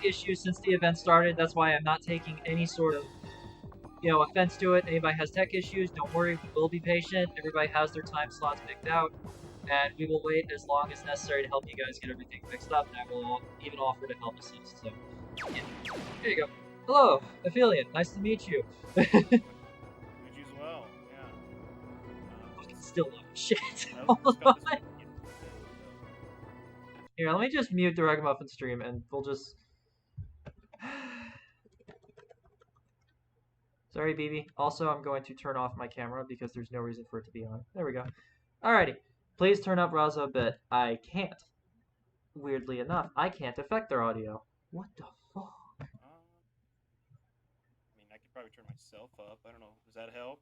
tech issues since the event started. That's why I'm not taking any sort of, offense to it. Anybody has tech issues, don't worry, we will be patient. Everybody has their time slots picked out, and we will wait as long as necessary to help you guys get everything fixed up, and I will even offer to help assist. So, yeah. There you go. Hello, Aphelion. Nice to meet you. Meet you as well, yeah. Still low. Shit. Let's cut this one. Here, let me just mute the DAragamuffn stream, and we'll just... Sorry, BB. Also, I'm going to turn off my camera because there's no reason for it to be on. There we go. Alrighty. Please turn up Raza a bit. I can't. Weirdly enough, I can't affect their audio. What the fuck? I mean, I could probably turn myself up. I don't know. Does that help?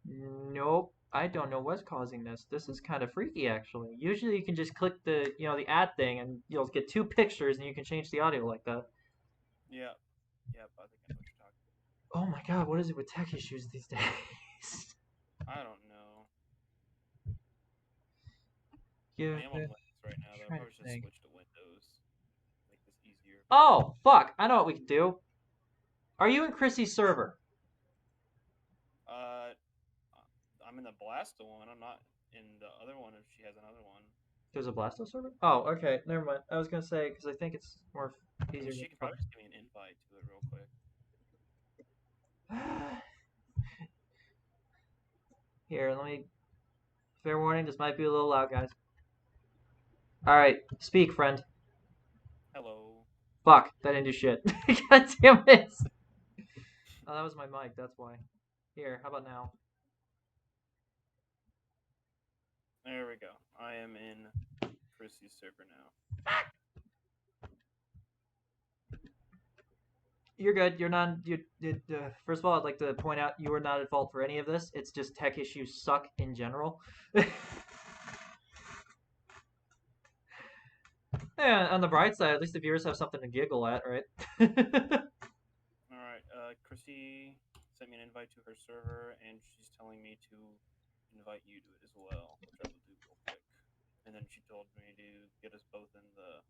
Nope. I don't know what's causing this. This is kind of freaky, actually. Usually you can just click the, the add thing, and you'll get 2 pictures, and you can change the audio like that. Yeah. Yep, I think I know what you're talking about. Oh my god, what is it with tech issues these days? I don't know. Yeah, I am on Linux right now, though. I probably should switch to Windows. Make this easier. Oh, fuck. I know what we can do. Are you in Chrissy's server? I'm in the Blasto one. I'm not in the other one if she has another one. There's a Blasto server? Oh, okay. Never mind. I was going to say, because I think it's more easier. She can probably just give me an invite to it real quick. Here, let me... Fair warning, this might be a little loud, guys. Alright, speak, friend. Hello. Fuck, that didn't do shit. God damn it! Oh, that was my mic, that's why. Here, how about now? There we go. I am in Chrissy's server now. You're good. You're not. First of all, I'd like to point out you are not at fault for any of this. It's just tech issues suck in general. Yeah, on the bright side, at least the viewers have something to giggle at, right? Alright, Chrissy sent me an invite to her server, and she's telling me to invite you to it as well, which I will do real quick. And then she told me to get us both in the...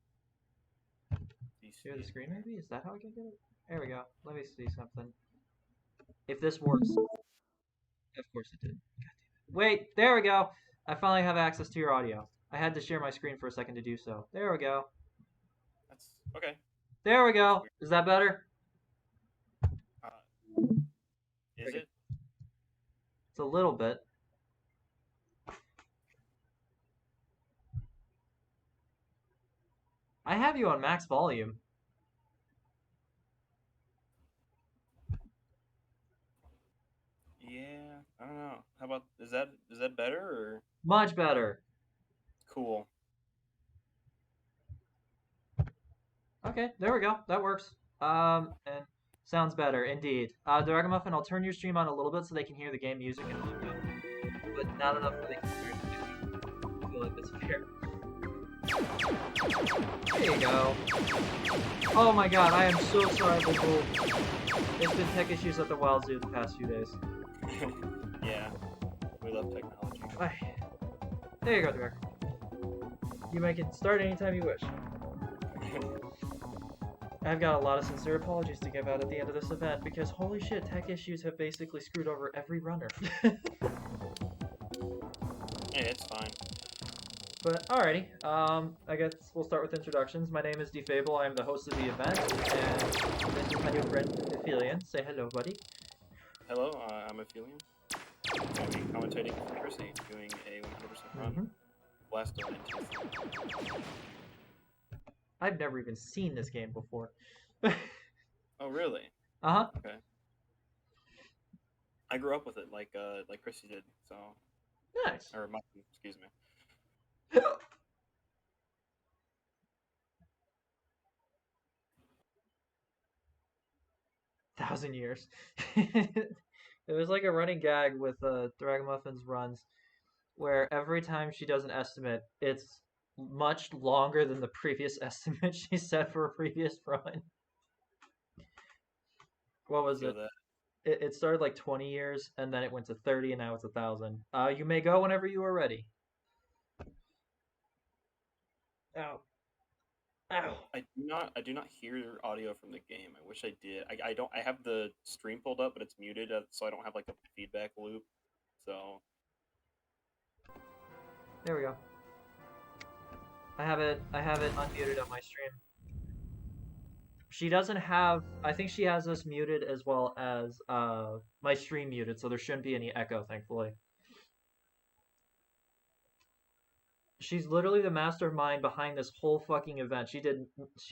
Share the screen, maybe? Is that how I can get it? There we go. Let me see something. If this works. Of course it did. Wait, there we go. I finally have access to your audio. I had to share my screen for a second to do so. There we go. That's okay. There we go. Is that better? Is it? It's a little bit. I have you on max volume. Yeah, I don't know. How about is that better or? Much better. Cool. Okay, there we go. That works. And sounds better indeed. DAragamuffn, I'll turn your stream on a little bit so they can hear the game music and audio, but not enough where they can hear it. I feel like that's fair. There you go. Oh my god, I am so sorry, Bull. There's been tech issues at the Wild Zoo the past few days. Yeah, we love technology. There you go, Derek. You may get start anytime you wish. I've got a lot of sincere apologies to give out at the end of this event because holy shit, tech issues have basically screwed over every runner. Hey, it's fine. But alrighty, I guess we'll start with introductions. My name is DFable, I am the host of the event, and this is my new friend, Aphelion. Say hello, buddy. Hello, I'm Aphelion. I'll be commentating for Chrissy, doing a 100% run. Blasto into. I've never even seen this game before. Oh, really? Uh-huh. Okay. I grew up with it, like Chrissy did, so... Nice. Or, excuse me. 1,000 years. It was like a running gag with DAragamuffn's runs, where every time she does an estimate, it's much longer than the previous estimate she set for a previous run. What was it? It started like 20 years, and then it went to 30, and now it's 1,000. You may go whenever you are ready. Oh. Ow. I do not hear audio from the game. I wish I did. I don't. I have the stream pulled up, but it's muted, so I don't have like a feedback loop. So There we go. I have it unmuted on my stream. She doesn't have. I think she has us muted as well as my stream muted, so there shouldn't be any echo, thankfully. She's literally the mastermind behind this whole fucking event. She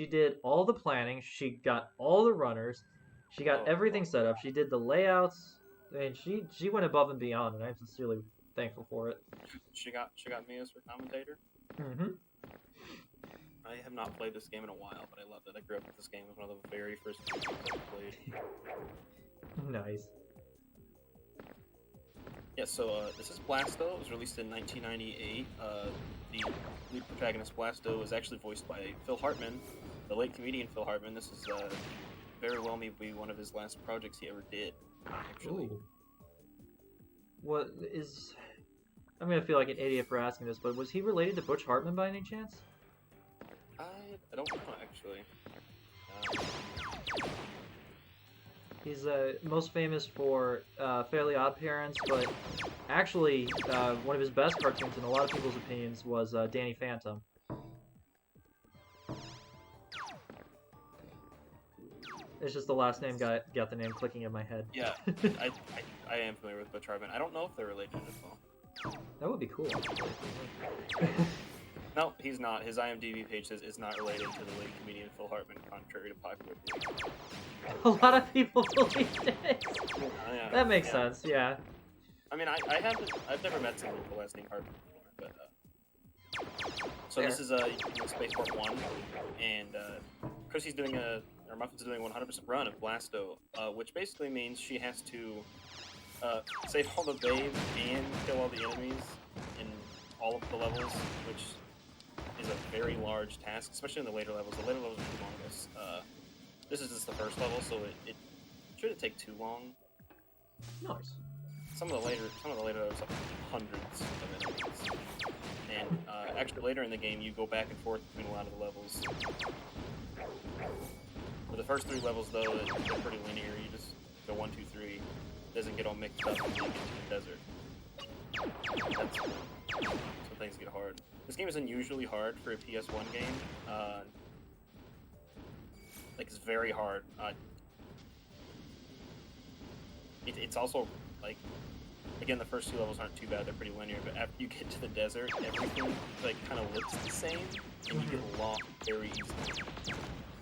did all the planning. She got all the runners. She got everything set up. She did the layouts. I mean, she went above and beyond, and I'm sincerely thankful for it. she got me as her commentator. Mm-hmm. I have not played this game in a while, but I loved it. I grew up with this game. It was one of the very first games I played. Nice. Yeah, so this is Blasto. It was released in 1998. The lead protagonist, Blasto, was actually voiced by Phil Hartman, the late comedian Phil Hartman. This is very well may be one of his last projects he ever did, actually. Ooh. What is... I'm gonna feel like an idiot for asking this, but was he related to Butch Hartman by any chance? I don't know, actually. He's most famous for Fairly Odd Parents, but actually one of his best cartoons, in a lot of people's opinions, was Danny Phantom. It's just the last name got the name clicking in my head. Yeah, I am familiar with Butch Hartman. I don't know if they're related as well. That would be cool. No, he's not. His IMDb page says is not related to the late comedian Phil Hartman, contrary to popular belief. A lot of people believe it. Yeah, That makes sense, yeah. I mean, I've never met someone with the last name Hartman before, but so Fair. this is Spaceport 1, and Chrissy's doing Muffin's doing 100% run of Blasto, which basically means she has to save all the babes and kill all the enemies in all of the levels, which is a very large task, especially in the later levels. The later levels are humongous. This is just the first level, so it shouldn't take too long. Nice. Some of the later levels have hundreds of enemies, and actually later in the game you go back and forth between a lot of the levels. For the first 3 levels, though, they're pretty linear. You just go 1, 2, 3. It doesn't get all mixed up until you get to the desert. That's when things get hard. This game is unusually hard for a PS1 game. It's very hard. It's also, like, again, the first 2 levels aren't too bad. They're pretty linear, but after you get to the desert, everything, kind of looks the same, and you get lost very easily.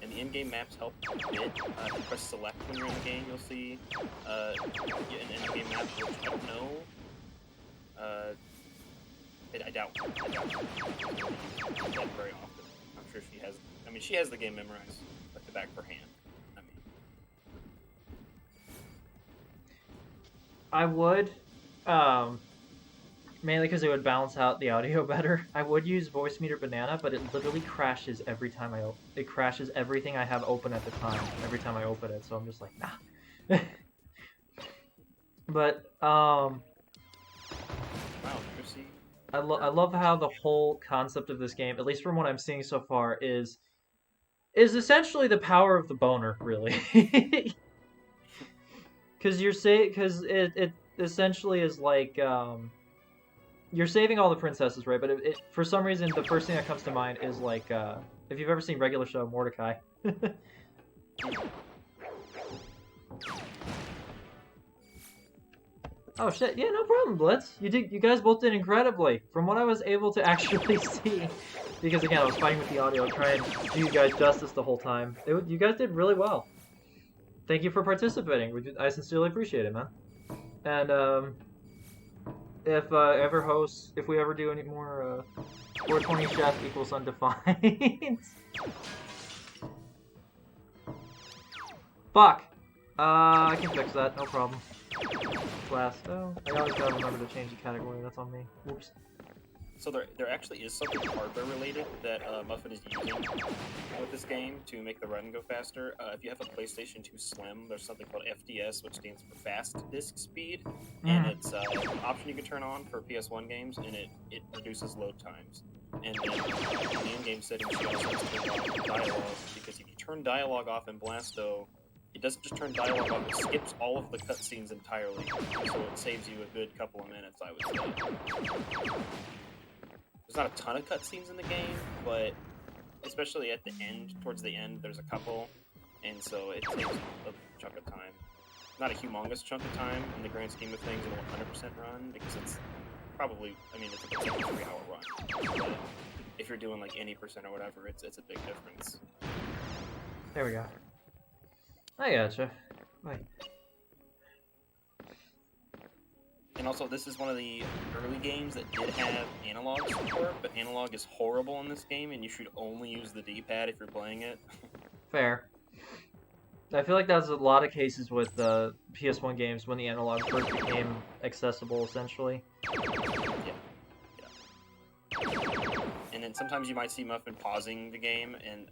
And the in-game maps help a bit. If you press select when you're in the game, you'll see an in-game map, which I don't know. I doubt that very often. I'm sure she has. I mean, she has the game memorized like the back of her hand. I would, mainly because it would balance out the audio better. I would use Voice Meter Banana, but it literally crashes every time it crashes everything I have open at the time, every time I open it, so I'm just like, nah. But, Wow, Chrissy. I love how the whole concept of this game, at least from what I'm seeing so far, is essentially the power of the boner, really. Because it essentially is like you're saving all the princesses, right? But it for some reason the first thing that comes to mind is like if you've ever seen regular show Mordecai. Oh shit! Yeah, no problem, Blitz. You guys both did incredibly. From what I was able to actually see, because again I was fighting with the audio, trying to do you guys justice the whole time. You guys did really well. Thank you for participating. I sincerely appreciate it, man. And if we ever do any more 420 chef equals undefined. Fuck. I can fix that. No problem. Blasto. I always gotta remember to change the category. That's on me. Whoops. So there actually is something hardware related that Muffin is using with this game to make the run go faster. If you have a PlayStation 2 Slim, there's something called FDS, which stands for Fast Disk Speed, and it's an option you can turn on for PS1 games, and it reduces load times. And then in the in-game settings, she also has to turn off dialogue, because if you turn dialogue off in Blasto, it doesn't just turn dialogue off, it skips all of the cutscenes entirely, so it saves you a good couple of minutes, I would say. There's not a ton of cutscenes in the game, but especially at the end, towards the end, there's a couple, and so it takes a chunk of time. Not a humongous chunk of time in the grand scheme of things in a 100% run, because it's probably, I mean, it's a 3-hour run. But if you're doing like any percent or whatever, it's a big difference. There we go. I gotcha. Wait. And also, this is one of the early games that did have analog support, but analog is horrible in this game, and you should only use the D-pad if you're playing it. Fair. I feel like that's a lot of cases with PS1 games when the analog first became accessible, essentially. Yeah. And then sometimes you might see Muffin pausing the game, and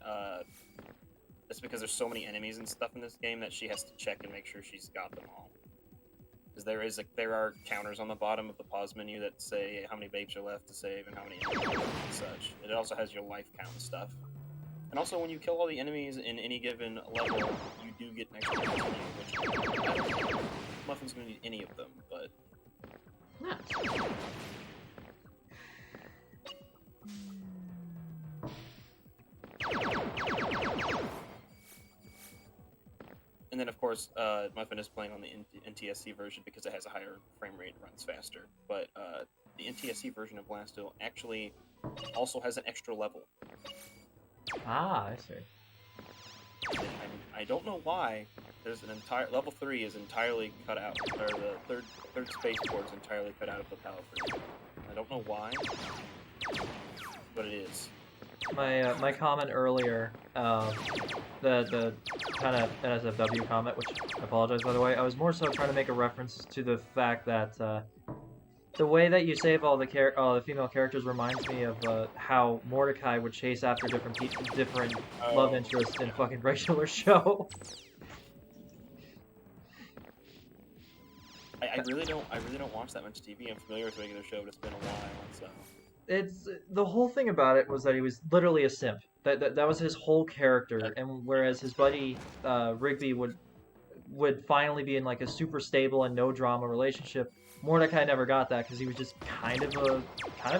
that's because there's so many enemies and stuff in this game that she has to check and make sure she's got them all. Because there are counters on the bottom of the pause menu that say how many babes are left to save and how many enemies and such. And it also has your life count and stuff. And also, when you kill all the enemies in any given level, you do get an extra menu, which I don't think Muffin's going to need any of them, but... And then, of course, Muffin is playing on the NTSC version because it has a higher frame rate and runs faster. But the NTSC version of Blasto actually also has an extra level. Ah, I see. I don't know why. There's an entire level 3 is entirely cut out, or the third space board is entirely cut out of the palette version. I don't know why, but it is. My comment earlier, the kind of NSFW comment, which I apologize by the way, I was more so trying to make a reference to the fact that the way that you save all the female characters reminds me of how Mordecai would chase after different love interests in fucking regular show. I really don't watch that much TV. I'm familiar with regular show, but it's been a while, so. It's the whole thing about it was that he was literally a simp. That was his whole character, and whereas his buddy Rigby would finally be in like a super stable and no drama relationship, Mordecai never got that because he was just kind of a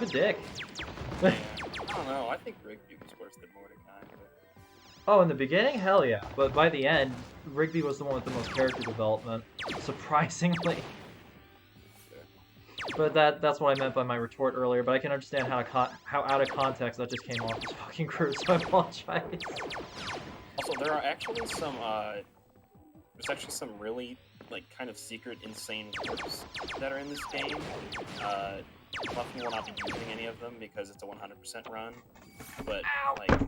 dick. Yeah, I don't know. I think Rigby was worse than Mordecai. But... Oh, in the beginning, hell yeah. But by the end, Rigby was the one with the most character development, surprisingly. But that's what I meant by my retort earlier. But I can understand how out of context that just came off as fucking crude. So I apologize. Also, there are actually some there's actually some really like kind of secret, insane quirks that are in this game. Muffin will not be using any of them because it's a 100% run. But like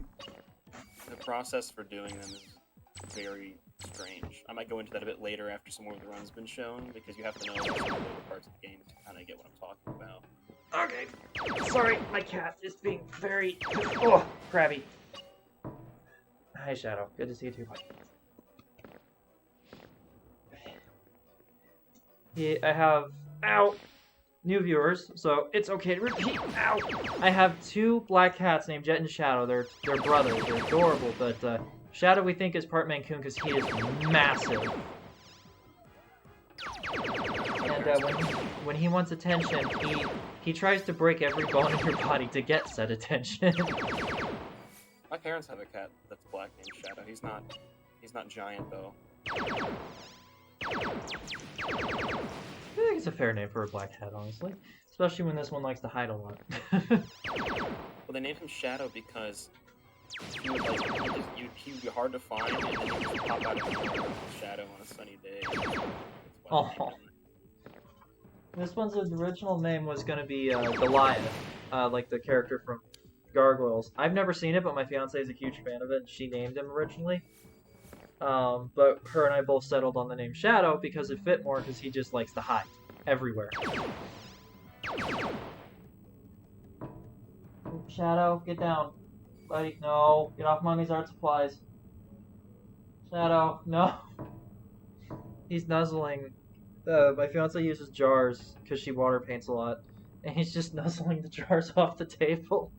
the process for doing them is very strange. I might go into that a bit later after some more of the run's been shown, because you have to know some of the later parts of the game to kind of get what I'm talking about. Okay. Sorry, my cat is being very crabby. Hi, Shadow. Good to see you too, buddy. Yeah, I have new viewers, so it's okay to repeat. Ow! I have two black cats named Jet and Shadow. They're brothers. They're adorable, but Shadow we think is part Mancoon because he is massive. And when he wants attention, he tries to break every bone in your body to get said attention. My parents have a cat that's black named Shadow. He's not giant though. I think it's a fair name for a black cat, honestly. Especially when this one likes to hide a lot. Well, they named him Shadow because he would he'd be hard to find, and then he would pop out of the shadow on a sunny day. Oh. This one's original name was gonna be Goliath, like the character from Gargoyles. I've never seen it, but my fiance is a huge fan of it, and she named him originally. But her and I both settled on the name Shadow because it fit more because he just likes to hide everywhere. Shadow, get down. Buddy, no. Get off Mommy's art supplies. Shadow, no. He's nuzzling. My fiance uses jars because she water paints a lot. And he's just nuzzling the jars off the table.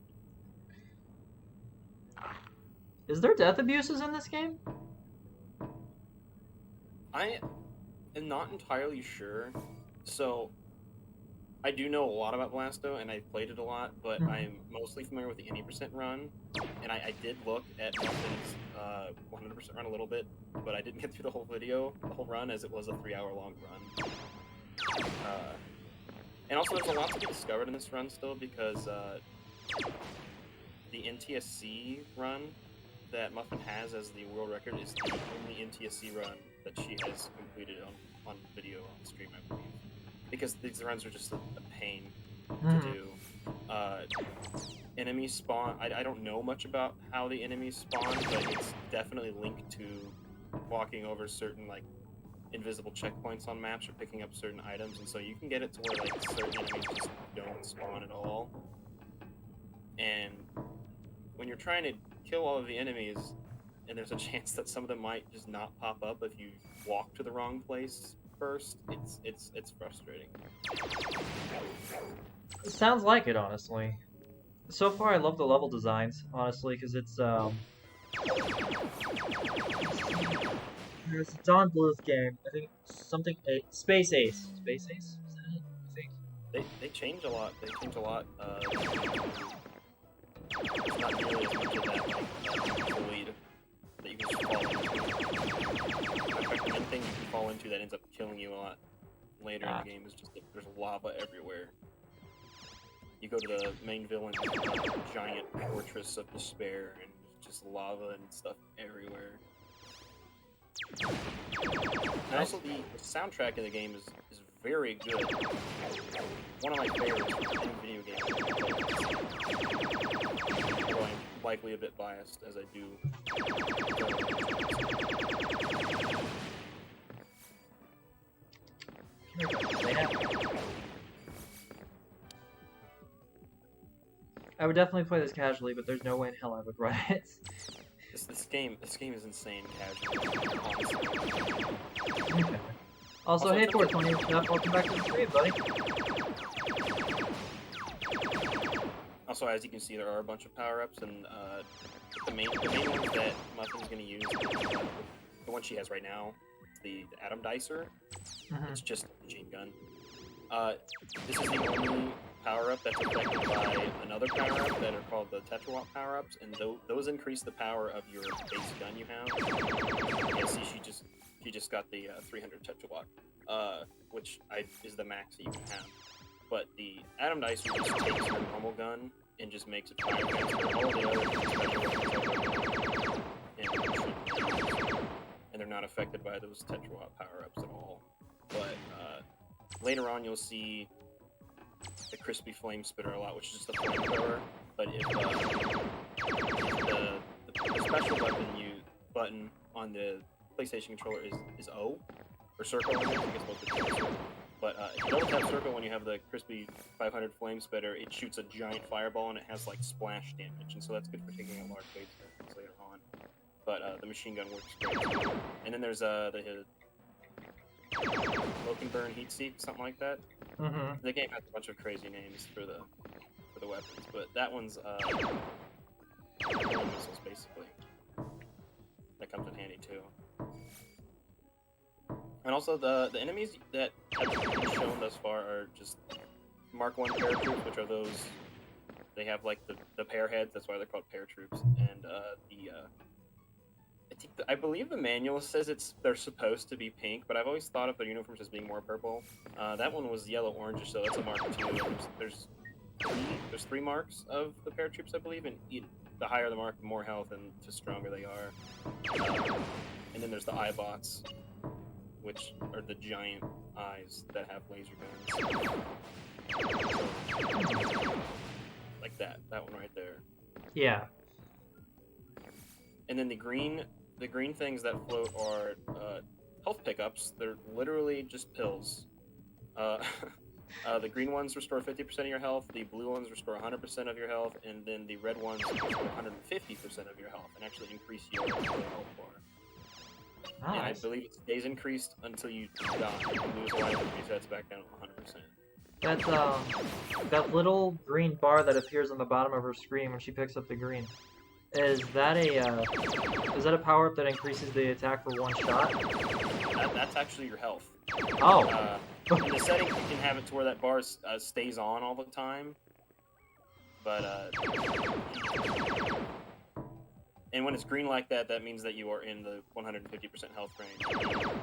Is there death abuses in this game? I am not entirely sure. So I do know a lot about Blasto, and I played it a lot, but I'm mostly familiar with the 80% run. And I did look at Muffin's 100% run a little bit, but I didn't get through the whole run, as it was a 3-hour-long run. And also, there's a lot to be discovered in this run still, because the NTSC run that Muffin has as the world record is the only NTSC run that she has completed on video on stream, I believe. Because these runs are just a pain to do. Enemies spawn. I don't know much about how the enemies spawn, but it's definitely linked to walking over certain like invisible checkpoints on maps or picking up certain items, and so you can get it to where like certain enemies just don't spawn at all. And when you're trying to kill all of the enemies, and there's a chance that some of them might just not pop up if you walk to the wrong place first, it's frustrating. It sounds like it, honestly. So far, I love the level designs, honestly, because it's there's a Don Bluth game. I think something Space Ace. Space Ace? Is that it? I think. They change a lot. They change a lot. It's not nearly as much of that lead that you can just fall into. In fact, one thing you can fall into that ends up killing you a lot later in the game is just that there's lava everywhere. You go to the main villain's giant fortress of despair, and just lava and stuff everywhere. And also, the soundtrack in the game is very good. One of my favorites in video games. Although I'm likely a bit biased, as I do. I would definitely play this casually, but there's no way in hell I would run it. This game is insane casual, honestly. Okay. Also, hey 420, welcome back to the stream, buddy. Also, as you can see, there are a bunch of power-ups, and the main ones that Muffin's going to use is the one she has right now, the Atom Dicer. It's just a machine gun. This is the only power-up that's affected by another power-up that are called the Tetrawatt power-ups, and those increase the power of your base gun you have. Yeah, see, she just got the 300 Tetrawatt, which is the max that you can have. But the Atom Dicer just takes your normal gun and just makes it fire faster than all the other and they're not affected by those Tetrawatt power-ups at all. But later on, you'll see the Crispy Flame Spitter a lot, which is just a flamethrower. But if the special button on the PlayStation controller is O, or circle, I guess most people do. But if you don't have circle when you have the Crispy 500 Flame Spitter, it shoots a giant fireball and it has like splash damage, and so that's good for taking out large base later on. But the machine gun works great. And then there's the Smoke and Burn Heat Seek, something like that. The game has a bunch of crazy names for the weapons, but that one's missiles basically. That comes in handy too. And also the enemies that have been shown thus far are just Mark 1 paratroops, which are those, they have like the pair heads, that's why they're called paratroops, and I believe the manual says they're supposed to be pink, but I've always thought of their uniforms as being more purple. That one was yellow-orange, so that's a Mark 2, and there's three marks of the paratroops, I believe, and the higher the mark, the more health and the stronger they are. And then there's the Eyebots, which are the giant eyes that have laser guns. Like that one right there. Yeah. And then the green things that float are health pickups. They're literally just pills. The green ones restore 50% of your health, the blue ones restore 100% of your health, and then the red ones restore 150% of your health and actually increase your health bar. Nice. And I believe it stays increased until you die. You lose life and resets back down to 100%. That little green bar that appears on the bottom of her screen when she picks up the green. Is that a power-up that increases the attack for one shot? That's actually your health. Oh. In the settings, you can have it to where that bar stays on all the time. But, and when it's green like that, that means that you are in the 150% health range.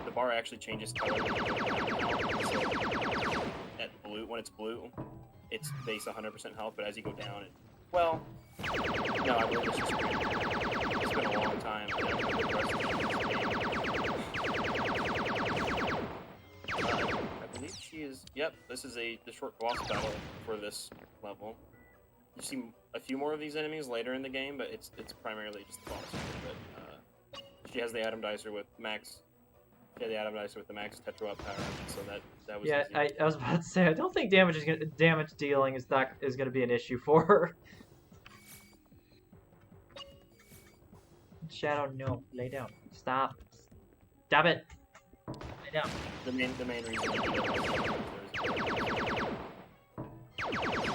The bar actually changes color when you go down health. So, at blue, when it's blue, it's base 100% health, but as you go down, well, no, I believe it's just green. It's been a long time that I've been progressing in this game. I believe she is, yep, this is the short boss battle for this level. You see a few more of these enemies later in the game, but it's primarily just the boss. But she has the Atom Dicer with max. She had the Atom Dicer with the max Tetra power, so that was yeah. easy. I was about to say I don't think damage dealing is gonna be an issue for her. Shadow, no, lay down. Stop. Stop it. Lay down. The main reason you do that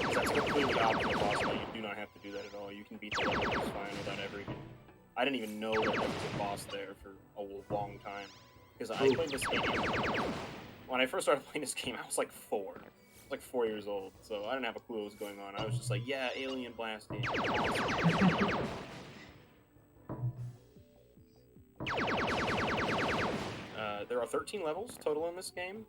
is that's a completely optional boss fight. You do not have to do that at all. You can beat the level just fine without ever. I didn't even know that there was a boss there for a long time. Because I played this game, when I first started playing this game, I was like 4. I was like 4 years old, so I didn't have a clue what was going on. I was just like, yeah, alien blasting. There are 13 levels total in this game.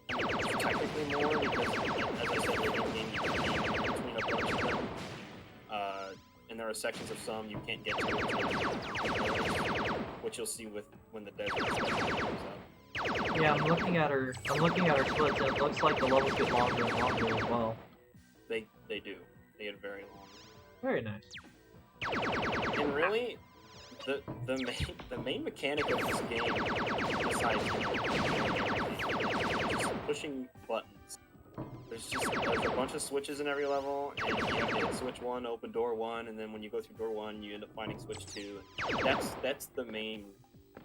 Technically more, because, as I said, the game you can beat between a bunch of them. And there are sections of some you can't get to, which you'll see when the desert comes up. Yeah, I'm looking at her splits, and it looks like the levels get longer and longer as well. They do. They get very long. Very nice. And really, the main mechanic of this game, besides just pushing buttons. There's a bunch of switches in every level, and you have to hit switch 1, open door 1, and then when you go through door 1, you end up finding switch 2. That's the main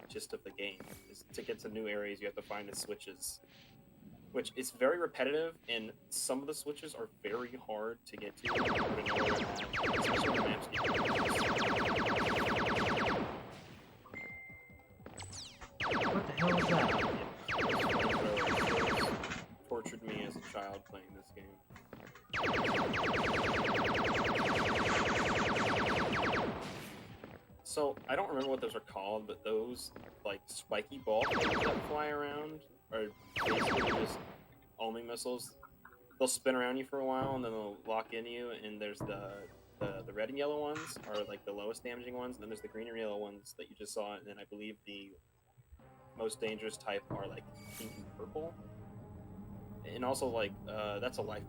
gist of the game. Is to get to new areas, you have to find the switches, which is very repetitive, and some of the switches are very hard to get to, or to know where they're at, especially when the maps get What the hell is that? Tortured me as a child playing this game. So, I don't remember what those are called, but those, like, spiky ball things that fly around are basically just homing missiles. They'll spin around you for a while, and then they'll lock into you, and there's the red and yellow ones are, like, the lowest damaging ones, and then there's the green and yellow ones that you just saw, and then I believe the most dangerous type are, like, pink and purple. And also, like, that's a life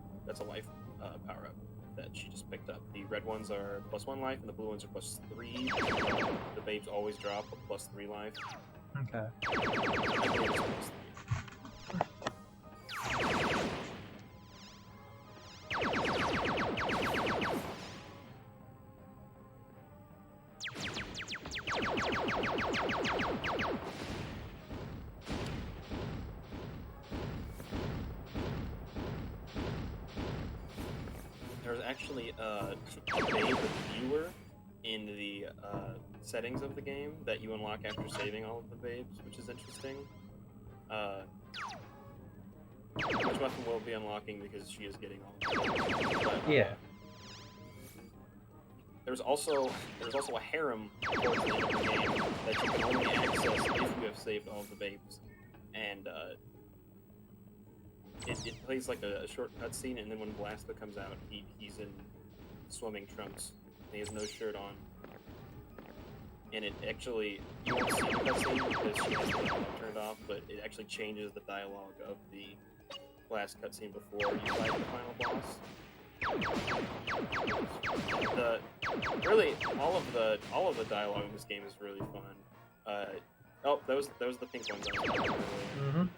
power-up that she just picked up. The red ones are +1 life, and the blue ones are +3. The babes always drop a +3 life. Okay. I believe it's +3. There's actually a babe viewer in the settings of the game that you unlock after saving all of the babes, which is interesting. Which Muffin will be unlocking because she is getting all of them. But, Yeah. There's also a harem towards the end of the game that you can only access if you have saved all of the babes, and it plays like a short cutscene, and then when Blasto comes out, he's in swimming trunks, and he has no shirt on, and it actually, you won't see the cutscene because she has the dialogue turned off, but it actually changes the dialogue of the last cutscene before you fight the final boss. Really all of the dialogue in this game is really fun. Oh, those the pink ones I was talking about earlier.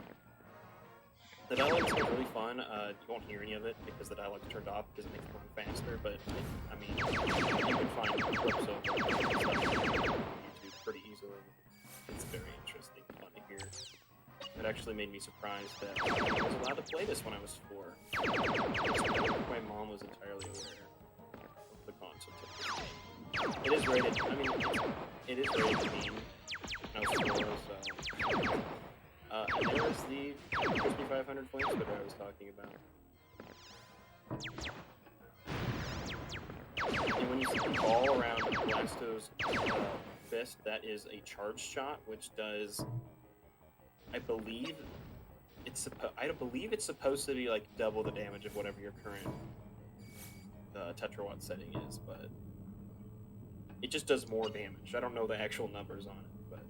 The dialogue is really fun. You won't hear any of it because the dialogue's turned off because it makes it run faster. But I mean, you can find clips of it on YouTube pretty easily. It's very interesting, fun to hear. It actually made me surprised that I was allowed to play this when I was 4. My mom was entirely aware of the concept it is rated. I mean, it is rated mean. No score, so. And there is the crispy 500 flame spitter I was talking about. And when you see the ball around Blasto's fist, that is a charge shot, which does, I believe it's supposed to be like double the damage of whatever your current Tetrawatt setting is, but it just does more damage. I don't know the actual numbers on it, but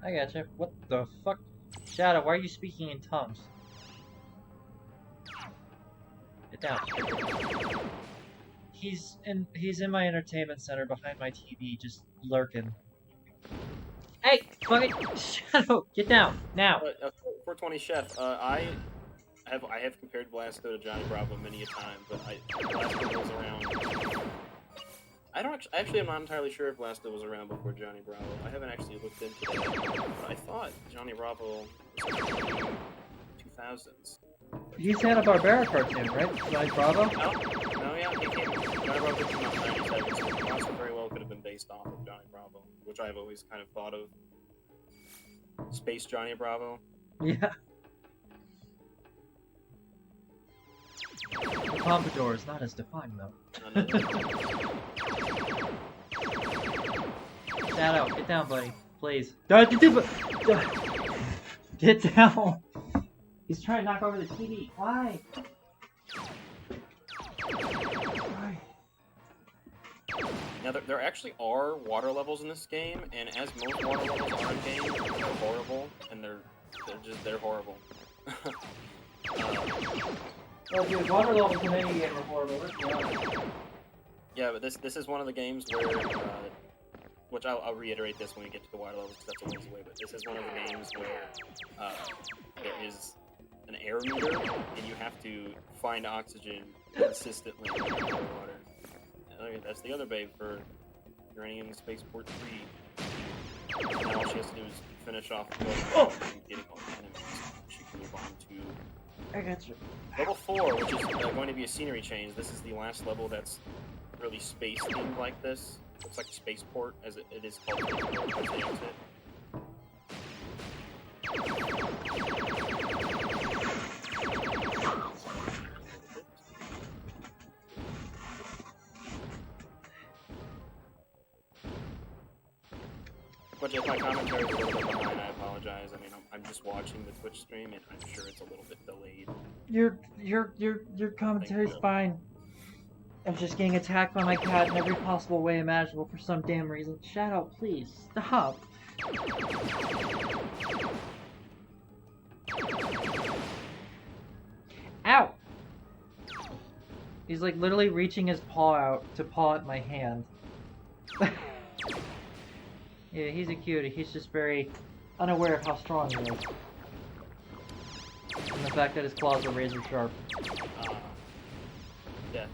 I gotcha. What the fuck? Shadow, why are you speaking in tongues? Get down. He's in my entertainment center behind my TV, just lurking. Hey, fucking Shadow, get down now. 420 Chef. I have compared Blasto to Johnny Bravo many a time, but Blasto was around. Actually, I'm not entirely sure if Blasto was around before Johnny Bravo. I haven't actually looked into that, but I thought Johnny Bravo was in the 2000s. He's Hanna-Barbera cartoon, right? Johnny Bravo? No, yeah, he came. Johnny Bravo came out in 97, so Blasto very well could have been based off of Johnny Bravo, which I've always kind of thought of. Space Johnny Bravo. Yeah. The pompadour is not as defined, though. Shadow, get down, buddy. Please. Get down! He's trying to knock over the TV. Why? Why? Now, there actually are water levels in this game, and as most water levels are in game, they're horrible, and they're horrible. Oh, dude, water levels in any game are horrible. Let's be honest. Yeah, but this is one of the games where, which I'll reiterate this when we get to the water levels, because that's always the way. But this is one of the games where there is an air meter, and you have to find oxygen consistently in the water. Okay, that's the other babe for Uranium Spaceport 3. And all she has to do is finish off getting all the enemies. She can move on to I got you. level 4, which is going to be a scenery change. This is the last level that's really space themed like this. Looks like a spaceport, as it is called spaceport as they use it. But if my commentary is a little bit behind, I apologize. I mean, I'm just watching the Twitch stream, and I'm sure it's a little bit delayed. Your commentary's fine. I'm just getting attacked by my cat in every possible way imaginable for some damn reason. Shadow, please stop. Ow! He's like literally reaching his paw out to paw at my hand. Yeah, he's a cutie. He's just very unaware of how strong he is. And the fact that his claws are razor sharp. Yeah.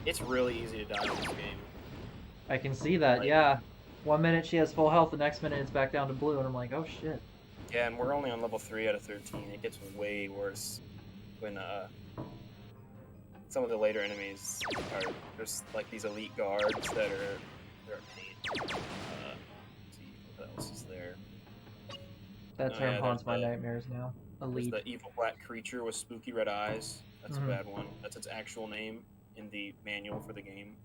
It's really easy to die in this game. I can see that, yeah. 1 minute she has full health, the next minute it's back down to blue, and I'm like, oh shit. Yeah, and we're only on level 3 out of 13. It gets way worse when some of the later enemies are there's like these elite guards that they're a pain. Let's see what else is there. That term haunts my nightmares now. Elite. There's the evil black creature with spooky red eyes. That's a bad one. That's its actual name in the manual for the game.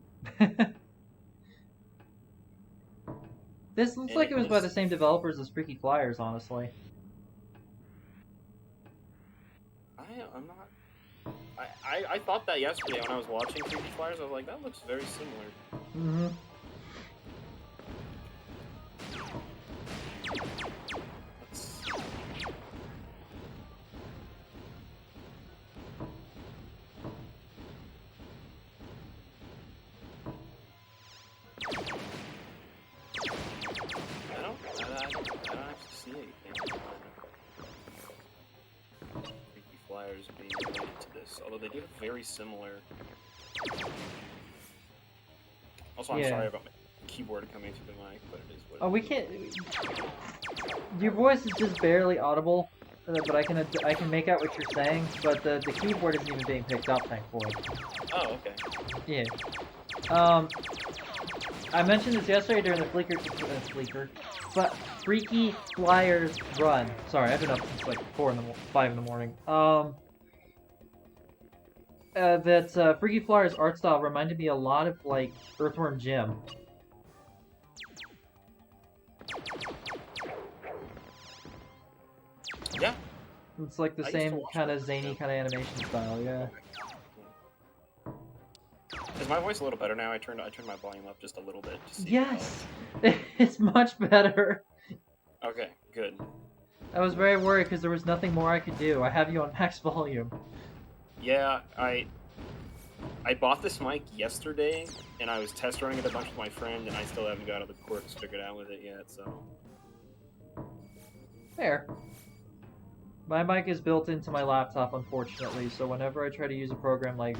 This looks like it was by the same developers as Freaky Flyers, honestly. I'm not. I thought that yesterday when I was watching Freaky Flyers. I was like, that looks very similar. Mm-hmm. I don't actually see anything. Freaky Flyers being related to this, although they do have very similar. Also, I'm sorry about my keyboard coming through the mic, but it is what it is. We can't. Your voice is just barely audible, but I can make out what you're saying. But the keyboard isn't even being picked up, thankfully. Oh, okay. Yeah. I mentioned this yesterday during the but Freaky Flyers run. Sorry, I've been up since like 5 in the morning. That Freaky Flyers art style reminded me a lot of like Earthworm Jim. Yeah. It's like the same kind of zany kind of animation style, yeah. Is my voice a little better now? I turned my volume up just a little bit. To see yes, it's much better. Okay, good. I was very worried because there was nothing more I could do. I have you on max volume. Yeah, I bought this mic yesterday, and I was test running it a bunch with my friend, and I still haven't got all the quirks figured out with it yet. So Fair. My mic is built into my laptop, unfortunately, so whenever I try to use a program like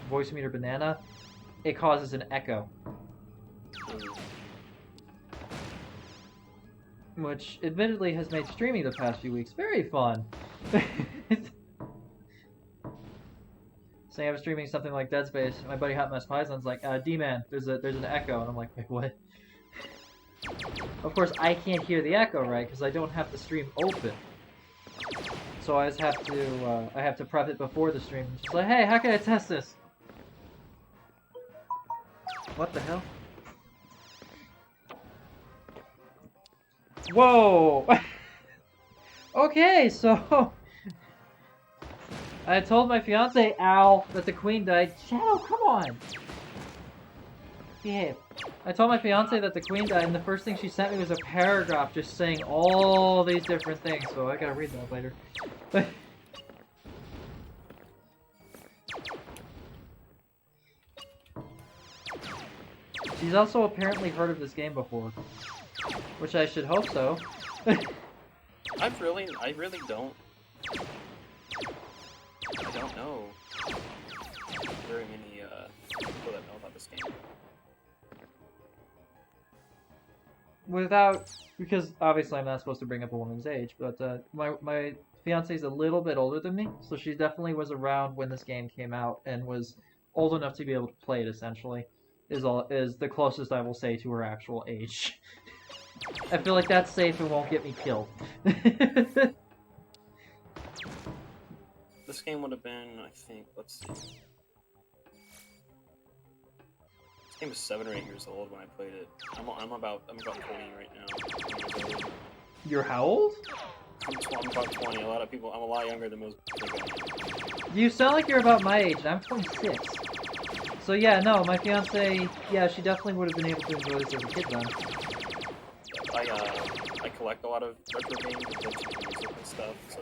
Voice Meter Banana, it causes an echo. Which, admittedly, has made streaming the past few weeks very fun. Say I was streaming something like Dead Space, my buddy Hot Mess Pison's like, D-Man, there's an echo, and I'm like, wait, what? Of course, I can't hear the echo, right, because I don't have the stream open. So I just have to prep it before the stream. She's like, hey, how can I test this? What the hell? Whoa! Okay, so... I told my fiance, Al, that the queen died. Shadow, come on! Behave. I told my fiance that the queen died, and the first thing she sent me was a paragraph just saying all these different things, so I gotta read that later. She's also apparently heard of this game before, which I should hope so. I really don't. I don't know very many people that know about this game. Because obviously I'm not supposed to bring up a woman's age, but my fiance's a little bit older than me, so she definitely was around when this game came out and was old enough to be able to play it. Essentially, is the closest I will say to her actual age. I feel like that's safe and won't get me killed. This game would have been, I think, let's see. This game was 7 or 8 years old when I played it. I'm about 20 right now. You're how old? I'm about 20. I'm a lot younger than most people. You sound like you're about my age. I'm 26. So yeah, no, my fiance, yeah, she definitely would have been able to enjoy this as a kid then. I collect a lot of retro games and vintage music and stuff, so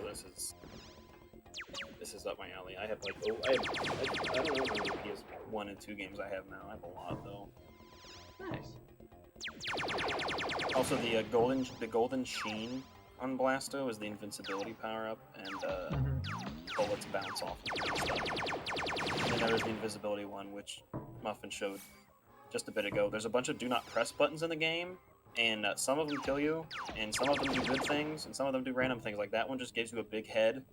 this is up my alley. I have like I don't know how many PS1 and 2 games I have now. I have a lot though. Nice. Also, the golden sheen on Blasto is the invincibility power up, and bullets bounce off and stuff. And then there's the invisibility one, which Muffin showed just a bit ago. There's a bunch of do not press buttons in the game, and some of them kill you, and some of them do good things, and some of them do random things. Like that one just gives you a big head.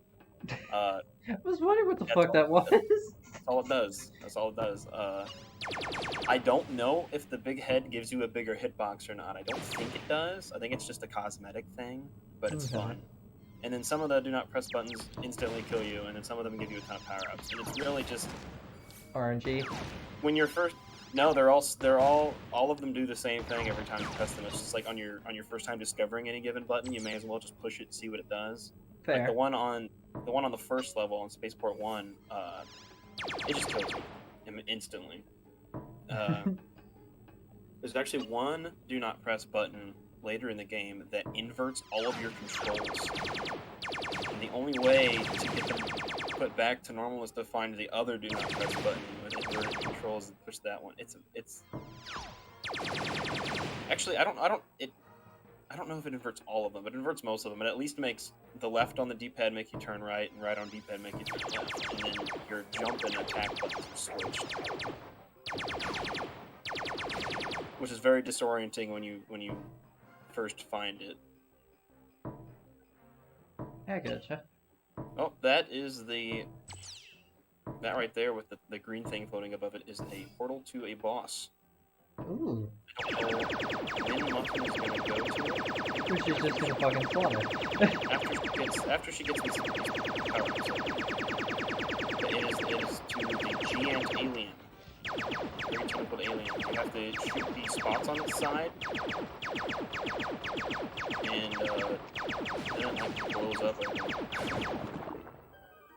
I was wondering what the fuck that was. That's all it does. That's all it does. I don't know if the big head gives you a bigger hitbox or not. I don't think it does. I think it's just a cosmetic thing, but it's fun. And then some of the do not press buttons instantly kill you, and then some of them give you a ton of power-ups. And it's really just RNG. When you're first, no, they're all of them do the same thing every time you press them. It's just like on your first time discovering any given button, you may as well just push it and see what it does. Fair. Like the one on the first level on Spaceport 1, it just kills you instantly. There's actually one do not press button later in the game that inverts all of your controls. And the only way to get them put back to normal is to find the other do not press button with inverted controls and push that one. It's actually I don't know if it inverts all of them, but it inverts most of them. It at least makes the left on the D-pad make you turn right, and right on D-pad make you turn left, and then your jump and attack buttons are switched, which is very disorienting when you first find it. I gotcha. Oh, that right there with the green thing floating above it is a portal to a boss. Ooh. I don't know when Muffin is gonna go to it. Which is just gonna fucking slaughter. After she gets these power-ups, but it is to the giant alien. Very typical alien. You have to shoot these spots on its side, and then it like blows up.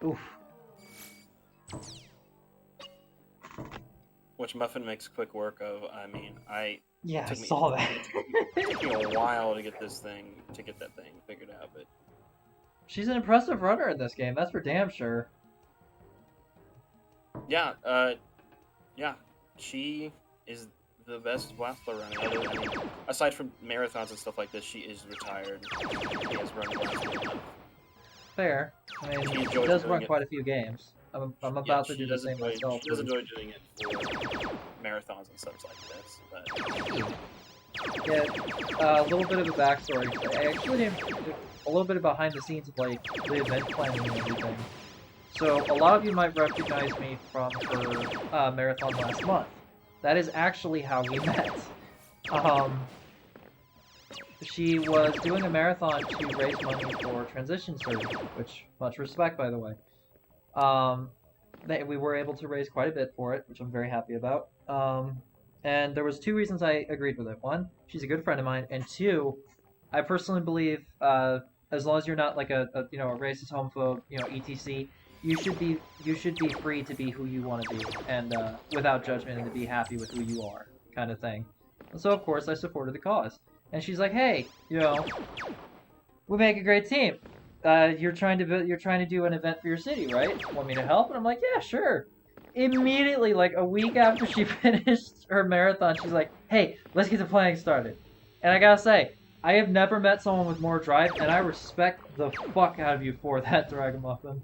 Oof. Which Muffin makes quick work of. I mean, Yeah, I saw that. It took me a while to get that thing figured out, but She's an impressive runner in this game, that's for damn sure. yeah, she is the best Blastoise runner. I mean, aside from marathons and stuff like this, she is retired. She has run Blastoise. Fair. I mean, she does run quite a few games. I'm about to do the same myself. She does enjoy doing it for marathons and stuff like this. But... Yeah, a little bit of a backstory. I actually didn't, a little bit of behind the scenes of like the event planning and everything. So a lot of you might recognize me from her marathon last month. That is actually how we met. She was doing a marathon to raise money for transition surgery, which, much respect, by the way. We were able to raise quite a bit for it, which I'm very happy about. And there was two reasons I agreed with it. One, she's a good friend of mine, and two, I personally believe as long as you're not like a racist, homophobe, etc. You should be free to be who you want to be, and without judgment, and to be happy with who you are, kind of thing. And so of course I supported the cause. And she's like, hey, we make a great team. You're trying to do an event for your city, right? Want me to help? And I'm like, yeah, sure. Immediately, like a week after she finished her marathon, she's like, hey, let's get the planning started. And I gotta say, I have never met someone with more drive, and I respect the fuck out of you for that, DAragamuffn.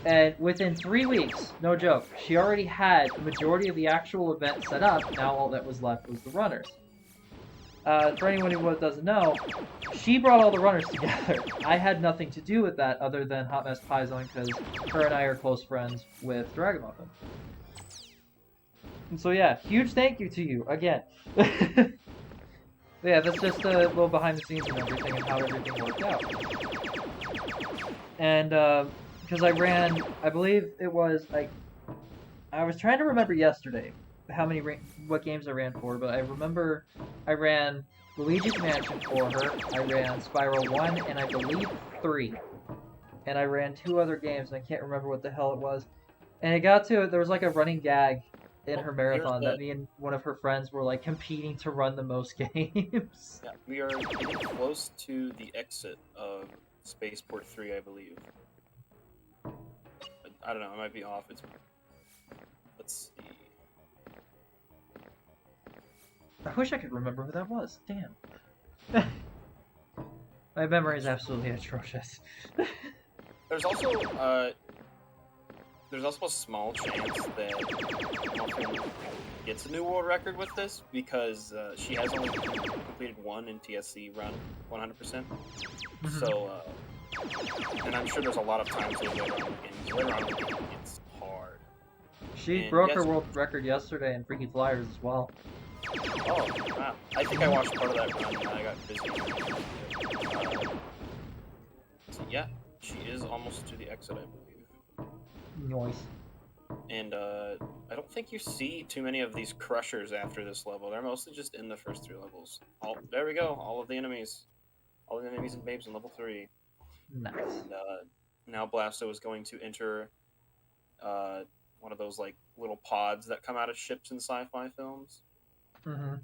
And within 3 weeks, no joke, she already had the majority of the actual event set up. Now all that was left was the runners. For anyone who doesn't know, she brought all the runners together. I had nothing to do with that other than Hot Mess Pie Zone, because her and I are close friends with DAragamuffn. And so yeah, huge thank you to you, again. Yeah, that's just a little behind the scenes and everything and how everything worked out. And, because I believe it was, like, I was trying to remember yesterday what games I ran for, but I remember I ran Luigi's Mansion for her, I ran Spiral 1, and I believe 3. And I ran 2 other games, and I can't remember what the hell it was. And it got to, there was like a running gag in her marathon that me and one of her friends were like competing to run the most games. Yeah, we are getting close to the exit of Spaceport 3, I believe. I don't know, I might be off. Let's see. I wish I could remember who that was. Damn. My memory is absolutely atrocious. There's also a small chance that Muffin gets a new world record with this, because she has only completed one in TSC run 100%. Mm-hmm. So, and I'm sure there's a lot of times later on in the game. Later on in the game, it's hard. She broke her world record yesterday in Freaky Flyers as well. Oh, wow. I think I watched part of that run and I got busy. So yeah, she is almost to the exit, I believe. Nice. And I don't think you see too many of these crushers after this level. They're mostly just in the first 3 levels. There we go, all the enemies and babes in level 3. Nice. And now Blasto is going to enter one of those like little pods that come out of ships in sci-fi films. Mm-hmm.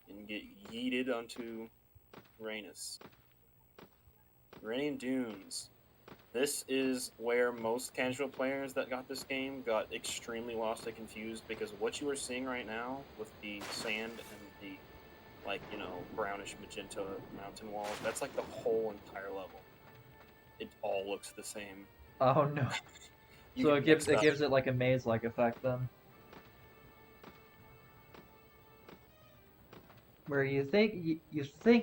And get yeeted onto Uranus. Uranian Dunes. This is where most casual players that got this game got extremely lost and confused, because what you are seeing right now with the sand and the, like, brownish magenta mountain walls, that's like the whole entire level. It all looks the same. Oh no. So it gives it like a maze-like effect then. Where you think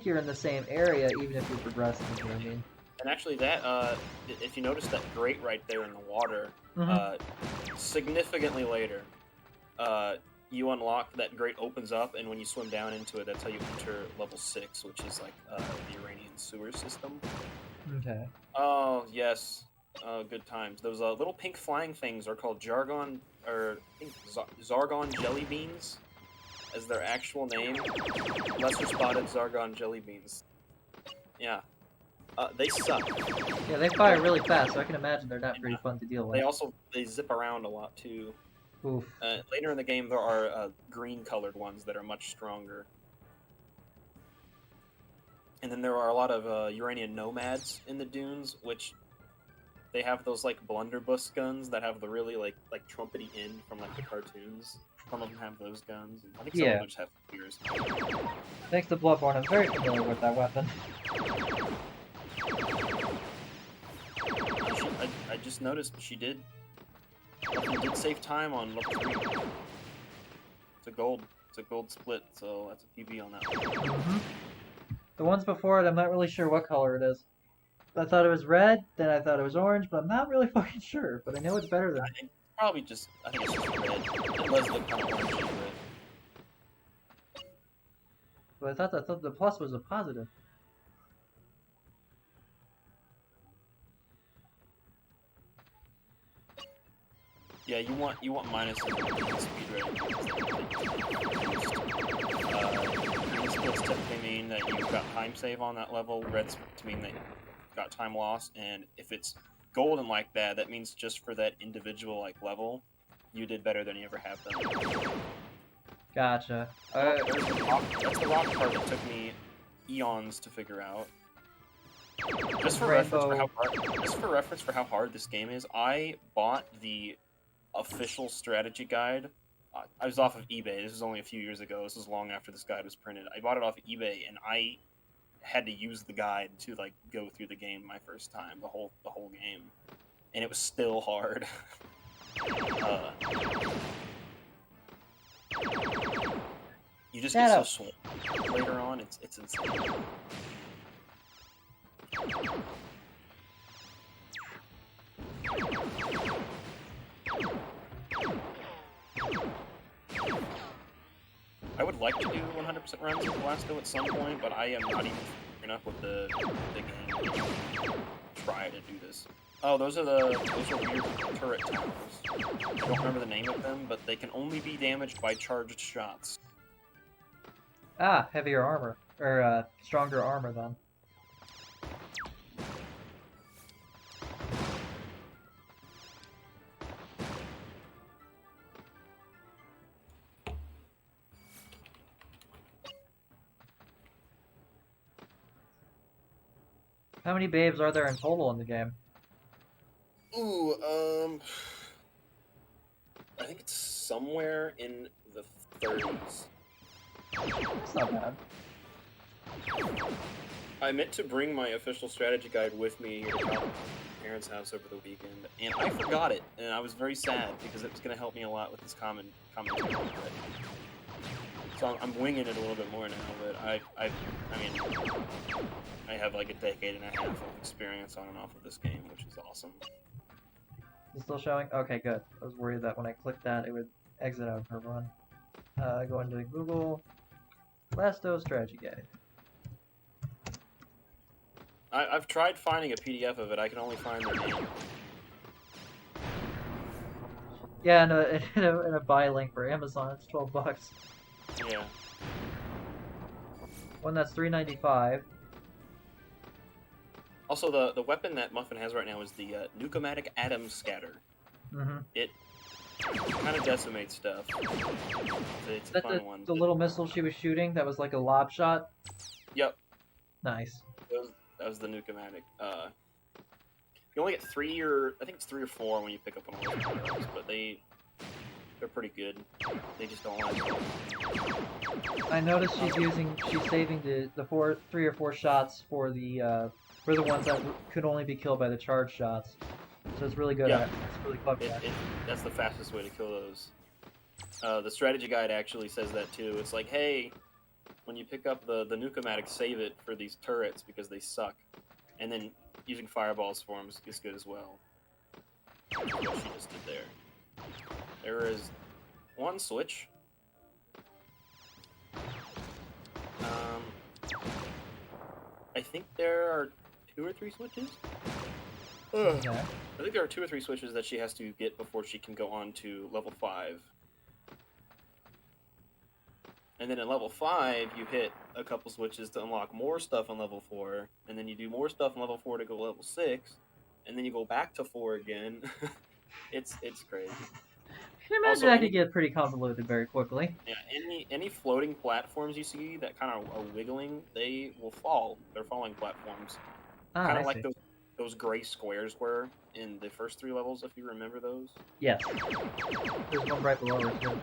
you're in the same area even if you're progressing, you know what I mean? And actually that, if you notice that grate right there in the water, Mm-hmm. Significantly later, you unlock that grate opens up, and when you swim down into it, that's how you enter level 6, which is like the Iranian sewer system. Okay. Oh yes, good times. Those little pink flying things are called Jargon, or I think Zargon jelly beans, as their actual name. Lesser spotted Zargon jelly beans. Yeah, they suck. Yeah, they fire really fast, so I can imagine they're not Yeah. very fun to deal with. They also zip around a lot too. Oof. Later in the game, there are green-colored ones that are much stronger. And then there are a lot of Uranian nomads in the dunes, which they have those like blunderbuss guns that have the really like trumpety end from like the cartoons. Some of them have those guns. I think some of Yeah. them just have spears. Thanks to Bloodborne, I'm very familiar with that weapon. I just noticed she did save time on level 3. It's a gold split, so that's a PB on that one. Mm-hmm. The ones before it, I'm not really sure what color it is. I thought it was red, then I thought it was orange, but I'm not really fucking sure. But I know it's better than. I think it's just red. It does look kind of orangey red. But I thought the plus was a positive. Yeah, you want minus in speed rating. Green splits typically mean that you've got time save on that level. Red splits mean that you've got time loss. And if it's golden like that, that means just for that individual like level, you did better than you ever have done. Gotcha. That's the rock part that took me eons to figure out. Just for reference for how hard this game is, I bought the official strategy guide. I was off of eBay. This was only a few years ago. This was long after this guide was printed. I bought it off of eBay, and I had to use the guide to like go through the game my first time, the whole game, and it was still hard. You just get so swamped later on. It's insane. I would like to do 100% runs of Blasto at some point, but I am not even figuring up with the game to try to do this. Oh, those are weird turret towers. I don't remember the name of them, but they can only be damaged by charged shots. Ah, heavier armor. Or, stronger armor, then. How many babes are there in total in the game? Ooh, I think it's somewhere in the 30s. That's not bad. I meant to bring my official strategy guide with me to my parents' house over the weekend, and I forgot it, and I was very sad because it was going to help me a lot with this commentary. So I'm winging it a little bit more now, but I mean, I have like a decade and a half of experience on and off of this game, which is awesome. Is it still showing? Okay, good. I was worried that when I clicked that, it would exit out of her run. Go into Google. Blasto strategy guide. I've tried finding a PDF of it. I can only find the name. Yeah, in a buy link for Amazon, it's $12. Yeah. One that's $3.95. Also, the weapon that Muffin has right now is the Nuke-O-Matic Atom Scatter. Mm-hmm. It kind of decimates stuff. It's a fun one. The little missile she was shooting that was like a lob shot? Yep. Nice. That was the Nuke-O-Matic. You only get 3 or I think it's 3 or 4 when you pick up one of those, but they're pretty good. They just don't like it. I noticed she's saving the 3 or 4 shots for the ones that could only be killed by the charge shots. So it's really good. Yeah. It's really clever. That's the fastest way to kill those. The strategy guide actually says that too. It's like, hey, when you pick up the Nuke-O-Matic, save it for these turrets because they suck. And then using fireballs for them is good as well. What she just did there. There is one switch I think there are 2 or 3 switches. Okay. I think there are 2 or 3 switches that she has to get before she can go on to level 5. And then at level 5, you hit a couple switches to unlock more stuff on level 4, and then you do more stuff on level 4 to go level 6, and then you go back to 4 again. It's crazy. I can imagine Also, that could get pretty convoluted very quickly. yeah, any floating platforms you see that kind of are wiggling, they will fall. They're falling platforms. Ah, Kind I of like see. those gray squares were in the first 3 levels, if you remember those. Yes. There's one right below us too.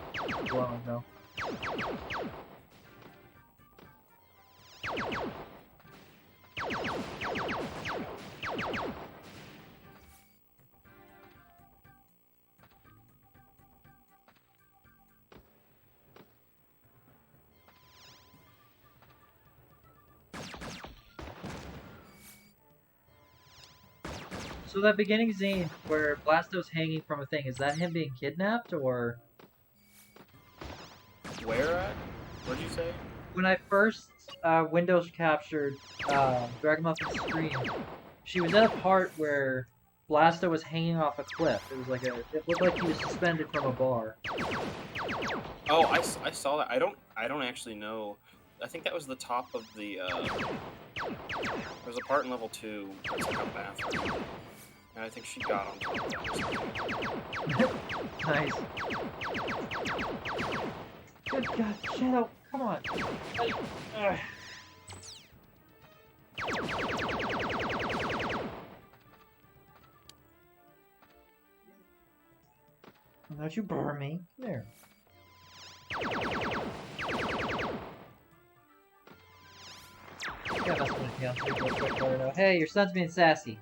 Glowing though. So that beginning scene where Blasto's hanging from a thing, is that him being kidnapped, or? Where at? What'd you say? When I first Windows captured DAragamuffn's screen, she was at a part where Blasto was hanging off a cliff. It was like it looked like he was suspended from a bar. Oh, I saw that. I don't actually know. I think that was the top of the. There's a part in level 2 that's like a bathroom, and I think she got on top of that. Nice. Good God, Shadow, come on. Don't you burn me. Come here. Yeah, that's what it Hey, your son's being sassy.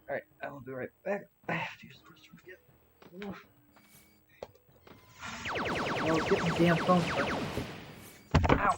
Alright, I will be right back. I have to use the restroom again. Well, get the damn phone first. Ow!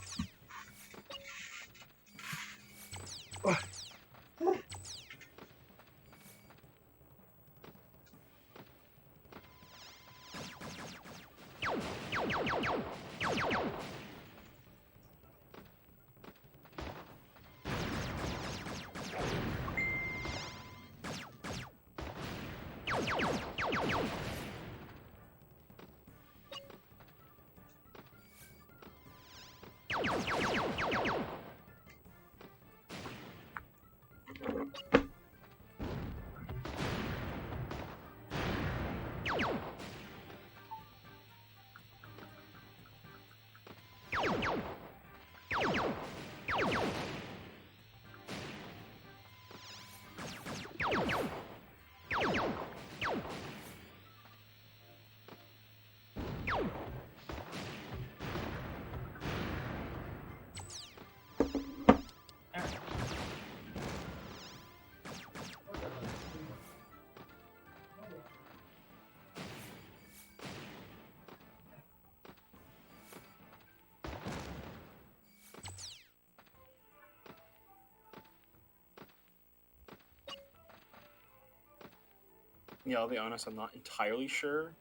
Yeah, I'll be honest. I'm not entirely sure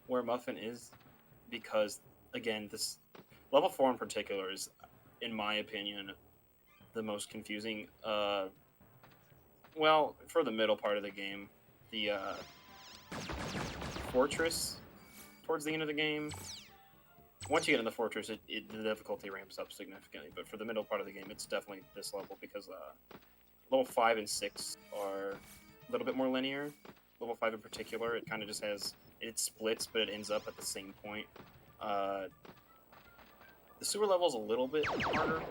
where Muffin is because, again, this level 4 in particular is, in my opinion, the most confusing. Well, for the middle part of the game, the fortress towards the end of the game. Once you get in the fortress, the difficulty ramps up significantly. But for the middle part of the game, it's definitely this level because level 5 and 6 are a little bit more linear. Level 5 in particular, it kind of just has, it splits, but it ends up at the same point. The sewer level is a little bit harder.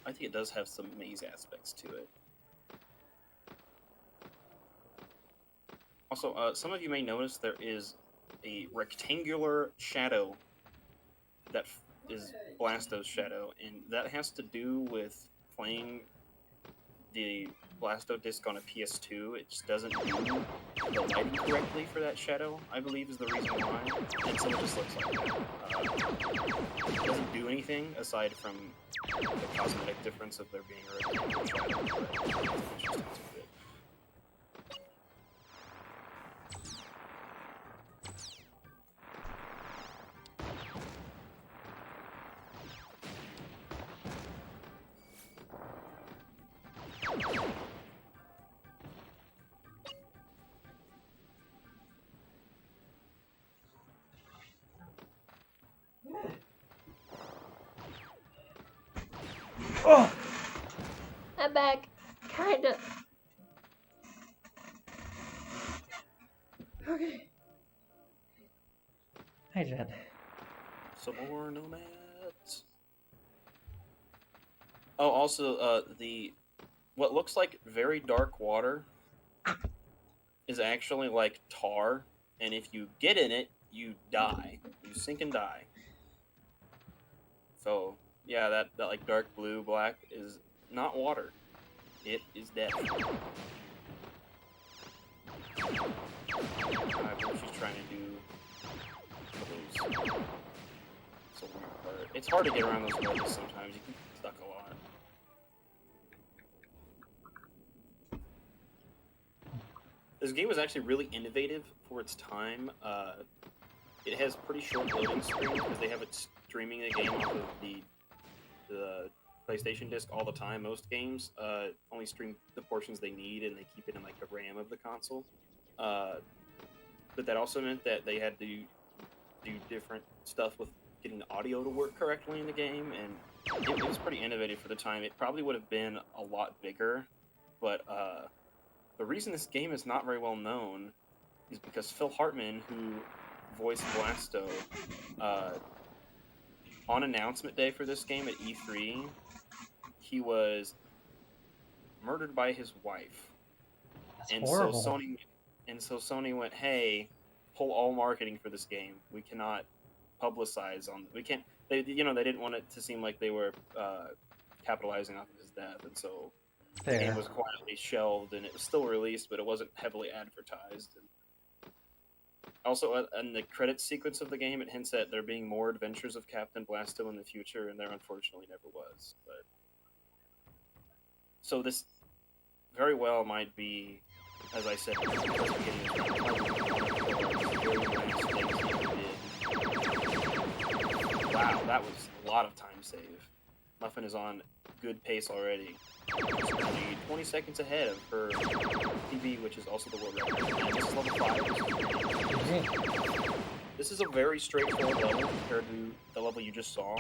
I think it does have some maze aspects to it. Also, some of you may notice there is a rectangular shadow that is Blasto's shadow, and that has to do with playing the Blasto disc on a PS2, it just doesn't do the lighting correctly for that shadow, I believe is the reason why. And so it just looks like that. It doesn't do anything aside from the cosmetic difference of there being a rectangular shadow, but it's interesting to it. Oh! I'm back. Kinda. Okay. Hi, Jen. Some more nomads. Oh, also, what looks like very dark water is actually like tar, and if you get in it, you die. You sink and die. So yeah, that like dark blue, black is not water. It is death. I believe she's trying to do those. It's a weird part. It's hard to get around those ledges sometimes. You can get stuck a lot. This game was actually really innovative for its time. It has pretty short loading screens because they have it streaming the game off of the PlayStation disc all the time. Most games only stream the portions they need, and they keep it in like the RAM of the console. But that also meant that they had to do different stuff with getting the audio to work correctly in the game, and it was pretty innovative for the time. It probably would have been a lot bigger, but the reason this game is not very well known is because Phil Hartman, who voiced Blasto, on announcement day for this game at E3, he was murdered by his wife. That's and horrible. So Sony went, "Hey, pull all marketing for this game. We cannot publicize on. We can't. They didn't want it to seem like they were capitalizing off of his death, and so the Fair. game was quietly shelved, and it was still released, but it wasn't heavily advertised. And also, in the credits sequence of the game, it hints at there being more adventures of Captain Blasto in the future, and there unfortunately never was. But so this very well might be, as I said, at the beginning of the game, one of the very last things he ever did. Wow, that was a lot of time save. Muffin is on good pace already. She's only 20 seconds ahead of her PB, which is also the world record. And this is level 5. This is a very straightforward level compared to the level you just saw.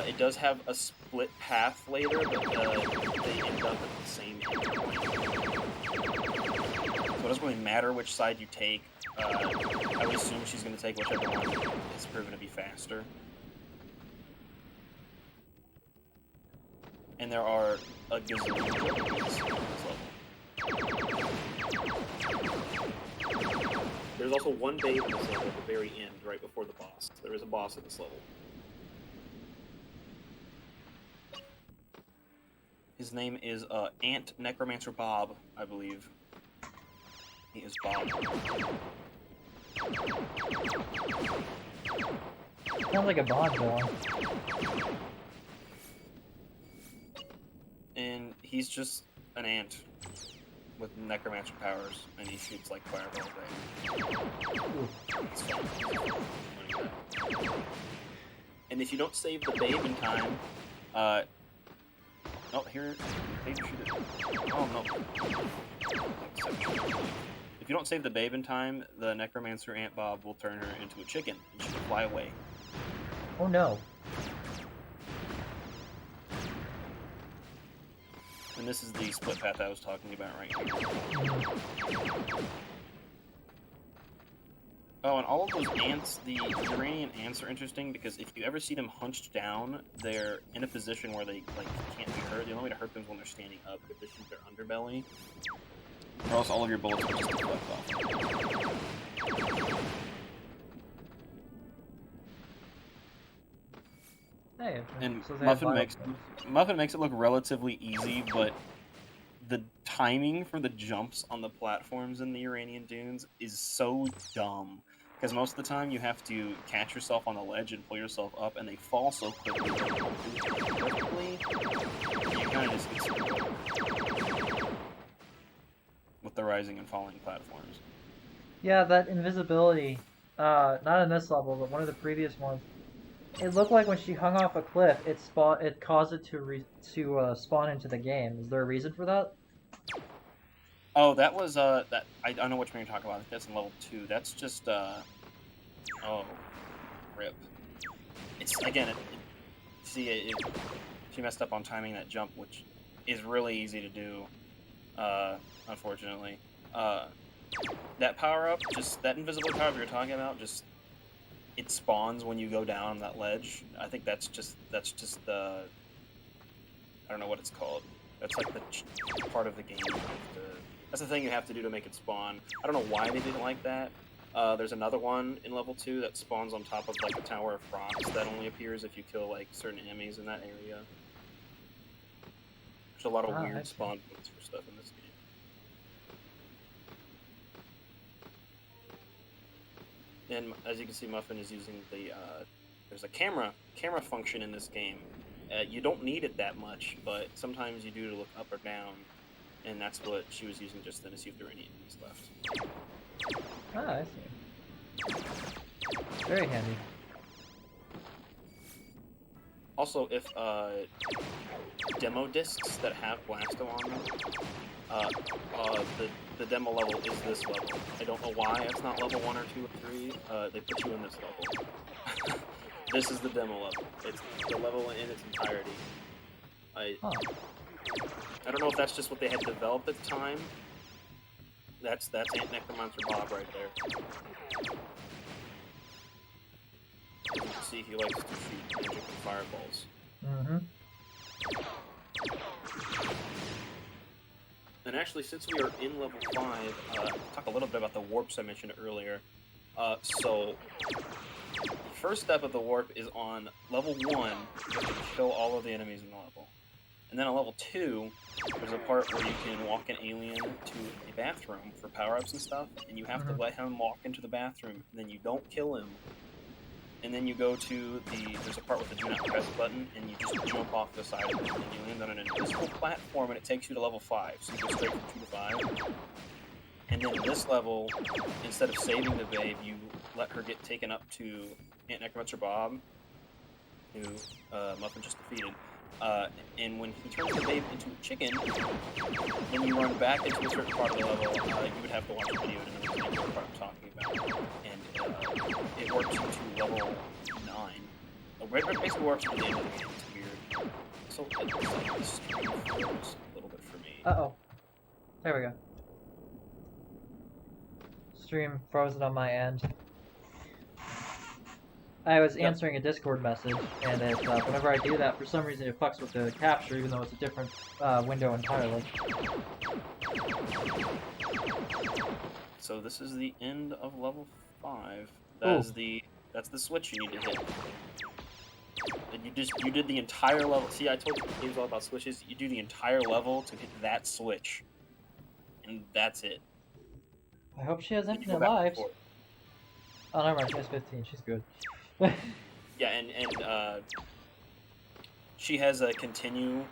It does have a split path later, but they end up at the same endpoint. So it doesn't really matter which side you take. I would assume she's going to take whichever one is proven to be faster. And there are a gazillion enemies in this level. There's also one babe in this level at the very end, right before the boss. There is a boss at this level. His name is Ant Necromancer Bob, I believe. He is Bob. Sounds like a Bond villain. And he's just an ant with necromancer powers, and he shoots like fireball rain. It's fun. And if you don't save the babe in time, oh, here, babe shoot it. Oh no. If you don't save the babe in time, the necromancer Ant Bob will turn her into a chicken, and she will fly away. Oh no. And this is the split path I was talking about right here. Oh, and all of those ants, the Iranian ants are interesting because if you ever see them hunched down, they're in a position where they can't be hurt. The only way to hurt them is when they're standing up, if they shoot their underbelly. Or else all of your bullets will just deflect off. Hey, And so they have Muffin makes it look relatively easy, but the timing for the jumps on the platforms in the Uranian Dunes is so dumb. Because most of the time you have to catch yourself on the ledge and pull yourself up, and they fall so quickly that you do it perfectly. You kind of just get screwed with the rising and falling platforms. Yeah, that invisibility, not in this level, but one of the previous ones, it looked like when she hung off a cliff, it caused it to spawn into the game. Is there a reason for that? Oh, that was that I don't know which one you're talking about. I think that's in level 2. That's just oh, rip. It's again, she messed up on timing that jump, which is really easy to do. Unfortunately, that power up, just that invisible power up you're talking about, just it spawns when you go down that ledge. I think that's just the I don't know what it's called. That's like the part of the game. That's the thing you have to do to make it spawn. I don't know why they didn't like that. There's another one in level 2 that spawns on top of like a tower of frogs that only appears if you kill like certain enemies in that area. There's a lot of weird spawn points for stuff in this game. And as you can see, Muffin is using the there's a camera function in this game. You don't need it that much, but sometimes you do to look up or down, and that's what she was using just then to see if there were any enemies left. Ah, I see. Very handy. Also, if demo discs that have Blasto on them, the demo level is this level. I don't know why it's not level 1 or 2 or 3. They put you in this level. This is the demo level. It's the level in its entirety. I don't know if that's just what they had developed at the time. That's Ant Necromancer Bob right there. You can see he likes to shoot magic and fireballs. Mm-hmm. And actually, since we are in level 5, talk a little bit about the warps I mentioned earlier. So, the first step of the warp is on level 1, you have to kill all of the enemies in the level. And then on level 2, there's a part where you can walk an alien to a bathroom for power-ups and stuff, and you have to let him walk into the bathroom, and then you don't kill him. And then you go to there's a part with the do not press button, and you just jump off the side of it, and you land on an invisible platform, and it takes you to level 5. So you go straight from 2 to 5. And then in this level, instead of saving the babe, you let her get taken up to Ant Necromancer Bob, who Muffin just defeated. And when he turns the babe into a chicken, when you run back into a certain part of the level, you would have to watch a video to understand what I'm talking about. And it works into level 9. It basically works at the end of the game. It's weird. So it looks like this stream froze a little bit for me. Uh-oh. There we go. Stream frozen on my end. I was answering a Discord message, and whenever I do that, for some reason it fucks with the capture, even though it's a different window entirely. So this is the end of level 5. That's the switch you need to hit. And you did the entire level. See, I told you the game's all about switches. You do the entire level to hit that switch, and that's it. I hope she has infinite lives. Oh, never mind. She has 15. She's good. Yeah, and she has a continue.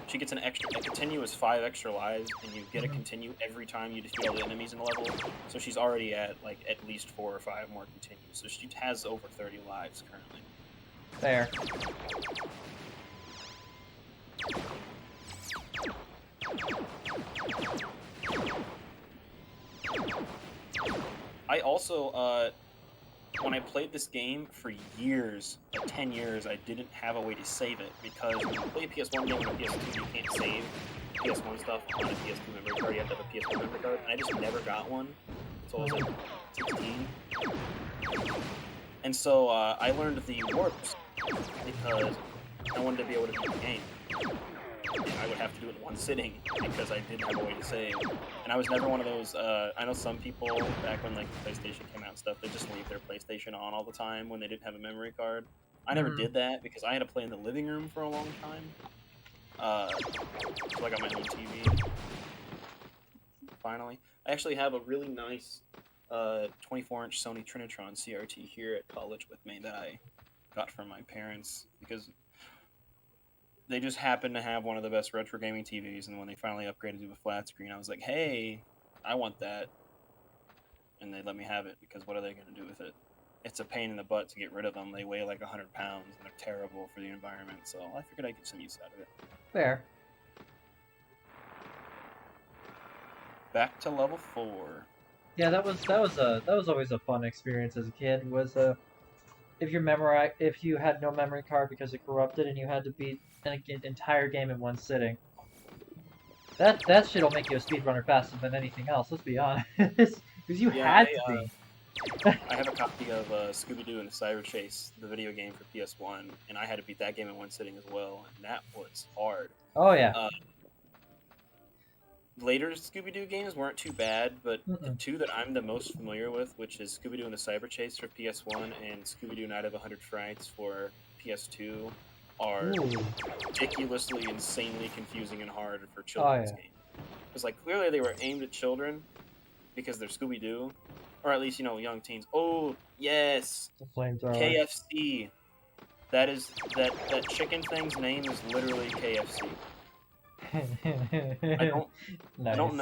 She gets a continue is 5 extra lives, and you get a continue every time you defeat all the enemies in the level. So she's already at like at least 4 or 5 more continues. So she has over 30 lives currently. There. I also, when I played this game for years, like 10 years, I didn't have a way to save it, because when you play a PS1 game on a PS2, you can't save PS1 stuff on a PS2 memory card. You have to have a PS1 memory card, and I just never got one until I was like 16. And so I learned the warps because I wanted to be able to beat the game. And I would have to do it in one sitting because I didn't have a way to save. And I was never one of those, I know some people, back when like the PlayStation came out and stuff, they just leave their PlayStation on all the time when they didn't have a memory card. I never did that because I had to play in the living room for a long time. So I got my own TV. Finally, I actually have a really nice 24-inch Sony Trinitron CRT here at college with me that I got from my parents because they just happened to have one of the best retro gaming TVs, and when they finally upgraded to a flat screen, I was like, hey, I want that. And they let me have it because what are they going to do with it? It's a pain in the butt to get rid of them. They weigh like 100 pounds, and they're terrible for the environment, so I figured I'd get some use out of it. Fair. Back to level 4. Yeah, that was always a fun experience as a kid. If you had no memory card because it corrupted and you had to beat an entire game in one sitting. That shit'll make you a speedrunner faster than anything else. Let's be honest, because you had to be. I have a copy of Scooby-Doo and the Cyber Chase, the video game for PS1, and I had to beat that game in one sitting as well, and that was hard. Oh yeah. Later Scooby-Doo games weren't too bad, but the two that I'm the most familiar with, which is Scooby-Doo and the Cyber Chase for PS1 and Scooby-Doo Night of 100 Frights for PS2, are ridiculously, insanely confusing and hard for children's games. Because like clearly they were aimed at children because they're Scooby-Doo, or at least young teens. Oh yes, The flamethrower. KFC. That chicken thing's name is literally KFC. I don't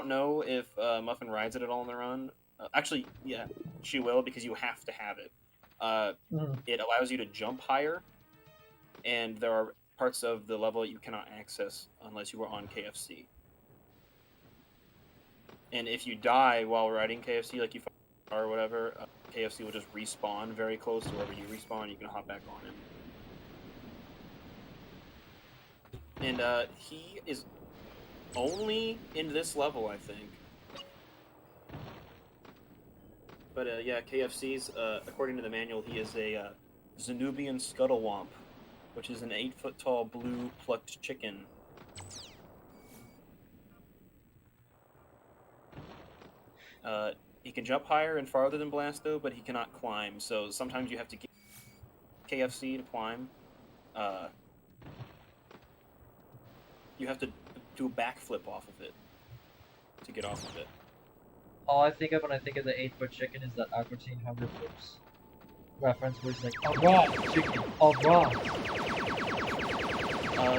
know if Muffin rides it at all on the run. Actually, yeah, she will because you have to have it. It allows you to jump higher, and there are parts of the level that you cannot access unless you are on KFC. And if you die while riding KFC, like you or whatever, KFC will just respawn very close to wherever you respawn. You can hop back on it. And he is only in this level, I think. But yeah, KFC's, according to the manual, he is a Zenubian Scuttlewomp, which is an 8-foot-tall blue plucked chicken. He can jump higher and farther than Blasto, but he cannot climb, so sometimes you have to get KFC to climb. You have to do a backflip off of it to get off of it. All I think of when I think of the 8-foot chicken is that Aqua Teen Hunger Force reference where it's like, alright, chicken, alright.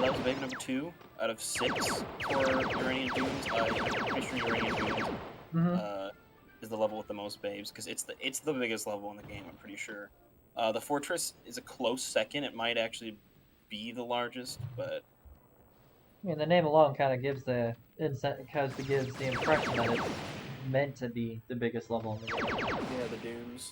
That was big number 2 out of 6 for Uranium Dunes. I'm pretty sure Uranium Dunes is the level with the most babes, because it's the biggest level in the game, I'm pretty sure. The Fortress is a close second. It might actually be the largest, but... I mean, the name alone kind of gives the impression that it's meant to be the biggest level in the game. Yeah, the dunes.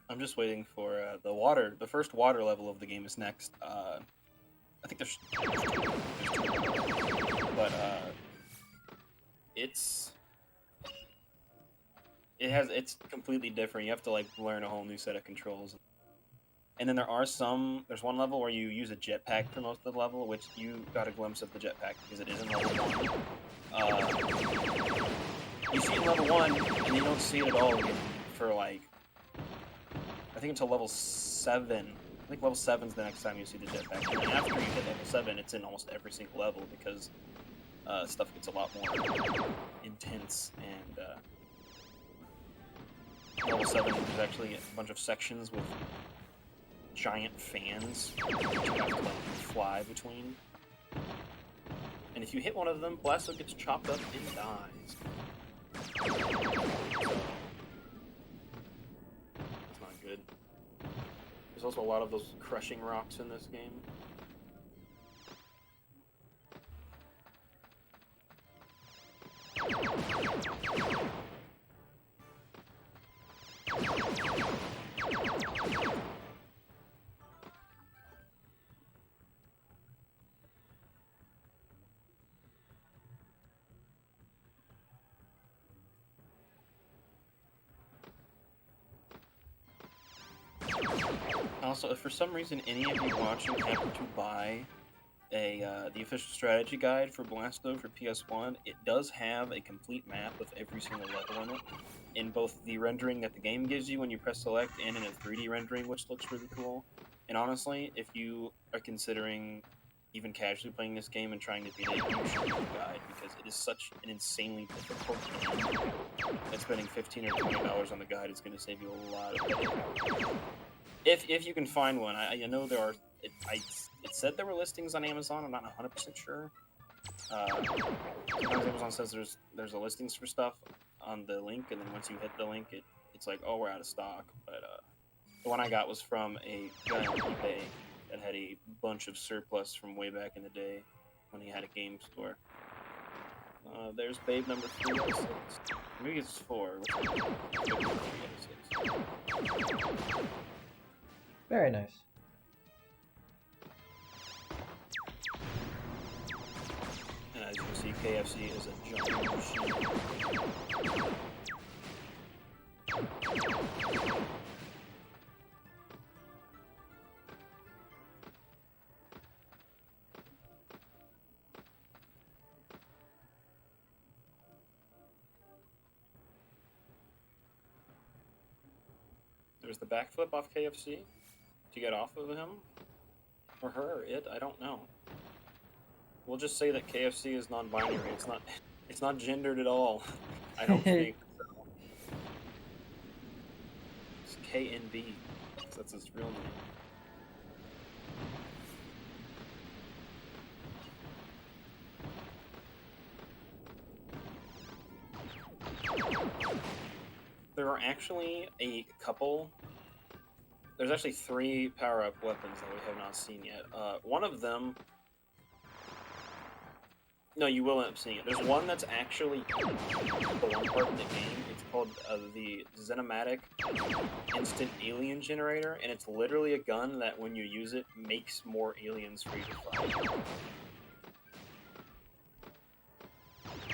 I'm just waiting for the first water level of the game is next. I think there's but it's completely different. You have to like learn a whole new set of controls. And then there's one level where you use a jetpack for most of the level, which you got a glimpse of the jetpack because it is in level 1. You see it in level 1, and you don't see it at all again for like I think until level 7. I think level 7 is the next time you see the jetpack. And then after you hit level 7, it's in almost every single level because stuff gets a lot more intense. And level 7, there's actually a bunch of sections with giant fans that you have to like fly between. And if you hit one of them, Blasto gets chopped up and dies. Good. There's also a lot of those crushing rocks in this game. Also, if for some reason any of you watching happen to buy the official strategy guide for Blasto for PS1, it does have a complete map of every single level in it, in both the rendering that the game gives you when you press select and in a 3D rendering, which looks really cool. And honestly, if you are considering even casually playing this game and trying to beat it, you should get the guide because it is such an insanely difficult game that spending $15 or $20 on the guide is going to save you a lot of money. If you can find one. I know there are. It said there were listings on Amazon. I'm not 100% sure. Sometimes Amazon says there's a listings for stuff on the link, and then once you hit the link, it's like, oh, we're out of stock. But the one I got was from a guy on eBay that had a bunch of surplus from way back in the day when he had a game store. There's Babe number 3 out of 6. Maybe it's 4. Very nice. And as you can see, KFC is a giant machine. There's the backflip off KFC to get off of him. Or her, or it, I don't know. We'll just say that KFC is non-binary. It's not gendered at all. I don't think so. It's KNB. That's his real name. There are actually a couple. There's actually 3 power-up weapons that we have not seen yet. One of them. No, you will end up seeing it. There's one that's actually the one part in the game. It's called the Zenomatic Instant Alien Generator, and it's literally a gun that, when you use it, makes more aliens for you to fight.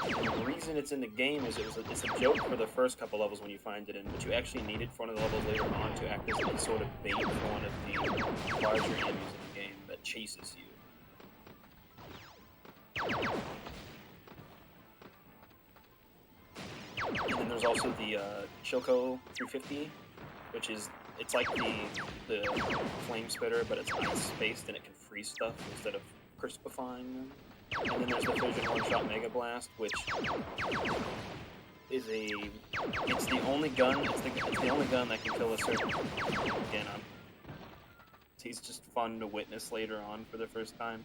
And the reason it's in the game is it's a joke for the first couple levels when you find it in, but you actually need it for one of the levels later on to act as a sort of bait for one of the larger enemies in the game that chases you. And then there's also the Choco 350, which is, it's like the flame spitter, but it's ice-based and it can freeze stuff instead of crispifying them. And then there's the Fission One-Shot Mega Blast, which is it's the only gun that can kill a certain, again, he's just fun to witness later on for the first time.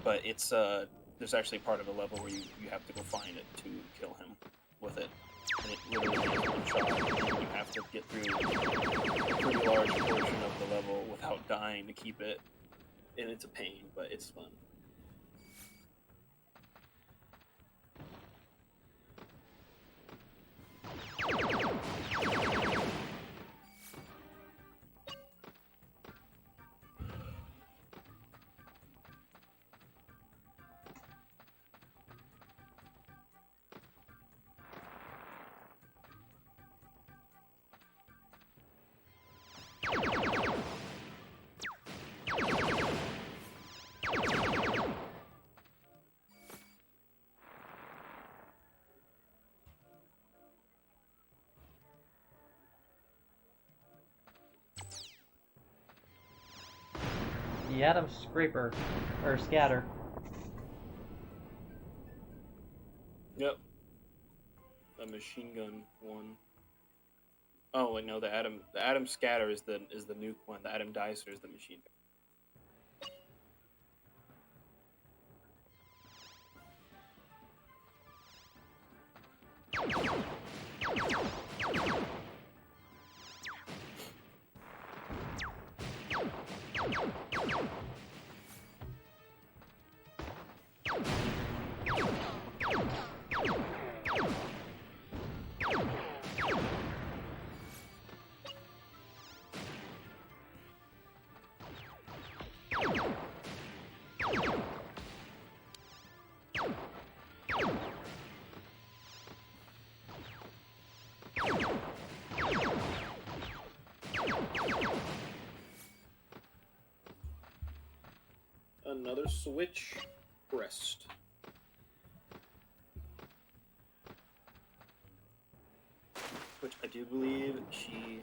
But it's there's actually part of the level where you have to go find it to kill him with it. And it literally is one shot, and you have to get through a pretty large portion of the level without dying to keep it. And it's a pain, but it's fun. The Atom Scraper, or Scatter. Yep. The machine gun one. Oh wait, no, the Atom Scatter is the nuke one. The Atom Dicer is the machine gun. another switch crest. Which I do believe she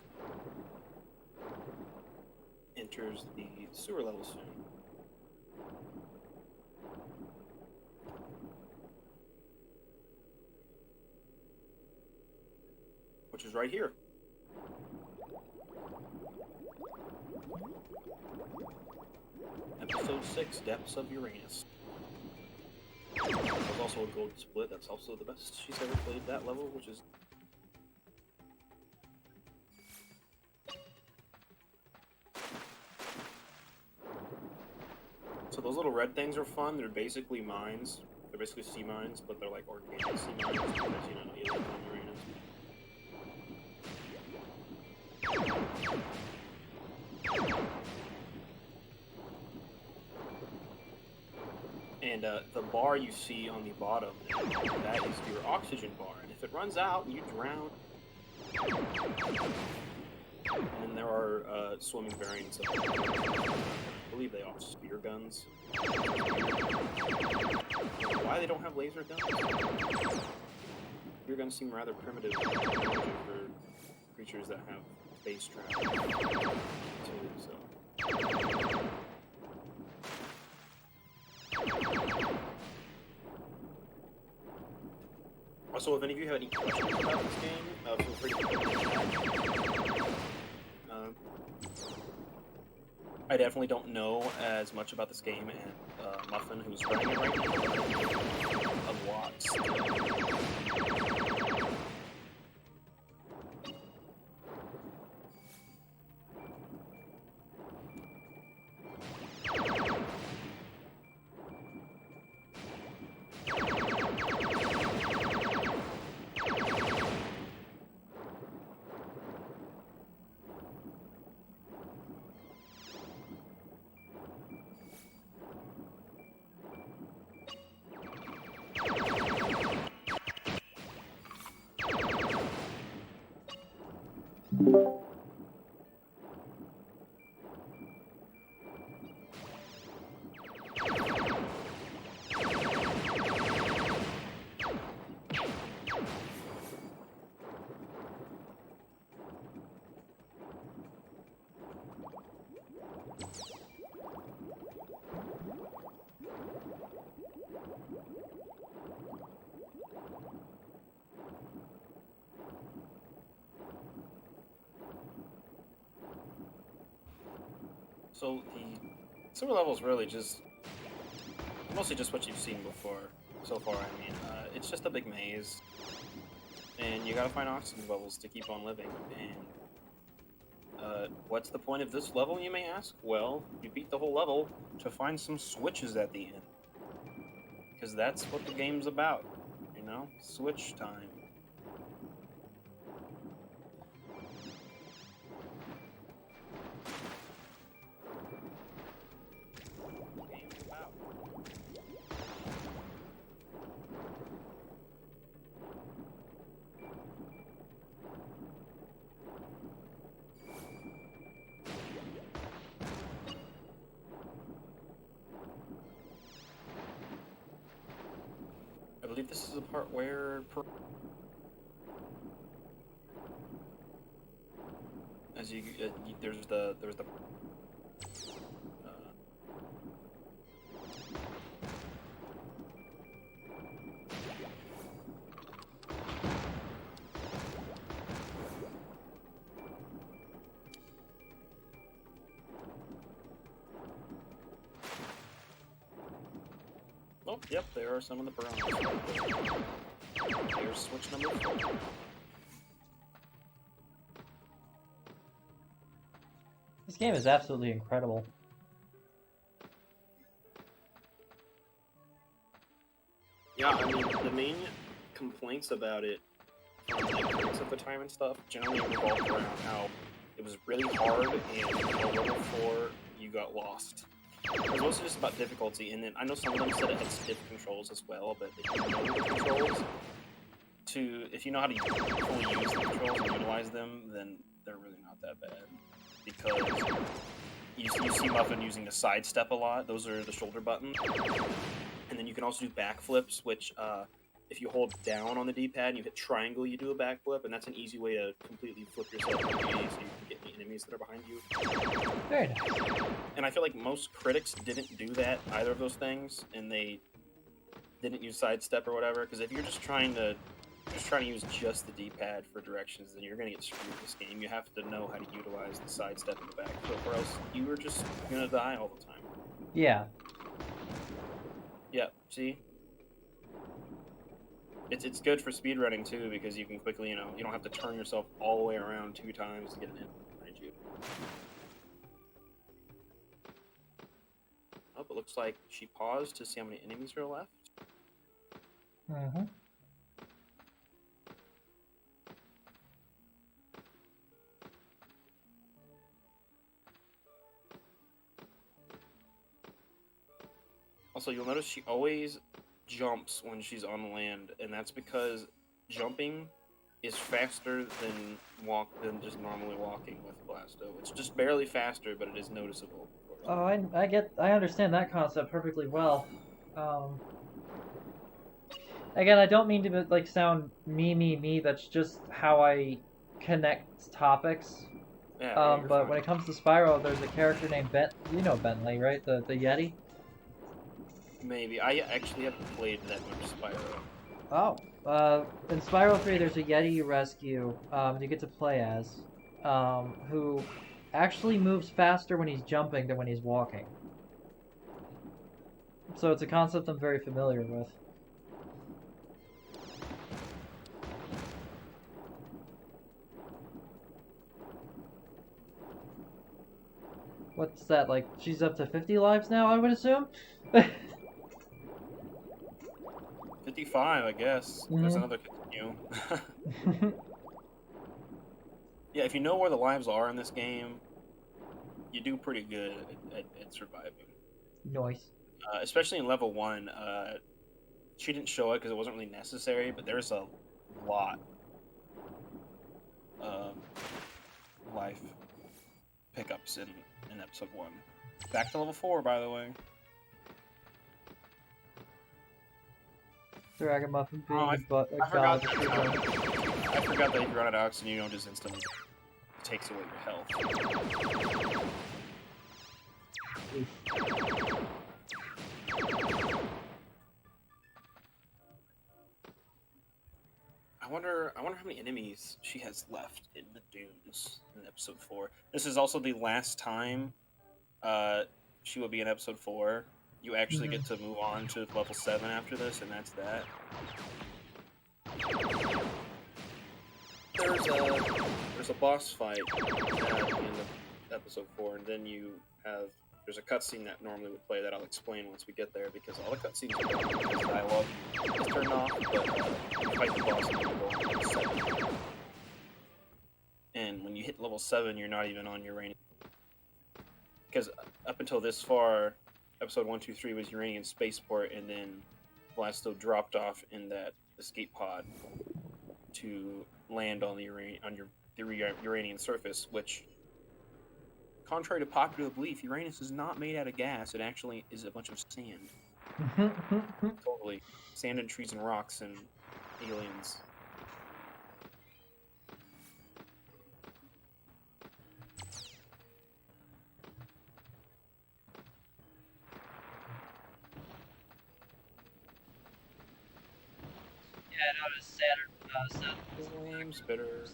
enters the sewer level soon. Which is right here. Episode 6, Depths of Uranus. There's also a gold split, that's also the best she's ever played that level, which is... So those little red things are fun, they're basically mines. They're basically sea mines, but they're like organic sea mines, because, you know, you live on Uranus. And the bar you see on the bottom, that is your oxygen bar. And if it runs out, you drown. And there are swimming variants of it. I believe they offer spear guns. Why they don't have laser guns? Spear guns seem rather primitive for creatures that have space travel too, so. Also, if any of you have any questions about this game, feel free to put them in the chat. I definitely don't know as much about this game as Muffin, who's running it right now, a lot still. So the sewer level is really just mostly just what you've seen before so far. I mean, it's just a big maze, and you gotta find oxygen levels to keep on living. And what's the point of this level, you may ask? Well, you beat the whole level to find some switches at the end, because that's what the game's about. You know, switch time. I believe this is the part where as you there's the oh, yep, there are some of the piranhas. There's switch number 4. This game is absolutely incredible. Yeah, I mean, the main complaints about it, critics at the time and stuff, generally revolved around how it was really hard, and at level 4, you got lost. It was mostly just about difficulty, and then I know some of them said it had stiff controls as well, but if you know the controls, if you know how to fully use the controls and utilize them, then they're really not that bad. Because you see Muffin using the sidestep a lot. Those are the shoulder buttons. And then you can also do backflips, which if you hold down on the D-pad and you hit triangle, you do a backflip, and that's an easy way to completely flip yourself into so you can get the enemies that are behind you. Very nice. And I feel like most critics didn't do that, either of those things, and they didn't use sidestep or whatever, because if you're just trying to use just the D-pad for directions, then you're going to get screwed with this game. You have to know how to utilize the sidestep in the backflip, or else you are just going to die all the time. Yeah. Yeah, see? It's good for speedrunning too, because you can quickly, you don't have to turn yourself all the way around 2 times to get an enemy behind you. Oh, it looks like she paused to see how many enemies are left. Mm-hmm. Also, you'll notice she always jumps when she's on land, and that's because jumping is faster than just normally walking with Blasto. It's just barely faster, but it is noticeable. Oh, I understand that concept perfectly well. Again, I don't mean to like sound me. That's just how I connect topics. Yeah, you're But fine. when it comes to Spyro, there's a character named you know Bentley, right? The Yeti. Maybe. I actually haven't played that much Spyro. Oh, in Spyro 3, there's a Yeti you rescue, you get to play as, who actually moves faster when he's jumping than when he's walking. So it's a concept I'm very familiar with. What's that, like, she's up to 50 lives now, I would assume? 55, I guess. There's another continue. Yeah, if you know where the lives are in this game, you do pretty good at surviving. Nice. Especially in level 1. She didn't show it because it wasn't really necessary, but there's a lot of life pickups in episode 1. Back to level 4, by the way. DAragamuffn being I a forgot god. I forgot that if you run out of oxygen, you don't just instantly takes away your health. I wonder how many enemies she has left in the dunes in episode 4. This is also the last time she will be in episode 4. You actually get to move on to level 7 after this, and that's that. There's a boss fight at the end of episode 4, and then there's a cutscene that normally would play that I'll explain once we get there, because all the cutscenes are gone because the dialogue is turned off, but you fight the boss and you go on level 7. And when you hit level 7, you're not even on Uranium. Because up until this far, episode 1, 2, 3 was Uranium Spaceport, and then Blasto dropped off in that escape pod to land on the Uranian surface, which, contrary to popular belief, Uranus is not made out of gas. It actually is a bunch of sand. Totally. Sand and trees and rocks and aliens. Yeah, no, it's Saturn. Flames bitter.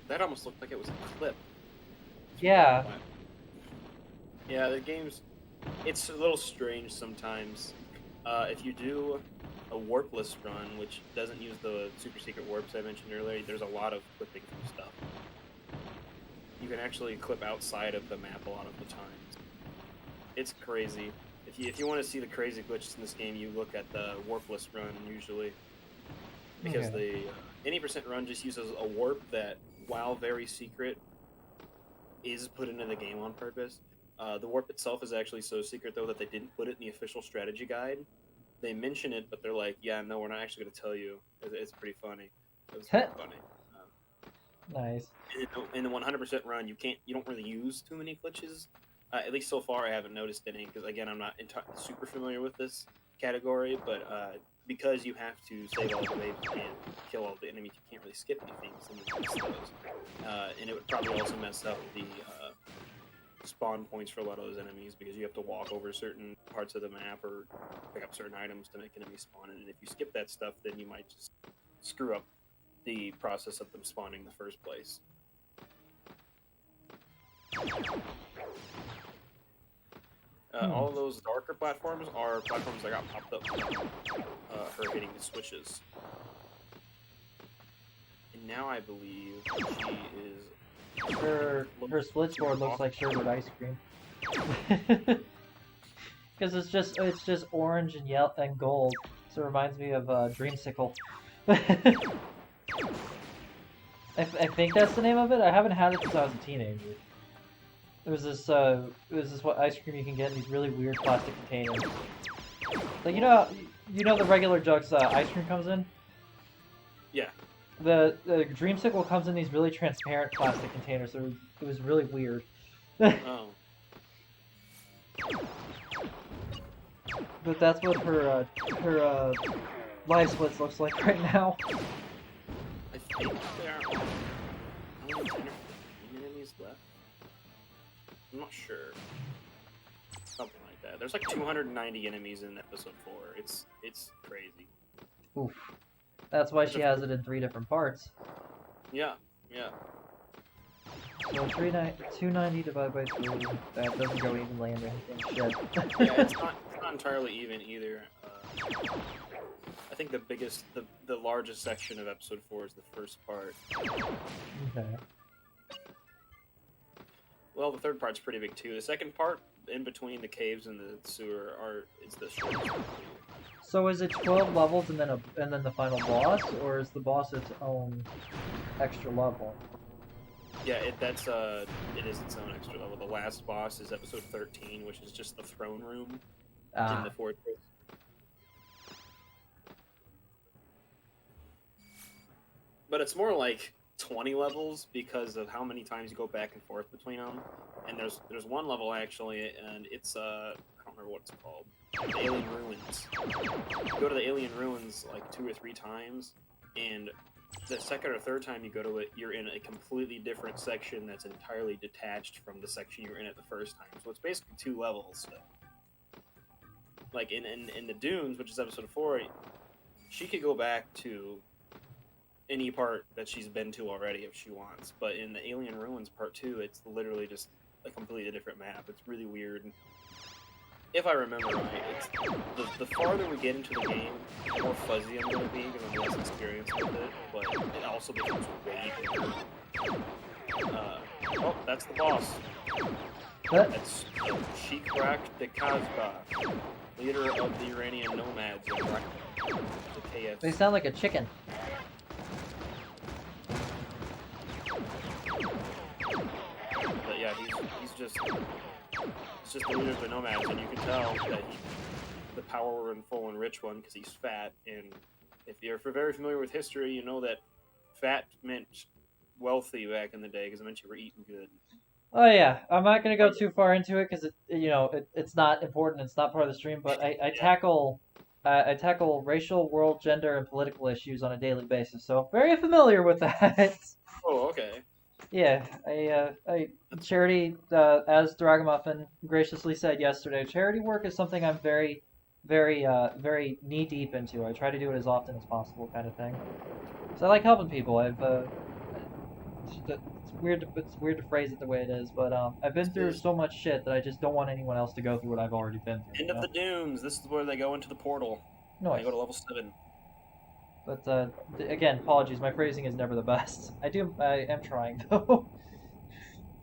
That almost looked like it was a clip. Yeah. Yeah, the game's... It's a little strange sometimes. If you do a warpless run, which doesn't use the super secret warps I mentioned earlier, there's a lot of clipping from stuff. You can actually clip outside of the map a lot of the times. It's crazy. If you want to see the crazy glitches in this game, you look at the warpless run usually. Because the any percent run just uses a warp that, while very secret, is put into the game on purpose. The warp itself is actually so secret though that they didn't put it in the official strategy guide. They mention it, but they're like, "Yeah, no, we're not actually going to tell you." It's pretty funny. It was pretty funny. Nice. In the 100% run, you don't really use too many glitches. At least so far, I haven't noticed any. Because again, I'm not super familiar with this category, but because you have to save all the waves and kill all the enemies, you can't really skip anything. So you miss those. And it would probably also mess up the spawn points for a lot of those enemies because you have to walk over certain parts of the map or pick up certain items to make enemies spawn. And if you skip that stuff, then you might just screw up the process of them spawning in the first place. All of those darker platforms are platforms that got popped up her hitting the switches. And now I believe she is... Her splits board looks like sherbet ice cream. Because it's just orange and yellow and gold. So it reminds me of Dreamsicle. I think that's the name of it. I haven't had it since I was a teenager. It was this what ice cream you can get in these really weird plastic containers. Like you know the regular jugs ice cream comes in? Yeah. The Dreamsicle comes in these really transparent plastic containers, so it was really weird. Oh. But that's what her live splits looks like right now. I think there are only 10 or 15 enemies left. I'm not sure. Something like that. There's like 290 enemies in episode 4. It's crazy. Oof. That's why she has it in 3 different parts. Yeah. So 290 divided by 3, that doesn't go evenly into anything. Shit. Yeah, it's not entirely even either. I think the largest section of episode 4 is the first part. Okay. Well, the third part's pretty big too. The second part, in between the caves and the sewer, is the shortest one too. So is it 12 levels and then the final boss, or is the boss its own extra level? Yeah, it is its own extra level. The last boss is episode 13, which is just the throne room in the fortress. But it's more like 20 levels because of how many times you go back and forth between them. And there's one level actually, and it's I don't remember what it's called. The Alien Ruins. You go to the Alien Ruins like 2 or 3 times, and the second or third time you go to it, you're in a completely different section that's entirely detached from the section you were in at the first time. So it's basically 2 levels. Like in the Dunes, which is episode 4, she could go back to any part that she's been to already if she wants. But in the Alien Ruins Part 2, it's literally just a completely different map. It's really weird. If I remember right, it's the farther we get into the game, the more fuzzy I'm going to be because I'm less experienced with it, but it also becomes way bigger. Oh, that's the boss. What? That's Shikrak de Kazba, leader of the Iranian nomads in Iraq. The KFC. They sound like a chicken. But yeah, he's just the leader of the nomads, and you can tell that the power and full and rich one because he's fat. And if you're very familiar with history, you know that fat meant wealthy back in the day because it meant you were eating good. Oh yeah, I'm not gonna go too far into it because it's not important. It's not part of the stream. But I tackle racial, world, gender, and political issues on a daily basis. So very familiar with that. Oh, okay. Yeah, charity, as DAragamuffn graciously said yesterday, charity work is something I'm very, very, very knee deep into. I try to do it as often as possible, kind of thing. So I like helping people. It's weird to phrase it the way it is, but I've been through so much shit that I just don't want anyone else to go through what I've already been through. End of the Dunes. This is where they go into the portal. No, They go to level 7. But again, apologies. My phrasing is never the best. I am trying though.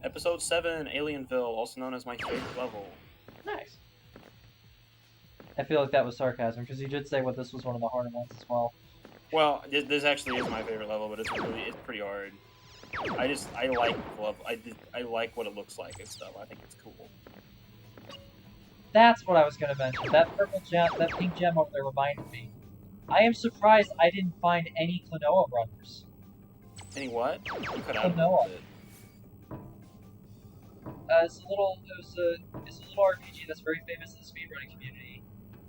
Episode 7, Alienville, also known as my favorite level. Nice. I feel like that was sarcasm because you did say this was one of the harder ones as well. Well, this actually is my favorite level, but it's pretty hard. I like the level. I like what it looks like and stuff. I think it's cool. That's what I was gonna mention. That purple gem, that pink gem over there reminded me. I am surprised I didn't find any Klonoa runners. Any what? You cut out a Klonoa. little bit. It's a little RPG that's very famous in the speedrunning community.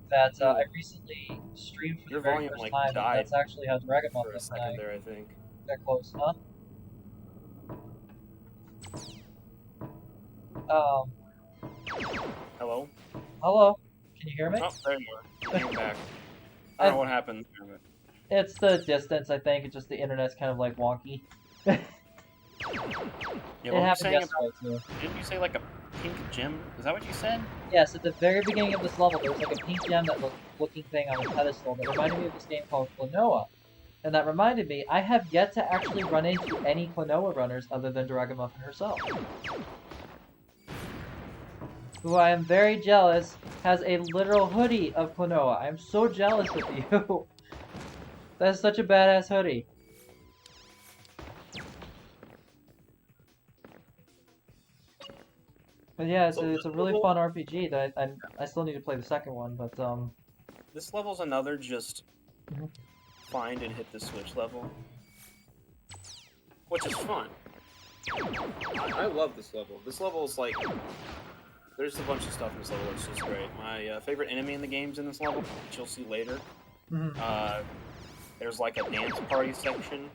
That I recently streamed for Your the very volume, first like, time. And died that's actually how For a Dragamuffn and second I there, I think. got close, huh? Um, Hello? hello? Can you hear me? Oh, there you are. You came back. I don't know what happened. It's the distance, I think. It's just the internet's kind of like wonky. Yeah, It what were you happened saying yesterday about? too. Didn't you say like a pink gem? Is that what you said? Yes, at the very beginning of this level, there was like a pink gem that looking thing on a pedestal that reminded me of this game called Klonoa. And that reminded me, I have yet to actually run into any Klonoa runners other than DAragamuffn herself. Who I am very jealous, has a literal hoodie of Klonoa. I'm so jealous of you. That is such a badass hoodie. But yeah, it's a really fun RPG that I still need to play the second one, but This level's another just Mhm. find and hit the switch level, which is fun. I love this level. This level is like, there's a bunch of stuff in this level that's just great. My favorite enemy in the game's in this level, which you'll see later. Mhm. There's like a dance party section.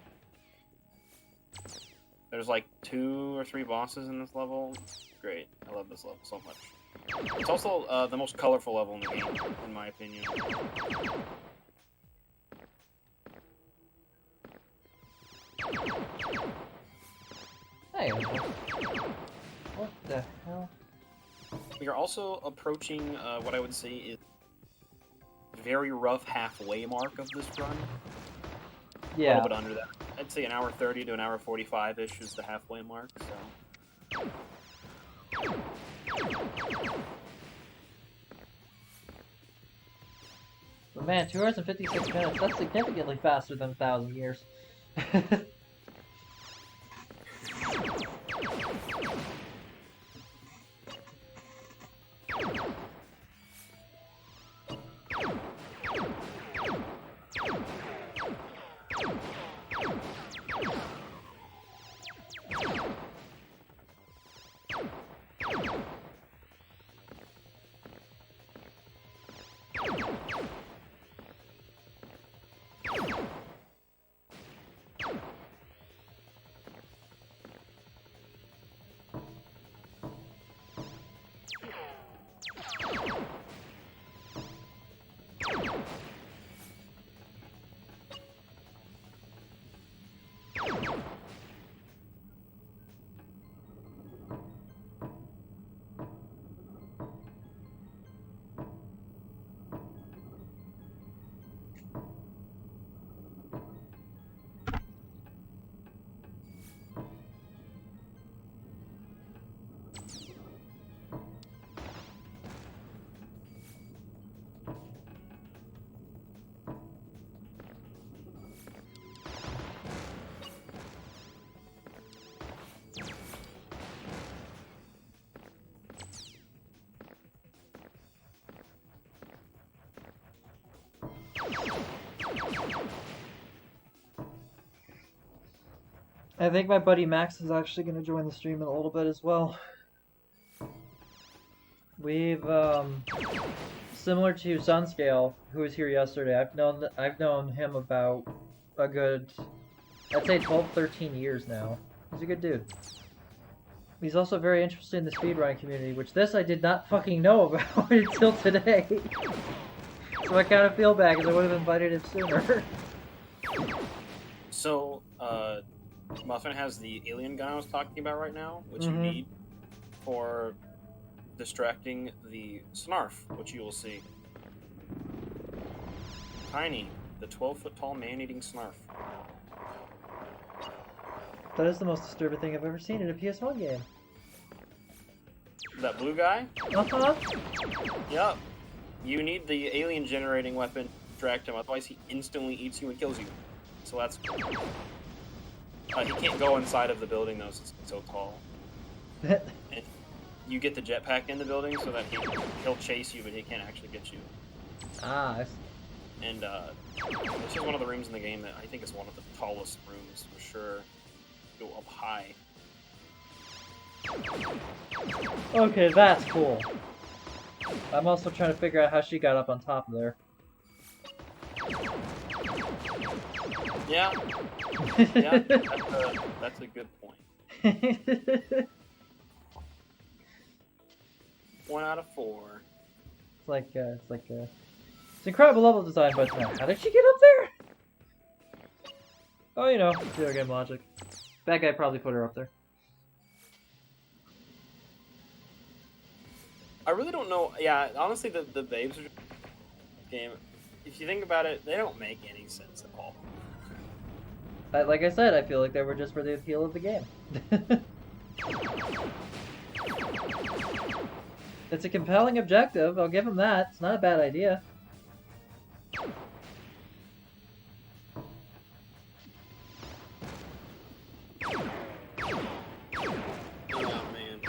There's like 2 or 3 bosses in this level. Great. I love this level so much. It's also the most colorful level in the game, in my opinion. Hey, what the hell? We are also approaching what I would say is very rough halfway mark of this run. A Yeah. little bit under that. I'd say an hour 30 to an hour 45-ish is the halfway mark, so... But man, 2 hours and 56 minutes, that's significantly faster than 1,000 years. I think my buddy Max is actually going to join the stream in a little bit as well. We've, similar to Sunscale, who was here yesterday, I've known him about a good, I'd say 12, 13 years now. He's a good dude. He's also very interested in the speedrunning community, which this I did not fucking know about until today. So I kind of feel bad because I would have invited him sooner. So, Muffin has the alien gun I was talking about right now, which you Mhm. need for distracting the Snarf, which you will see. Tiny, the 12-foot-tall man-eating Snarf. That is the most disturbing thing I've ever seen in a PS1 game. That blue guy? Uh-huh. Yup. You need the alien generating weapon to distract him, otherwise he instantly eats you and kills you. So that's cool. He can't go inside of the building though, since it's so tall. And you get the jetpack in the building so that he'll chase you, but he can't actually get you. Ah, I see. And this is one of the rooms in the game that I think is one of the tallest rooms for sure. Go up high. Okay, that's cool. I'm also trying to figure out how she got up on top of there. Yeah, yeah, that's a good point. 1 out of 4. It's incredible level design, but how did she get up there? Oh, you know, video game logic. That guy probably put her up there. I really don't know. Yeah, honestly, the babes game, if you think about it, they don't make any sense at all. Like I said, I feel like they were just for the appeal of the game. It's a compelling objective, I'll give them that. It's not a bad idea. Oh man,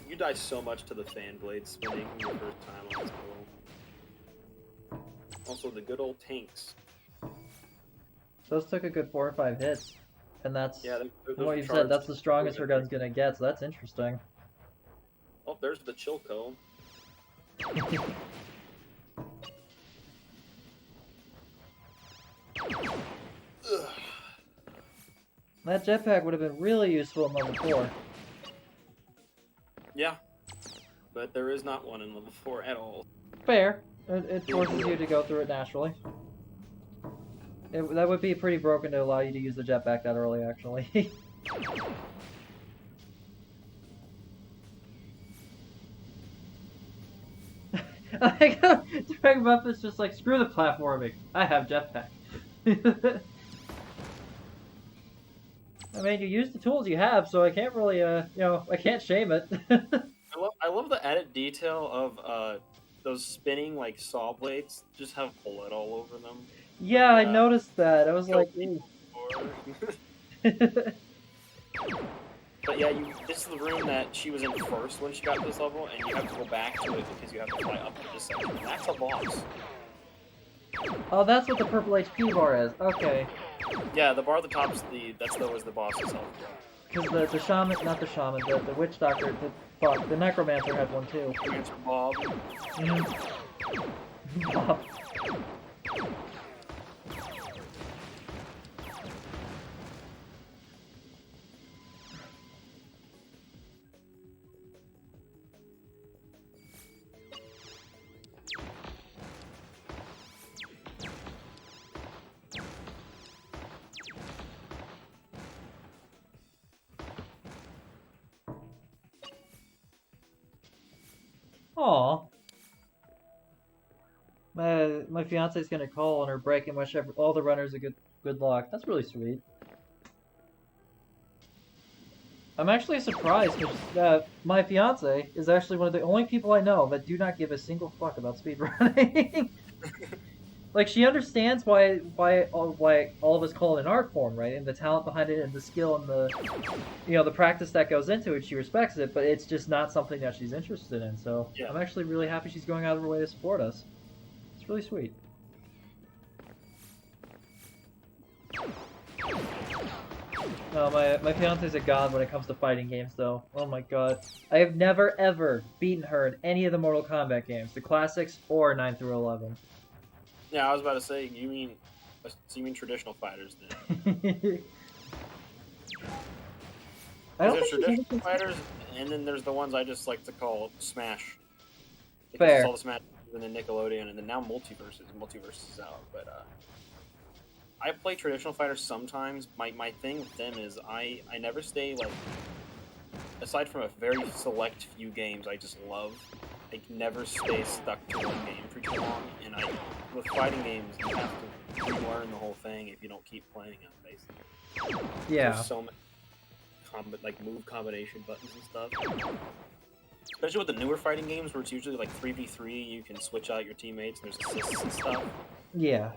you die so much to the fan blade spinning your first time on this level. Also, the good old tanks. Those took a good 4 or 5 hits. And that's, Yeah, from what you said, that's the strongest her gun's gonna get, so that's interesting. Oh, there's the Chilco. That jetpack would have been really useful in level 4. Yeah, but there is not one in level 4 at all. Fair. It forces you to go through it naturally. That would be pretty broken to allow you to use the jetpack that early, actually. DAragamuffn's just like, screw the platforming. I have jetpack. I mean, you use the tools you have, so I can't really, you know, I can't shame it. I love the added detail of those spinning like saw blades just have blood all over them. Yeah, I noticed that. I was like, ooh. But yeah, this is the room that she was in first when she got to this level, and you have to go back to it because you have to fly up to this second. That's a boss. Oh, that's what the purple HP bar is. Okay. Yeah, the bar at the top is was the boss's health. Because the shaman, not the shaman, the witch doctor, the necromancer had one too. Necromancer Bob. Bob. Aw. My fiance's gonna call on her break and wish all the runners a good luck. That's really sweet. I'm actually surprised because my fiance is actually one of the only people I know that do not give a single fuck about speedrunning. Like, she understands why all of us call it an art form, right? And the talent behind it and the skill and the practice that goes into it. She respects it, but it's just not something that she's interested in. So yeah. I'm actually really happy she's going out of her way to support us. It's really sweet. No, my fiance's a god when it comes to fighting games, though. Oh my god. I have never, ever beaten her in any of the Mortal Kombat games. The classics or 9 through 11. Yeah, I was about to say, you mean traditional fighters then? There's traditional fighters, and then there's the ones I just like to call Smash. Because Fair. It's all the Smash and then Nickelodeon, and then now Multiverse is out. But I play traditional fighters sometimes. My thing with them is I never stay like, aside from a very select few games I just love, I can never stay stuck to one game for too long, and with fighting games, you have to relearn the whole thing if you don't keep playing them, basically. Yeah. There's so many move combination buttons and stuff. Especially with the newer fighting games, where it's usually like 3v3, you can switch out your teammates, and there's assists and stuff. Yeah.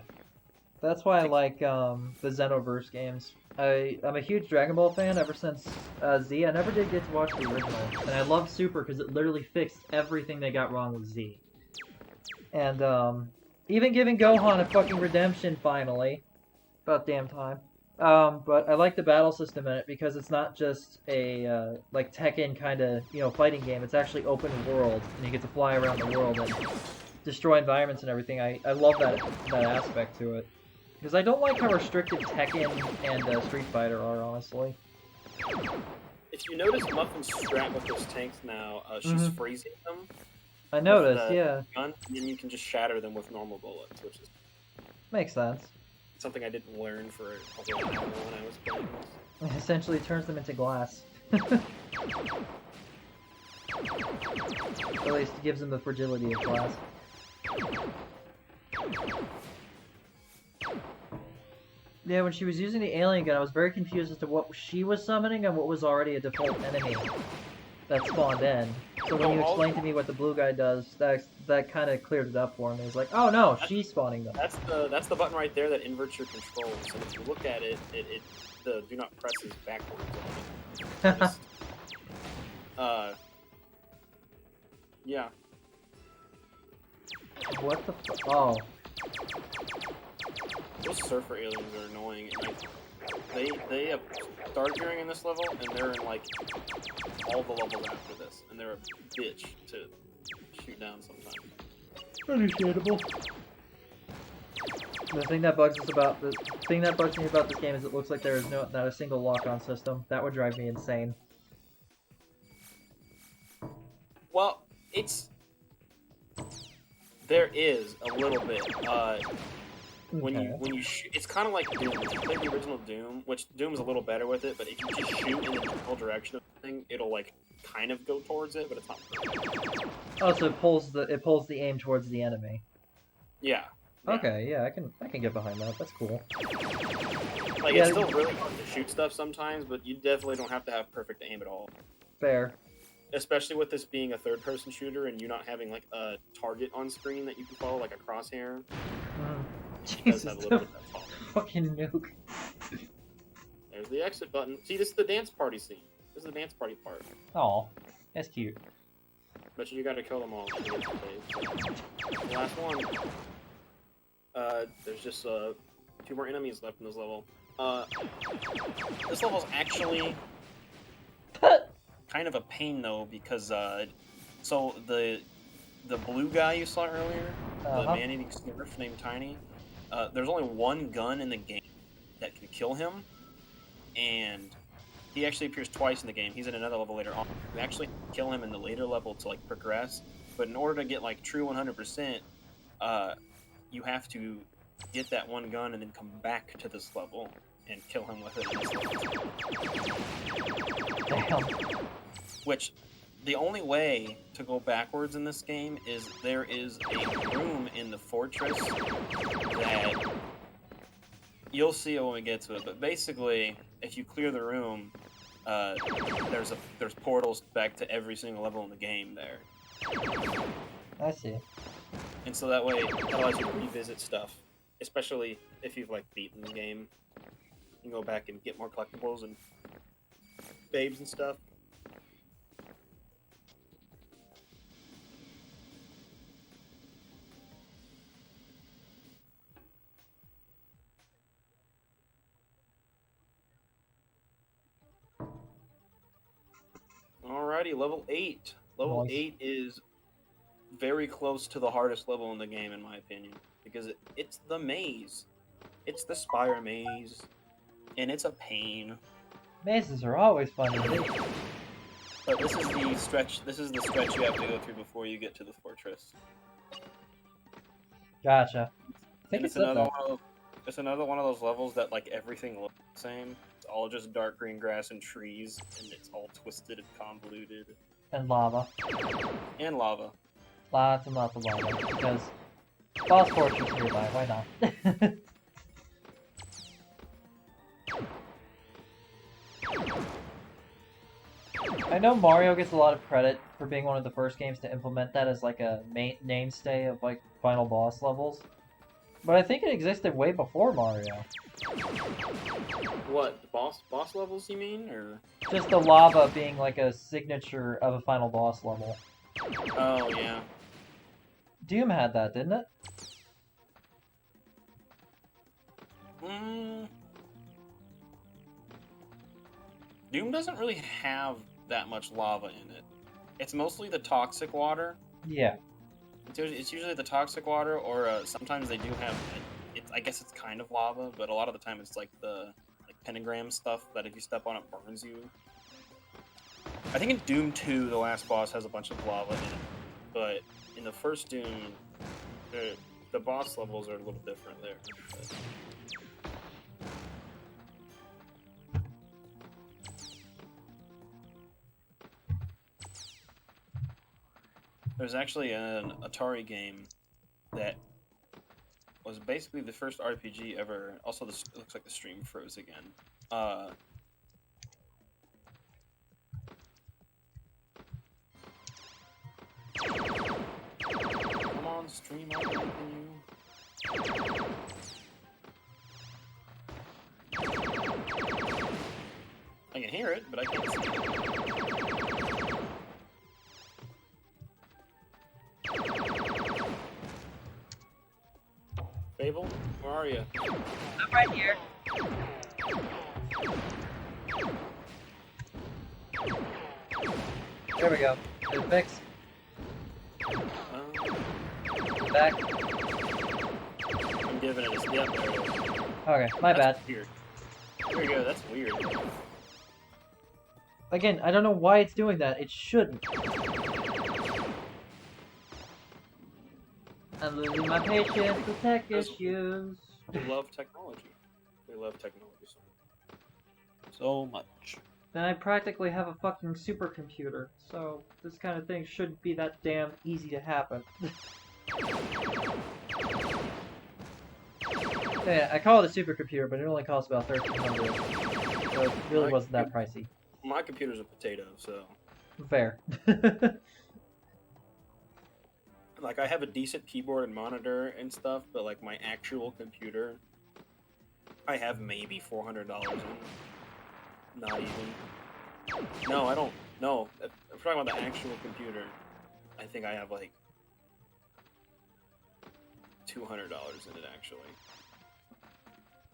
That's why I like the Xenoverse games. I'm a huge Dragon Ball fan ever since Z. I never did get to watch the original, and I love Super because it literally fixed everything they got wrong with Z. And even giving Gohan a fucking redemption finally, about damn time. But I like the battle system in it because it's not just a like Tekken kind of fighting game. It's actually open world, and you get to fly around the world and destroy environments and everything. I love that aspect to it. Because I don't like how restricted Tekken and Street Fighter are, honestly. If you notice Muffin's strat with those tanks now, she's freezing them. I noticed, with yeah. Gun, and then you can just shatter them with normal bullets, which is Makes sense. something I didn't learn for a while when I was playing this. It essentially turns them into glass. At least it gives them the fragility of glass. Yeah, when she was using the alien gun, I was very confused as to what she was summoning and what was already a default enemy that spawned in. So when you explained to me what the blue guy does, that kind of cleared it up for me. It's like, oh no, she's spawning them. That's the button right there that inverts your controls. And if you look at it, the do not press is backwards. Yeah. What the oh. Those surfer aliens are annoying. And they have started appearing in this level, and they're in like all the levels after this, and they're a bitch to shoot down sometimes. Understandable. The thing that bugs me about this game is it looks like there is not a single lock-on system. That would drive me insane. Well, there is a little bit. When you shoot, it's kind of like Doom. If you play the original Doom, which Doom's a little better with it, but if you just shoot in the general direction of the thing, it'll like kind of go towards it, but it's not perfect. Oh, so it pulls the aim towards the enemy. Yeah. Okay, yeah, I can get behind that. That's cool. Like it's still really hard to shoot stuff sometimes, but you definitely don't have to have perfect aim at all. Fair. Especially with this being a third-person shooter and you not having like a target on screen that you can follow, like a crosshair. Jesus, fucking nuke. There's the exit button. See, this is the dance party scene. This is the dance party part. Oh, that's cute. But you gotta kill them all. To get the last one. There's just 2 more enemies left in this level. This level's actually kind of a pain though, because so the blue guy you saw earlier, the man-eating Smurf named Tiny, there's only one gun in the game that can kill him, and he actually appears twice in the game. He's in another level later on. You actually kill him in the later level to like progress, but in order to get like true 100%, you have to get that one gun and then come back to this level and kill him with it. Damn. Which, the only way to go backwards in this game is there is a room in the fortress that you'll see it when we get to it. But basically, if you clear the room, there's portals back to every single level in the game there. I see. And so that way, it allows you to revisit stuff, especially if you've like beaten the game. You can go back and get more collectibles and babes and stuff. Alrighty, level 8. Level 8 is very close to the hardest level in the game, in my opinion, because it's the maze. It's the Spire maze, and it's a pain. Mazes are always fun to do. But this is the stretch. This is the stretch you have to go through before you get to the fortress. Gotcha. I think it's another one of those levels that like everything looks the same. It's all just dark green grass and trees, and it's all twisted and convoluted. And lava. And lava. Lots and lots of lava, because boss fortress nearby, why not? I know Mario gets a lot of credit for being one of the first games to implement that as like a mainstay of like final boss levels. But I think it existed way before Mario. What, the boss levels you mean, or? Just the lava being like a signature of a final boss level. Oh, yeah. Doom had that, didn't it? Doom doesn't really have that much lava in it. It's mostly the toxic water. Yeah. It's usually the toxic water, or sometimes they do have. I guess it's kind of lava, but a lot of the time it's like the pentagram stuff that if you step on it burns you. I think in Doom 2 the last boss has a bunch of lava in it, but in the first Doom, the boss levels are a little different there. But... There's actually an Atari game that was basically the first RPG ever. Also, it looks like the stream froze again. Come on, stream, I'll continue. I can hear it, but I can't see it. Fable, where are you? I'm right here. There we go. Good fix. Back. I'm giving it a step there. Okay, my bad. That's weird. There we go, that's weird. Again, I don't know why it's doing that. It shouldn't. I'm losing my patience with tech issues. We love technology. We love technology so much. Then I practically have a fucking supercomputer, so this kind of thing shouldn't be that damn easy to happen. Yeah, I call it a supercomputer, but it only costs about $1,300, so it really wasn't that pricey. My computer's a potato, so... Fair. Like, I have a decent keyboard and monitor and stuff, but, like, my actual computer, I have maybe $400 in. Not even. No, I don't. No, if we're talking about the actual computer, I think I have, like, $200 in it, actually.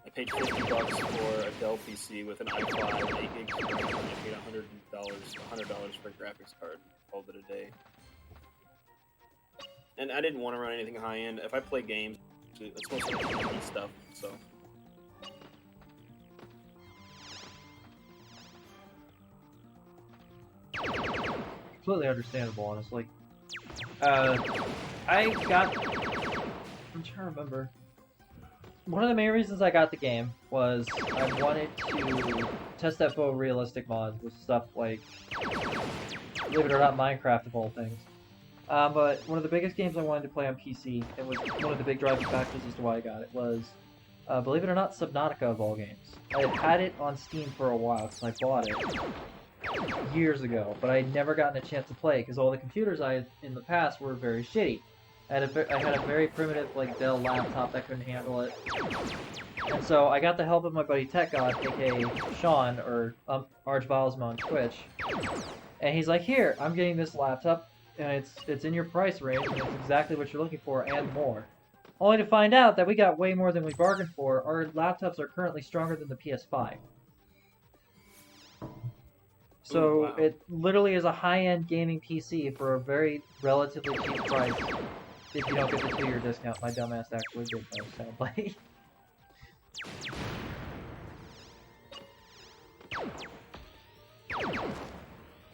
I paid $50 for a Dell PC with an i5, 8 gigs of RAM, and I paid $100 for a graphics card. Called it a day. And I didn't want to run anything high-end. If I play games, it's mostly indie stuff, so... Completely understandable, honestly. I'm trying to remember. One of the main reasons I got the game was I wanted to test out photorealistic mods with stuff like, believe it or not, Minecraft of all things. But one of the biggest games I wanted to play on PC, and was one of the big driving factors as to why I got it, was, believe it or not, Subnautica of all games. I had it on Steam for a while, because I bought it years ago, but I'd never gotten a chance to play, because all the computers I had in the past were very shitty. I had a very primitive, like, Dell laptop that couldn't handle it. And so I got the help of my buddy Tech God, aka Sean, or Archvilesma on Twitch. And he's like, here, I'm getting this laptop, and it's in your price range, and it's exactly what you're looking for, and more. Only to find out that we got way more than we bargained for. Our laptops are currently stronger than the PS5. So Ooh, wow. it literally is a high-end gaming PC for a very relatively cheap price. If you don't get the 2-year discount, my dumbass actually did though, sadly.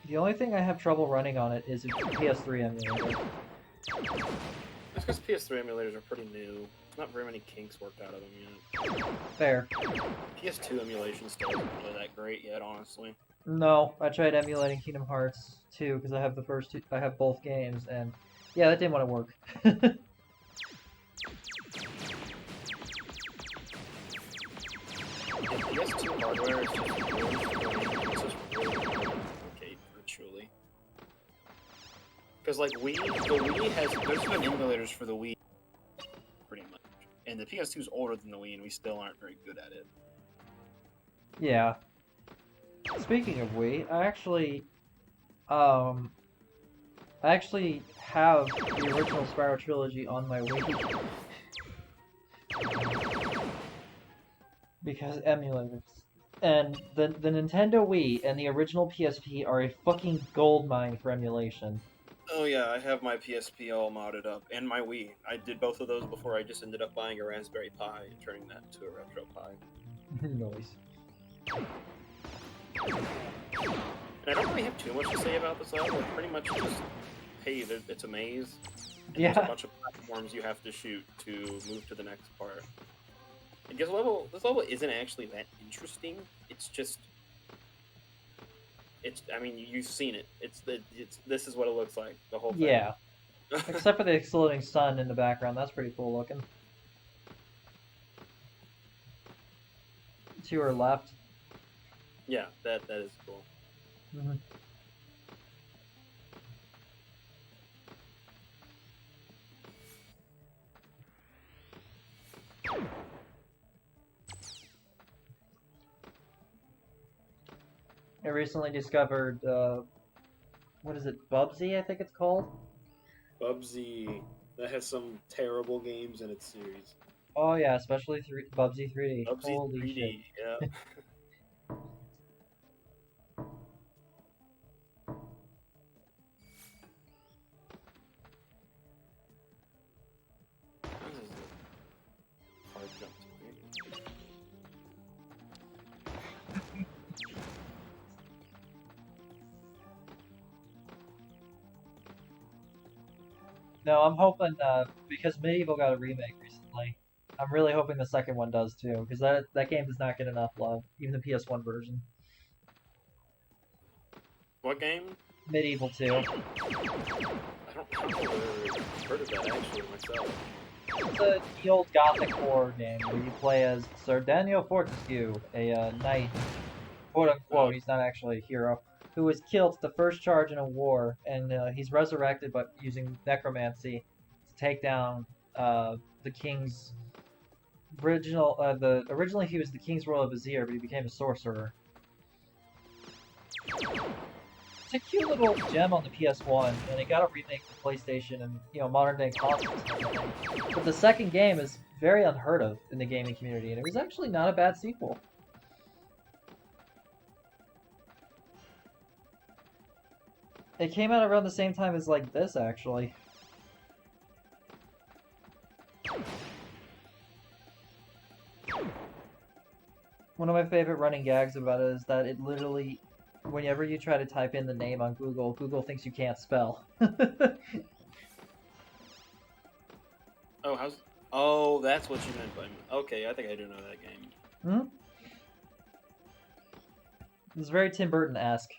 The only thing I have trouble running on it is a PS3 emulator. That's because PS3 emulators are pretty new. Not very many kinks worked out of them yet. Fair. PS2 emulation still isn't really that great yet, honestly. No, I tried emulating Kingdom Hearts 2 because I have the first two. I have both games, and yeah, that didn't want to work. Yeah, PS2 hardware is just really complicated, virtually. Because, like, the Wii has, there's been emulators for the Wii, pretty much. And the PS2 is older than the Wii, and we still aren't very good at it. Yeah. Speaking of Wii, I actually have the original Spyro trilogy on my Wii. Because emulators. And the Nintendo Wii and the original PSP are a fucking goldmine for emulation. Oh yeah, I have my PSP all modded up, and my Wii. I did both of those before I just ended up buying a Raspberry Pi and turning that into a Retro Pi. Noise. And I don't really have too much to say about this level. It's pretty much just, hey, it's a maze. And Yeah. There's a bunch of platforms you have to shoot to move to the next part. And this level isn't actually that interesting. It's just, I mean, you've seen it. This is what it looks like, the whole thing. Yeah. Except for the exploding sun in the background, that's pretty cool looking. To her left. Yeah, that is cool. Mm-hmm. I recently discovered, what is it, Bubsy, I think it's called? Bubsy, that has some terrible games in its series. Oh yeah, especially Bubsy 3D. Bubsy Holy 3D, shit. yeah. This is a hard jump to make. No, I'm hoping, because Medieval got a remake recently, I'm really hoping the second one does too, because that game does not get enough love, even the PS1 version. What game? Medieval 2. I don't know whether I've heard of that actually myself. It's the old Gothic horror game where you play as Sir Daniel Fortescue, a knight, quote unquote, he's not actually a hero, who was killed at the first charge in a war, and he's resurrected but using necromancy to take down the king's originally he was the king's royal vizier, but he became a sorcerer. It's a cute little gem on the PS1, and it got a remake for PlayStation and modern day consoles and everything. But the second game is very unheard of in the gaming community, and it was actually not a bad sequel. It came out around the same time as like this, actually. One of my favorite running gags about it is that it literally, whenever you try to type in the name on Google, Google thinks you can't spell. Oh, that's what you meant by. Okay, I think I do know that game. Hmm? It's very Tim Burton-esque.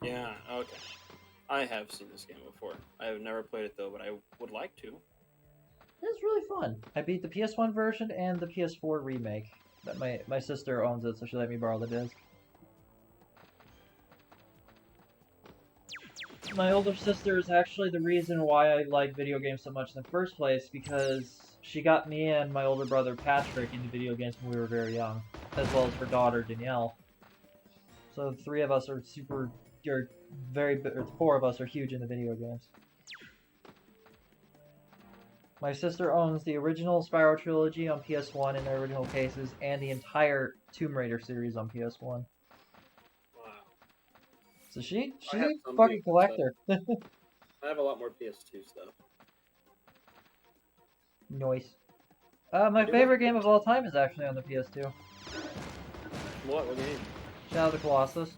Yeah, okay. I have seen this game before. I have never played it though, but I would like to. It's really fun. I beat the PS1 version and the PS4 remake. But my sister owns it, so she let me borrow the disc. My older sister is actually the reason why I like video games so much in the first place, because she got me and my older brother Patrick into video games when we were very young, as well as her daughter Danielle. So the three of us are the four of us are huge into video games. My sister owns the original Spyro trilogy on PS1 in their original cases, and the entire Tomb Raider series on PS1. Wow. So she's I have a some fucking PS2 collector. I have a lot more PS2 stuff. Nice. My favorite game of all time is actually on the PS2. What game? Shadow of the Colossus.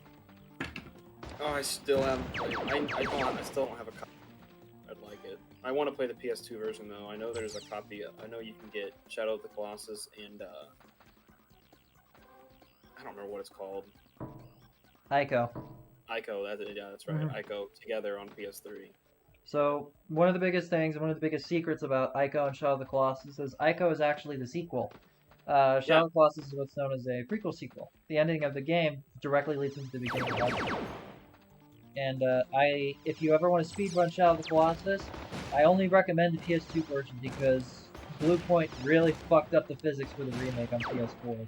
Oh, I still haven't played. I still don't have a copy. I'd like it. I want to play the PS2 version though. I know there's a copy. I know you can get Shadow of the Colossus and I don't remember what it's called. Ico. Ico. That's right. Mhm. Ico together on PS3. So, one of the biggest things, one of the biggest secrets about Ico and Shadow of the Colossus is Ico is actually the sequel. Shadow of the Colossus is what's known as a prequel sequel. The ending of the game directly leads into the beginning of the game. And if you ever want to speedrun Shadow of the Colossus, I only recommend the PS2 version because Bluepoint really fucked up the physics for the remake on PS4.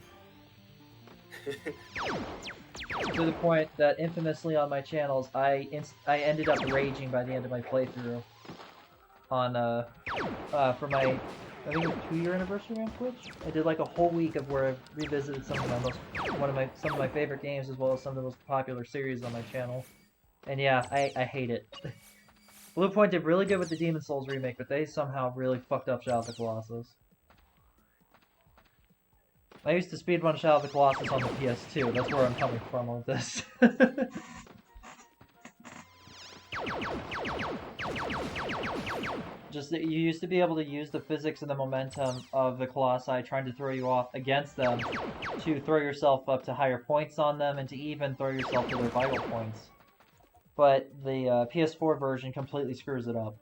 To the point that infamously on my channels, I ended up raging by the end of my playthrough on for my, I think it was 2-year anniversary on Twitch. I did like a whole week of where I revisited some of my favorite games as well as some of the most popular series on my channel. And yeah, I hate it. Bluepoint did really good with the Demon Souls remake, but they somehow really fucked up Shadow of the Colossus. I used to speedrun Shadow of the Colossus on the PS2, that's where I'm coming from with this. Just that you used to be able to use the physics and the momentum of the Colossi trying to throw you off against them to throw yourself up to higher points on them and to even throw yourself to their vital points. But the PS4 version completely screws it up.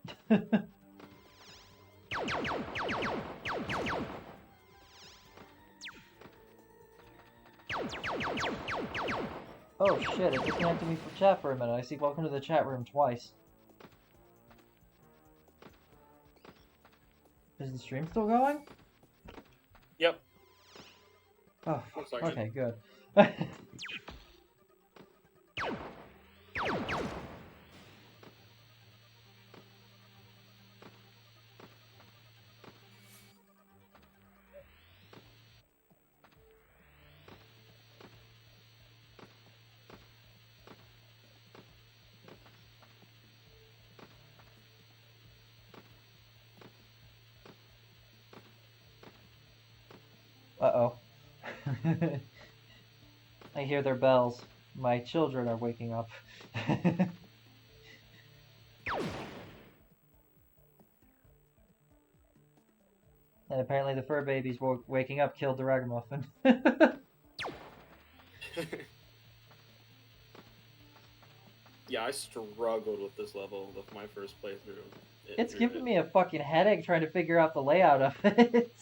Oh shit, it disconnected me from chat for a minute. I see welcome to the chat room twice. Is the stream still going? Yep. Oh, okay, good. Uh-oh. I hear their bells. My children are waking up. And apparently the fur babies waking up killed DAragamuffn. Yeah, I struggled with this level with my first playthrough. It's giving me a fucking headache trying to figure out the layout of it.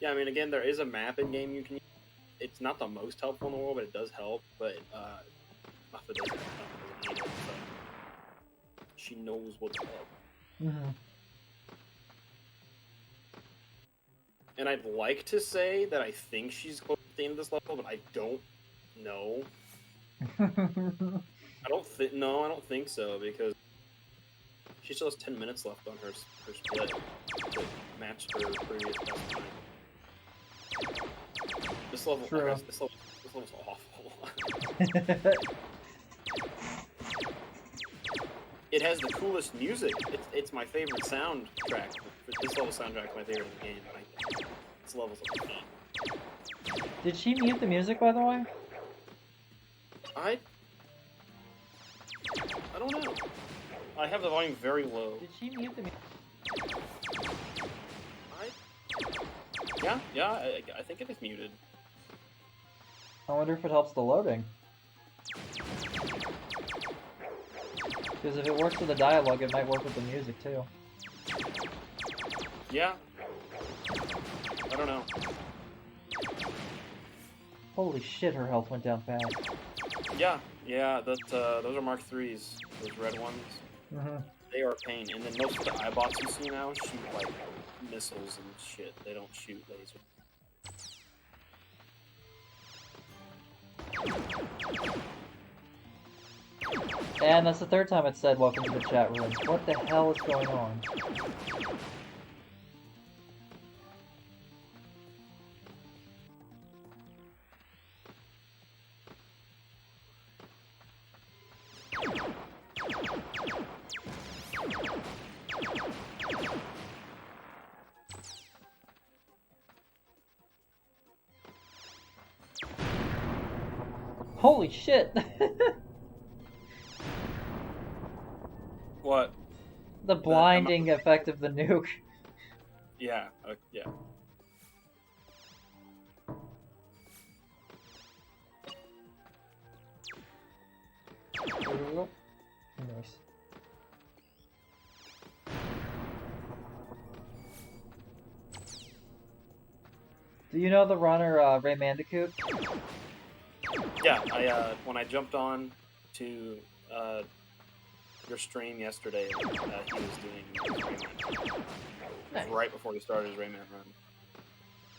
Yeah, I mean, again, there is a map in game you can use. It's not the most helpful in the world, but it does help. But Muffin doesn't need it, so she knows what's up. Mm-hmm. And I'd like to say that I think she's close to the end of this level, but I don't know. I don't think so, because she still has 10 minutes left on her split to match her previous best time. This level, this level's awful. It has the coolest music. It's my favorite soundtrack. This level soundtrack is my favorite in the game. This level's a pain. Did she mute the music, by the way? I don't know. I have the volume very low. Did she mute the music? Yeah, I think it is muted. I wonder if it helps the loading. Because if it works with the dialogue, it might work with the music too. Yeah. I don't know. Holy shit, her health went down fast. Yeah, those are Mark IIIs, those red ones. Mm-hmm. They are a pain. And then most of the iBots you see now shoot like missiles and shit. They don't shoot lasers. And that's the third time it said welcome to the chat room. What the hell is going on? Holy shit! What? The blinding effect of the nuke. Yeah, yeah. Nice. You know the runner Ray Mandicoot? Yeah, when I jumped on to your stream yesterday, he was doing his Rayman. Nice. Right before he started his Rayman run.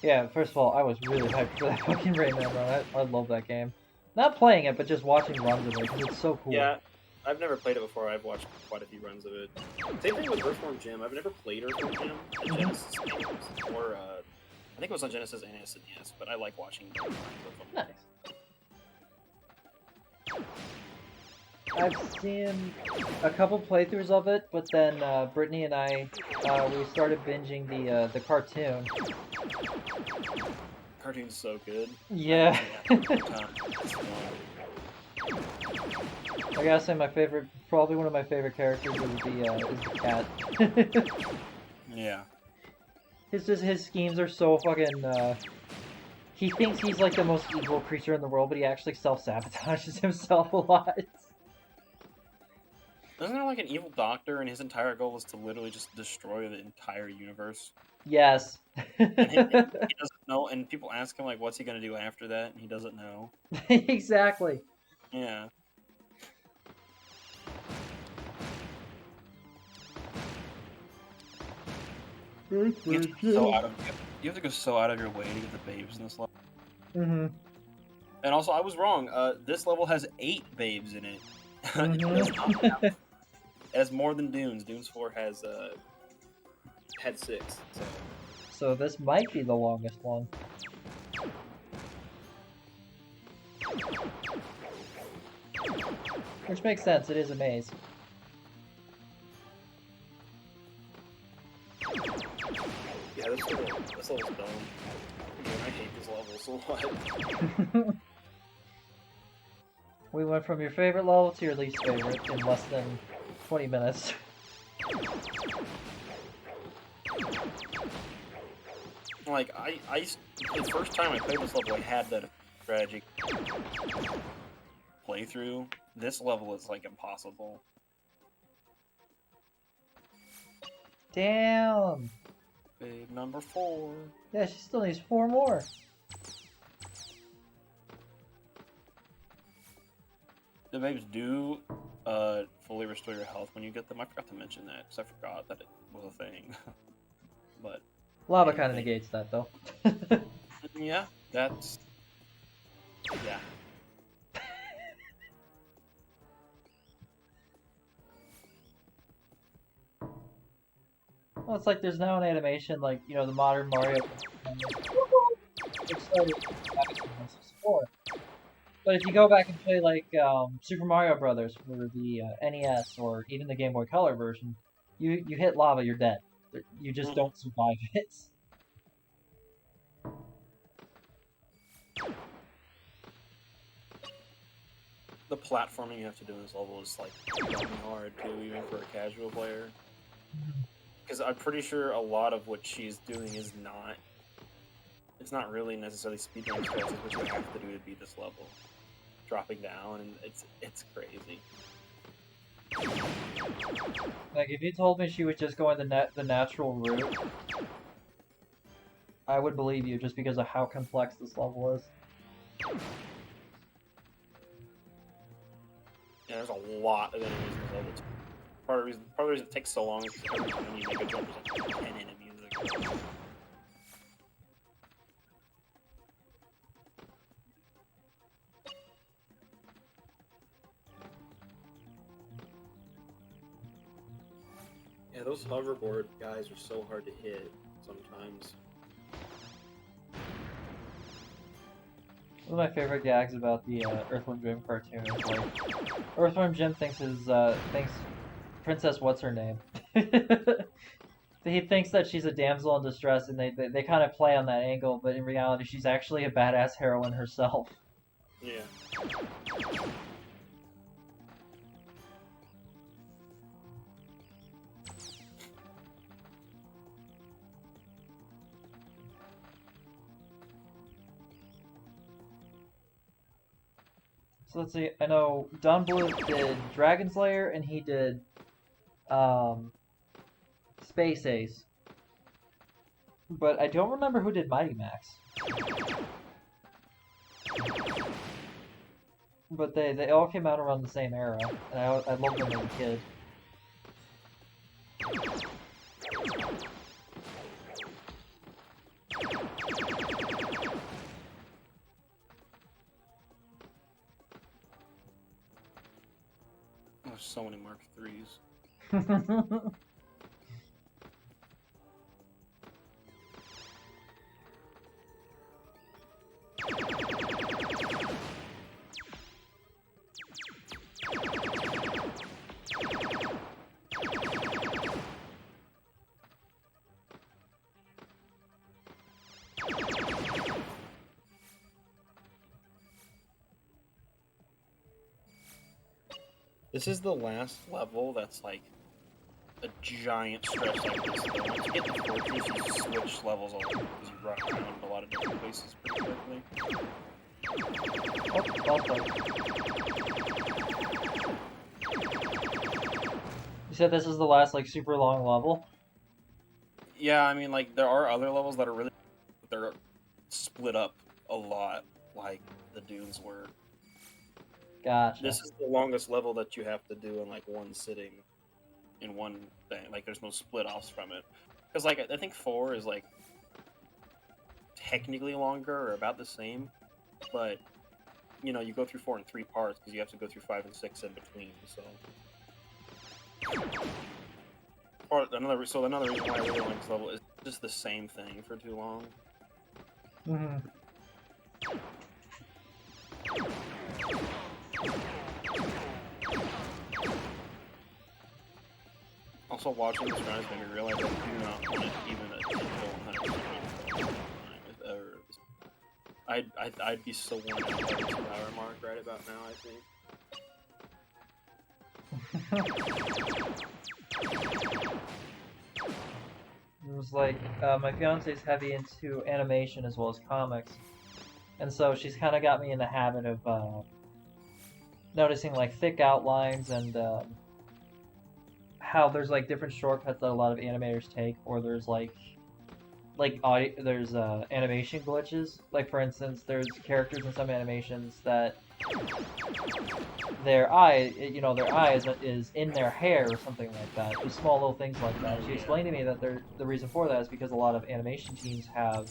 Yeah, first of all, I was really hyped for that fucking Rayman run. I love that game. Not playing it, but just watching runs of it, because it's so cool. Yeah, I've never played it before. I've watched quite a few runs of it. Same thing with Earthworm Jim. I've never played Earthworm Jim on Genesis games, or I think it was on Genesis and SNES, but I like watching runs of them. Nice. I've seen a couple playthroughs of it, but then Brittany and I, we started binging the cartoon. Cartoon's so good. Yeah. It's I gotta say, my favorite, probably one of my favorite characters is the cat. yeah. His schemes are so fucking. He thinks he's like the most evil creature in the world, but he actually self-sabotages himself a lot. Isn't there like an evil doctor, and his entire goal is to literally just destroy the entire universe? Yes. And he doesn't know, and people ask him like, "What's he gonna do after that?" And he doesn't know. Exactly. Yeah. You have to go so out of your way to get the babes in this level. Mm-hmm. And also, I was wrong. This level has 8 babes in it. It does not have- it has more than Dunes. Dunes 4 has had 6. So this might be the longest one. Which makes sense, it is a maze. Yeah, this level's dumb. Man, I hate this level so much. We went from your favorite level to your least favorite in less than 20 minutes. Like, the first time I played this level, I had that tragic playthrough. This level is, like, impossible. Damn! Babe number 4. Yeah, she still needs 4 more. The babes do fully restore your health when you get them. I forgot to mention that, because I forgot that it was a thing. But Lava kind of negates that, though. yeah, that's... yeah. Well, it's like there's now an animation, like, you know, the modern Mario. Which started back in 1964. But if you go back and play, like, Super Mario Brothers for the NES, or even the Game Boy Color version, you hit lava, you're dead. You just don't survive it. The platforming you have to do in this level is, like, really hard, too, even for a casual player. Because I'm pretty sure a lot of what she's doing is not... It's not really necessarily speedrun strategies, which you have to do to beat this level. Dropping down, and it's crazy. Like, if you told me she was just going the natural route, I would believe you just because of how complex this level is. Yeah, there's a lot of enemies in this level, too. Part of the reason it takes so long is because every time you make a jump, there's like 10 enemies. Yeah, those hoverboard guys are so hard to hit sometimes. One of my favorite gags about the Earthworm Jim cartoon is like Earthworm Jim thinks Princess what's her name. He thinks that she's a damsel in distress, and they kind of play on that angle, but in reality, she's actually a badass heroine herself. Yeah. So let's see. I know Don Blue did Dragon's Lair, and he did Space Ace. But I don't remember who did Mighty Max. But they all came out around the same era, and I loved them as a kid. There's so many Mark IIIs. This is the last level that's like a giant stretch like this. Though. Once you get the fortress, you switch levels a lot because you run around a lot of different places pretty quickly. Oh, also. You said this is the last like super long level? Yeah, I mean, like there are other levels that are really they're split up a lot, like the dunes were. Gotcha. This is the longest level that you have to do in like one sitting, in one thing. Like there's no split offs from it, because like I think 4 is like technically longer or about the same, but you know you go through 4 in 3 parts because you have to go through 5 and 6 in between. So, another reason why I really like this level is just the same thing for too long. Mm-hmm. Also, watching this run has made me realize I do not want it even a typical 100% if ever. I'd be so worn out by the 2-hour mark right about now, I think. It was like, my fiance's heavy into animation as well as comics. And so she's kind of got me in the habit of noticing like thick outlines and how there's like different shortcuts that a lot of animators take, or there's animation glitches. Like for instance, there's characters in some animations that their eye is in their hair or something like that. Just small little things like that. She explained to me that the reason for that is because a lot of animation teams have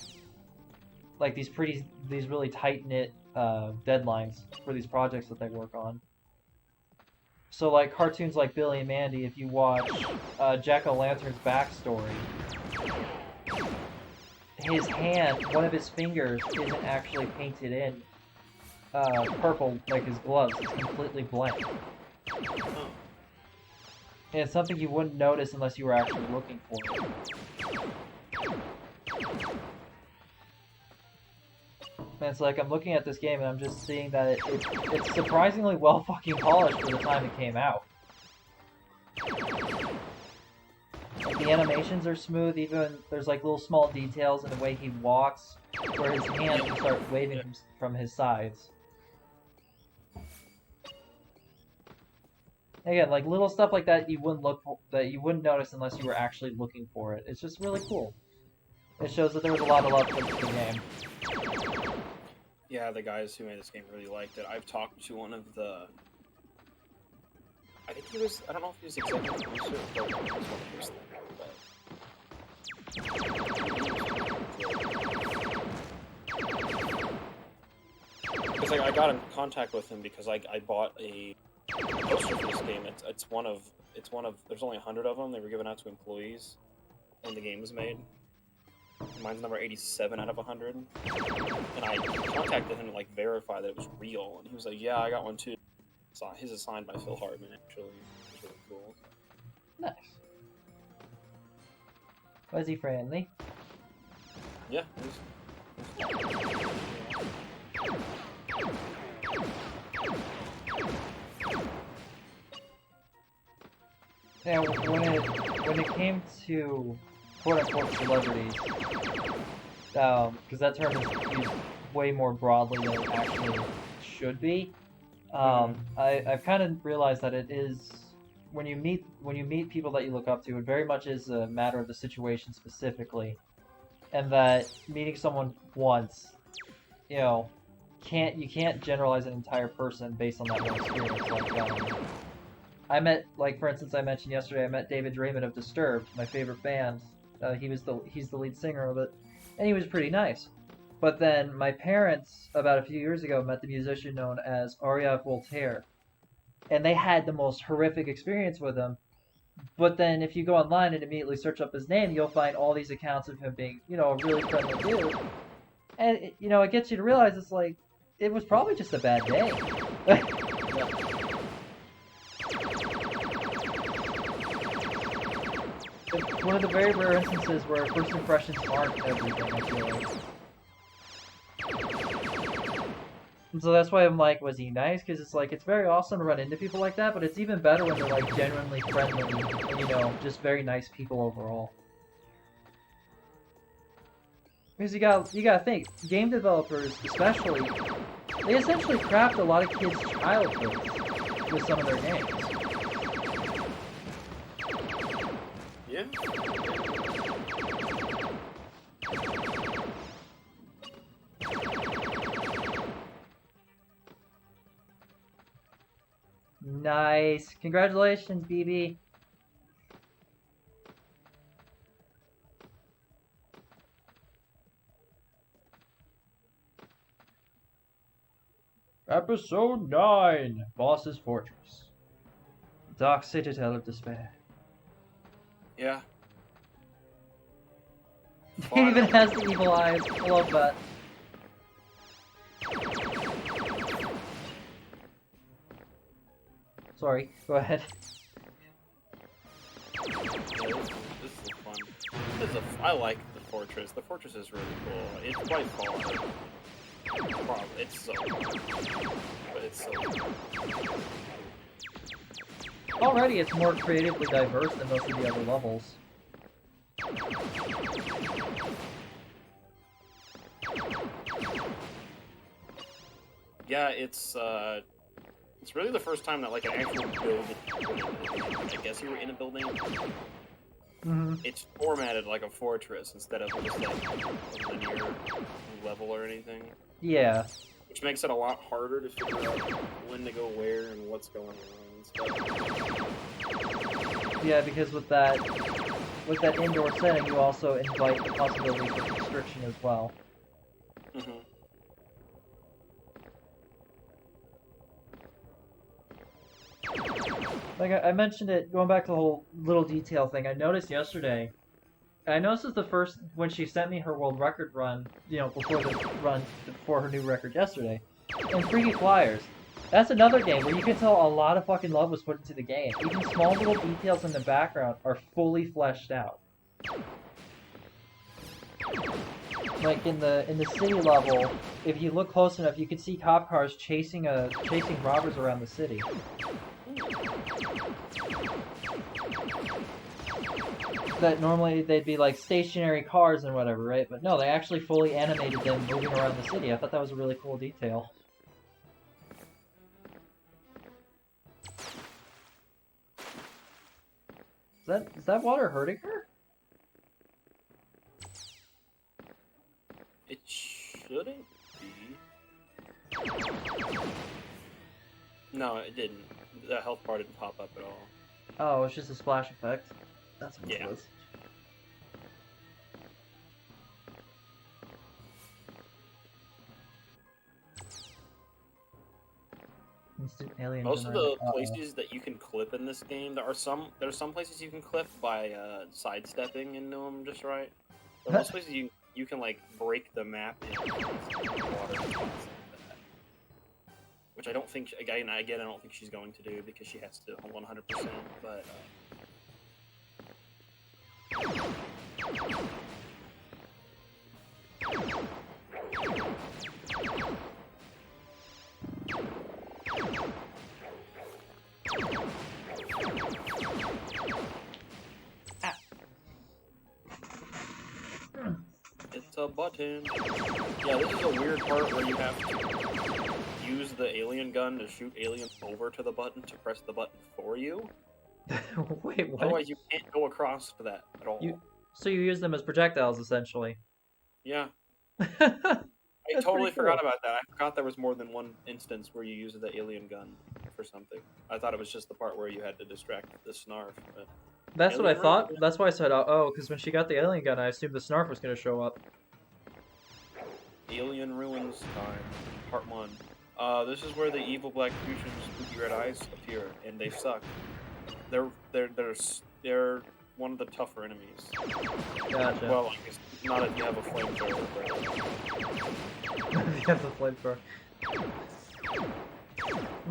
like these really tight knit deadlines for these projects that they work on. So like cartoons like Billy and Mandy, if you watch Jack-O-Lantern's backstory, his hand, one of his fingers, isn't actually painted in purple like his gloves. It's completely blank. And it's something you wouldn't notice unless you were actually looking for it. And it's like I'm looking at this game and I'm just seeing that it's surprisingly well fucking polished for the time it came out. Like, the animations are smooth, even there's like little small details in the way he walks where his hands will start waving from his sides. Again, like little stuff like that you wouldn't notice unless you were actually looking for it. It's just really cool. It shows that there was a lot of love put into the game. Yeah, the guys who made this game really liked it. I've talked to one of the... I think he was... I don't know if he was executive producer or one of because like, I got in contact with him because I bought a poster for this game. It's one of there's only 100 of them. They were given out to employees when the game was made. Mine's number 87 out of 100. And I contacted him to like verify that it was real, and he was like, "Yeah, I got one too." So his is signed by Phil Hartman, actually. It's really cool. Nice. Was he friendly? Yeah. Yeah, when it came to quote-unquote celebrities, because that term is used way more broadly than it actually should be, I've kind of realized that it is when you meet people that you look up to, it very much is a matter of the situation specifically. and that meeting someone once, you know, you can't generalize an entire person based on that one experience. Like, I met, like, for instance, I mentioned yesterday, I met David Draymond of Disturbed, my favorite band. He's the lead singer of it, and he was pretty nice. But then my parents, about a few years ago, met the musician known as Aria Voltaire, and they had the most horrific experience with him. But then if you go online and immediately search up his name, you'll find all these accounts of him being, you know, a really friendly dude. And, you know, it gets you to realize it's like, it was probably just a bad day. It's one of the very rare instances where first impressions aren't everything, I feel like. And so that's why I'm like, was he nice? Because it's like, it's very awesome to run into people like that, but it's even better when they're like genuinely friendly and, you know, just very nice people overall. Because you gotta think, game developers especially, they essentially craft a lot of kids' childhoods with some of their games. Yeah. Nice. Congratulations, BB. Episode 9, Boss's Fortress. Dark Citadel of Despair. Yeah. He even has the evil eyes. I love that. Sorry, go ahead. Yeah, this is fun. I like the fortress. The fortress is really cool. It's quite far. It's so fun. But it's so fun. Already it's more creatively diverse than most of the other levels. Yeah, it's really the first time that like an actual building, I guess you were in a building. Mm-hmm. It's formatted like a fortress instead of just like a linear level or anything. Yeah. Which makes it a lot harder to figure out when to go where and what's going on and stuff. Yeah, because with that indoor setting, you also invite the possibility for constriction as well. Mm-hmm. Like I mentioned it, going back to the whole little detail thing, I noticed yesterday, and I noticed this the first, when she sent me her world record run, you know, before her new record yesterday, and Freaky Flyers. That's another game where you can tell a lot of fucking love was put into the game. Even small little details in the background are fully fleshed out. Like in the city level, if you look close enough, you can see cop cars chasing robbers around the city. That normally they'd be like stationary cars and whatever, right? But no, they actually fully animated them moving around the city. I thought that was a really cool detail. Is that water hurting her? It shouldn't be. No, it didn't. The health bar didn't pop up at all. Oh, it's just a splash effect. That's what Yeah. it was. Instant alien. Most of the generator. places that you can clip in this game, there's some places you can clip by sidestepping into them just right. But most places you can like break the map in water, which I don't think again I don't think she's going to do because she has to 100%. But it's a button. Yeah, this is a weird part where you have to use the alien gun to shoot aliens over to the button to press the button for you. Wait, what? Otherwise, you can't go across to that at all. So you use them as projectiles, essentially. Yeah, That's I totally pretty forgot cool. about that. I forgot there was more than one instance where you used the alien gun for something. I thought it was just the part where you had to distract the Snarf. But That's what I alien room? thought. That's why I said, oh, because when she got the alien gun, I assumed the Snarf was going to show up. Alien Ruins time, part 1. This is where the evil black creatures with spooky red eyes appear, and they suck. They're one of the tougher enemies. Gotcha. Well, I guess not if you have a flamethrower. If you have the flamethrower.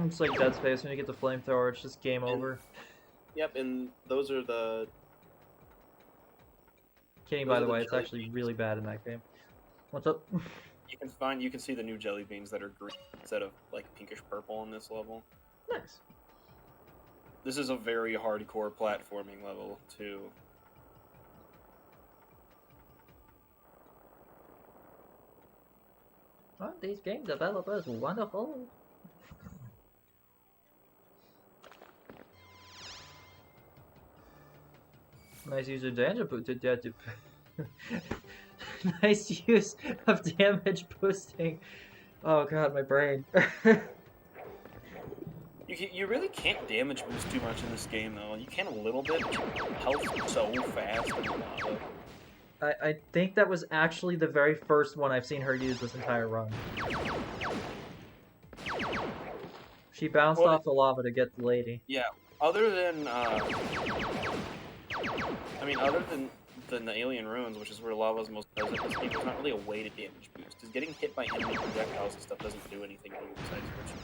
It's like Dead Space, when you get the flamethrower, it's just game over. Yep, and those are the. Kidding, Those by are the the way, it's jelly actually beans. really bad in that game. What's up? You can see the new jelly beans that are green instead of like pinkish purple on this level. Nice. This is a very hardcore platforming level too. Oh, these game developers, wonderful. Nice use of damage nice use of damage boosting. Oh god, my brain. You really can't damage boost too much in this game though. You can a little bit, but your health so fast in the lava. I think that was actually the very first one I've seen her use this entire run. She bounced Well, off the lava to get the lady. yeah. Other than other than the alien ruins, which is where lava's most present, this game, there's not really a way to damage boost. Because getting hit by enemy projectiles and stuff doesn't do anything to you besides hurt you.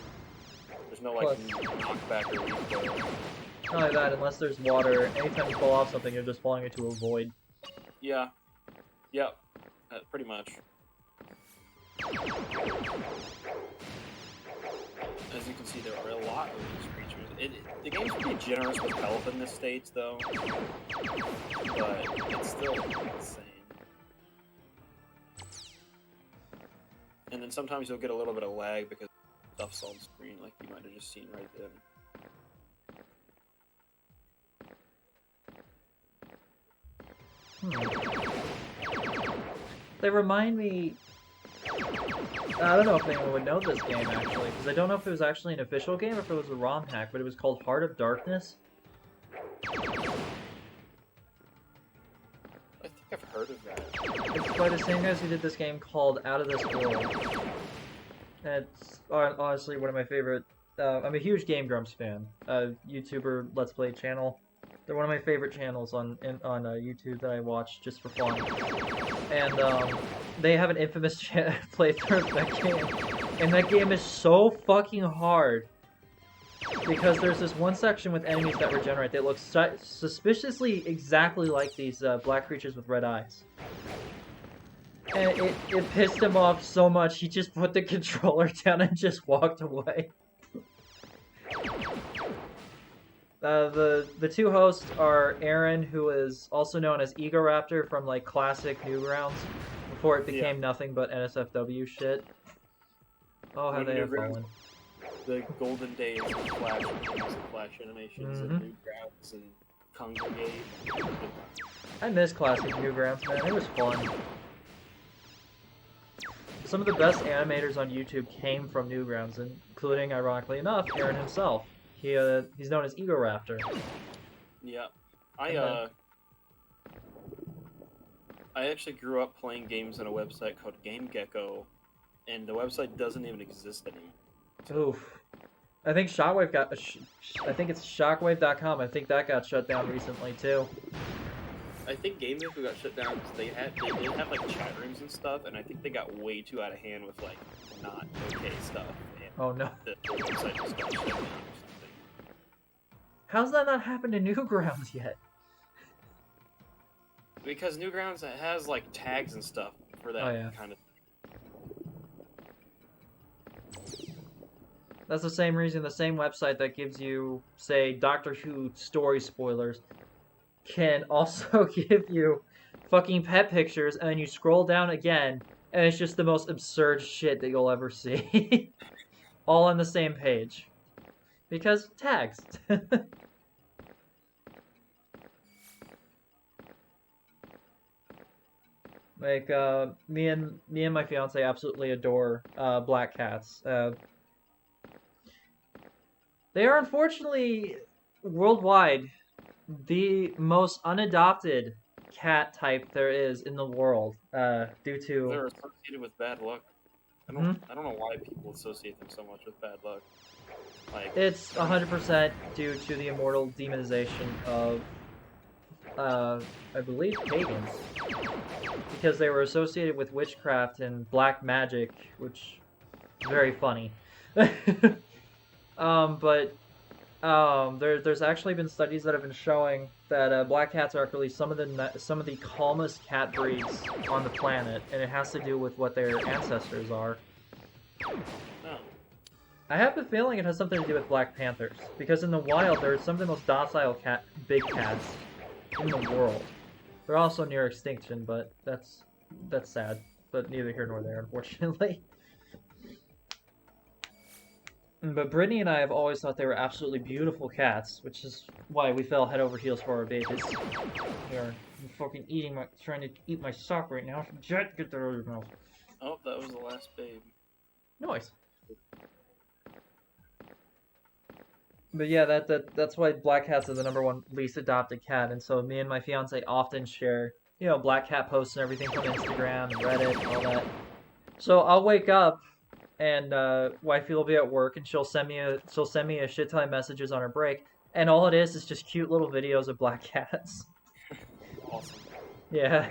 There's no like knockback or recoil. Not only that, unless there's water, anytime you fall off something, you're just falling into a void. Yeah. Yep. Pretty much. As you can see, there are a lot of these creatures. The game's pretty generous with health in this stage, though. But it's still insane. And then sometimes you'll get a little bit of lag because stuff's on screen, like you might have just seen right then. They remind me... I don't know if anyone would know this game, actually, because I don't know if it was actually an official game or if it was a ROM hack, but it was called Heart of Darkness. I think I've heard of that. It's by the same guys who did this game called Out of This World. And it's honestly one of my favorite... I'm a huge Game Grumps fan. YouTuber Let's Play channel. They're one of my favorite channels on YouTube that I watch just for fun. And they have an infamous playthrough of that game. And that game is so fucking hard. Because there's this one section with enemies that regenerate that look suspiciously exactly like these black creatures with red eyes. And it pissed him off so much, he just put the controller down and just walked away. The two hosts are Aaron, who is also known as Egoraptor from like classic Newgrounds, before it became nothing but NSFW shit. Oh, how they have fallen. The golden days of Flash games and Flash animations and Newgrounds and Congregate. I miss classic Newgrounds, man. It was fun. Some of the best animators on YouTube came from Newgrounds, including, ironically enough, Aaron himself. He's known as Egoraptor. Yeah, I actually grew up playing games on a website called GameGecko, and the website doesn't even exist anymore. Oof. I think Shockwave got. I think it's Shockwave.com. I think that got shut down recently too. I think GameGecko got shut down because they did have like chat rooms and stuff, and I think they got way too out of hand with like not okay stuff. And Oh no. the website just got shut down or something. How's that not happened to Newgrounds yet? Because Newgrounds has like tags and stuff for that kind of. That's the same reason the same website that gives you, say, Doctor Who story spoilers can also give you fucking pet pictures, and then you scroll down again, and it's just the most absurd shit that you'll ever see. All on the same page. Because tags. Like me and my fiance absolutely adore black cats. They are unfortunately worldwide the most unadopted cat type there is in the world. Due to They're associated with bad luck. Mhm. I don't know why people associate them so much with bad luck. Like, It's 100% due to the immortal demonization of I believe pagans, because they were associated with witchcraft and black magic, which is very funny. But there's actually been studies that have been showing that black cats are actually some of the calmest cat breeds on the planet, and it has to do with what their ancestors are. no. I have a feeling it has something to do with black panthers, because in the wild they're some of the most docile big cats in the world. They're also near extinction, but that's sad. But neither here nor there, unfortunately. But Brittany and I have always thought they were absolutely beautiful cats, which is why we fell head over heels for our babies. They're fucking trying to eat my sock right now. Jet, get that out of your mouth. Oh, that was the last babe. Noise. But yeah, that's why black cats are the #1 least adopted cat, and so me and my fiance often share, black cat posts and everything from Instagram and Reddit and all that. So I'll wake up and wifey will be at work and she'll send me a shit ton of messages on her break, and all it is just cute little videos of black cats. Awesome. Yeah.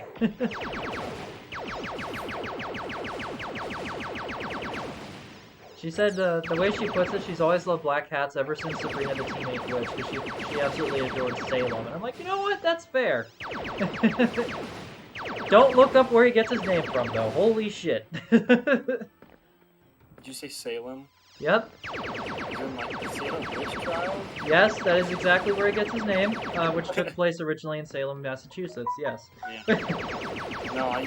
She said the way she puts it, she's always loved black cats ever since Sabrina the Teenage Witch, because she absolutely adored Salem. And I'm like, you know what? That's fair. Don't look up where he gets his name from, though. Holy shit. Did you say Salem? Yep. Is in like the Salem witch trial? Yes, that is exactly where he gets his name, which took place originally in Salem, Massachusetts. Yes. Yeah. No, I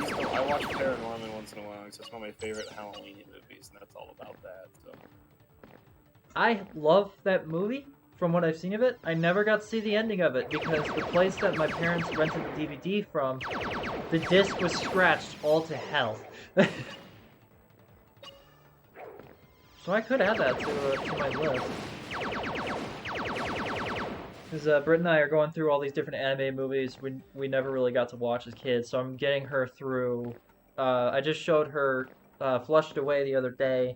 watch Paranorman once in a while. It's just one of my favorite Halloween movies, and that's all about that. So. I love that movie. From what I've seen of it, I never got to see the ending of it because the place that my parents rented the DVD from, the disc was scratched all to hell. So I could add that to my list. Because Britt and I are going through all these different anime movies we never really got to watch as kids, so I'm getting her through. I just showed her Flushed Away the other day,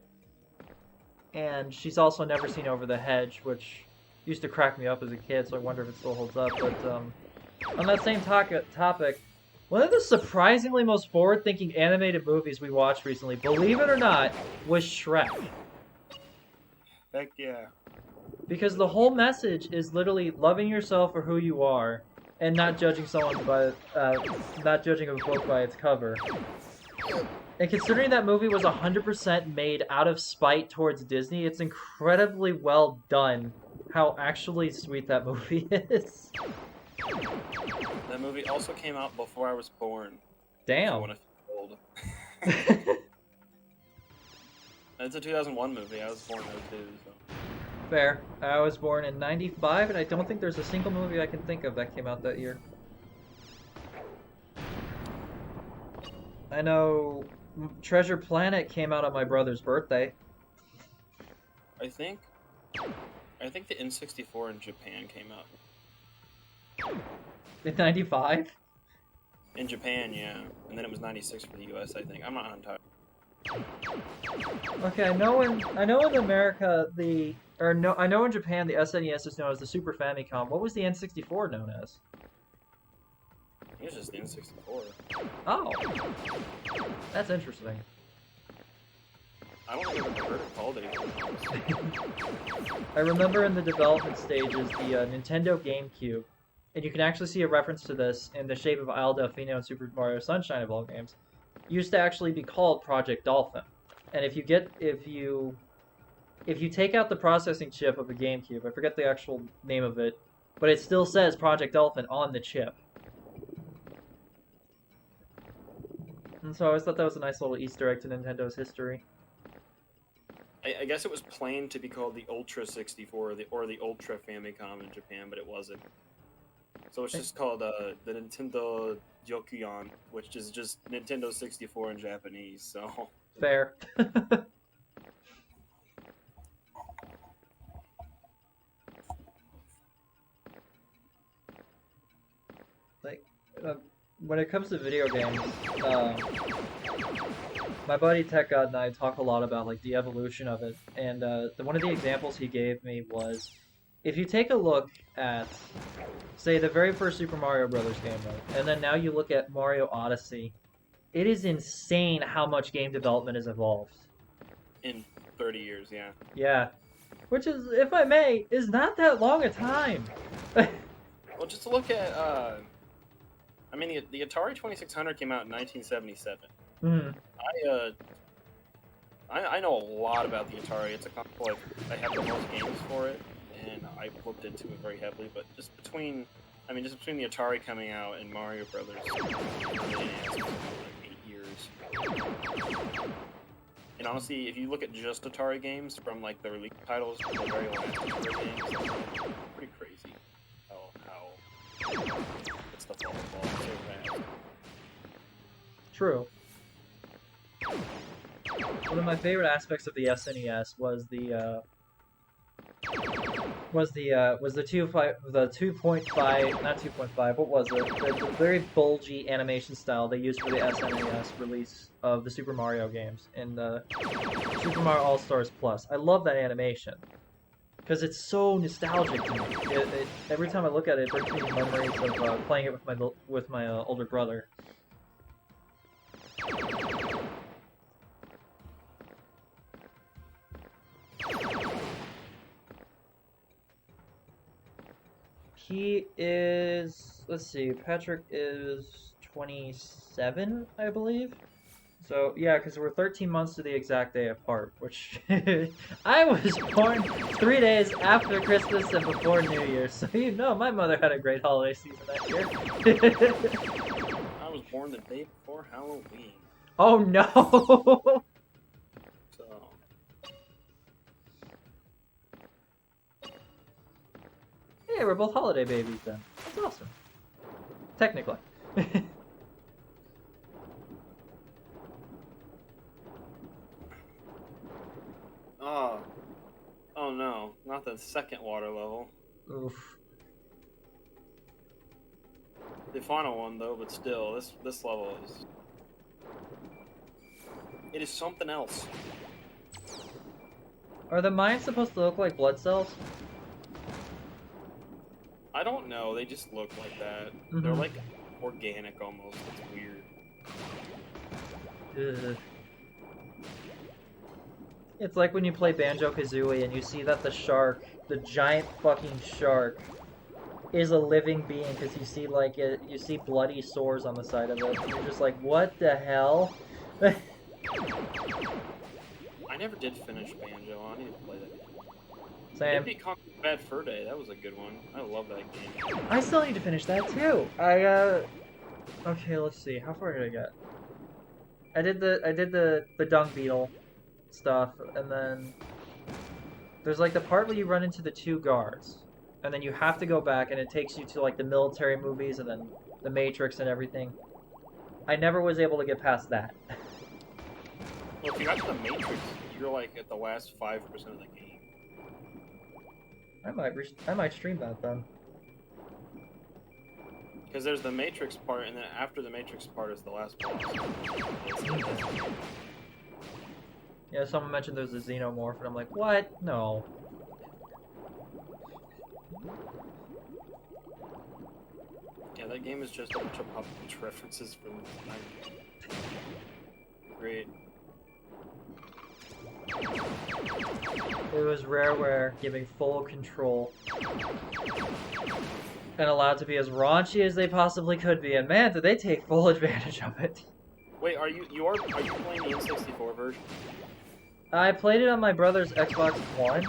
and she's also never seen Over the Hedge, which used to crack me up as a kid, so I wonder if it still holds up. But on that same topic, one of the surprisingly most forward-thinking animated movies we watched recently, believe it or not, was Shrek. Heck yeah. Because the whole message is literally loving yourself for who you are, and not judging someone not judging a book by its cover. And considering that movie was 100% made out of spite towards Disney, it's incredibly well done how actually sweet that movie is. That movie also came out before I was born. Damn. I want to feel old. It's a 2001 movie. I was born in 2002, so. Fair. I was born in 95, and I don't think there's a single movie I can think of that came out that year. I know Treasure Planet came out on my brother's birthday. I think the N64 in Japan came out. In 95? In Japan, yeah. And then it was 96 for the US, I think. I'm not entirely. Okay, I know in America I know in Japan the SNES is known as the Super Famicom. What was the N64 known as? It was just the N64. Oh, that's interesting. I don't think I've ever heard it called anything. I remember in the development stages the Nintendo GameCube, and you can actually see a reference to this in the shape of Isle Delfino and Super Mario Sunshine of all games, used to actually be called Project Dolphin. And if you take out the processing chip of the GameCube, I forget the actual name of it, but it still says Project Dolphin on the chip. And so I always thought that was a nice little Easter egg to Nintendo's history. I guess it was planned to be called the Ultra 64 or the Ultra Famicom in Japan, but it wasn't. So it's just called the Nintendo Jokuyon, which is just Nintendo 64 in Japanese. So Fair. Like, when it comes to video games, my buddy Tech God and I talk a lot about like the evolution of it, and one of the examples he gave me was, if you take a look at, say, the very first Super Mario Brothers game, right, and then now you look at Mario Odyssey, it is insane how much game development has evolved. in 30 years, yeah. Yeah, which is, if I may, is not that long a time. Well, just to look at, I mean, the Atari 2600 came out in 1977. Mhm. I know a lot about the Atari. It's a console I have the most games for it, and I looked into it very heavily. But just between the Atari coming out and Mario Brothers, it's like 8 years. And honestly, if you look at just Atari games from like the release titles to the very last Atari games, it's pretty crazy how that stuff all evolved so fast. True. One of my favorite aspects of the SNES was the 2.5, not 2.5, what was it? The very bulgy animation style they used for the SNES release of the Super Mario games in the Super Mario All Stars Plus. I love that animation because it's so nostalgic to me. Every time I look at it, it brings me memories of playing it with my older brother. He is, let's see, Patrick is 27, I believe. So, yeah, because we're 13 months to the exact day apart, which I was born 3 days after Christmas and before New Year's, so you know my mother had a great holiday season that year. I was born the day before Halloween, Oh no! so Hey, we're both holiday babies then. That's awesome. Technically. oh no, not the second water level. Oof. The final one though, but still, this level is something else. Are the mines supposed to look like blood cells? I don't know, they just look like that. Mhm. They're like organic almost. It's weird. Ugh. It's like when you play Banjo-Kazooie and you see that the shark, the giant fucking shark, is a living being because you see like you see bloody sores on the side of it. And you're just like, what the hell? I never did finish Banjo. I need to play that. I Same. did beat Conker's Bad Fur Day. That was a good one. I love that game. I still need to finish that too. Okay, let's see. How far did I get? I did the dung beetle stuff, and then there's like the part where you run into the two guards, and then you have to go back, and it takes you to like the military movies, and then the Matrix and everything. I never was able to get past that. Well, if you got to the Matrix, you're like at the last 5% of the game. I might stream that then. Because there's the Matrix part, and then after the Matrix part is the last boss. Yeah, someone mentioned there's a xenomorph, and I'm like, what? No. Yeah, that game is just a bunch of pop culture references from the 90s. Great. It was Rareware giving full control. And allowed to be as raunchy as they possibly could be, and man, did they take full advantage of it. Wait, are you playing the N64 version? I played it on my brother's Xbox One,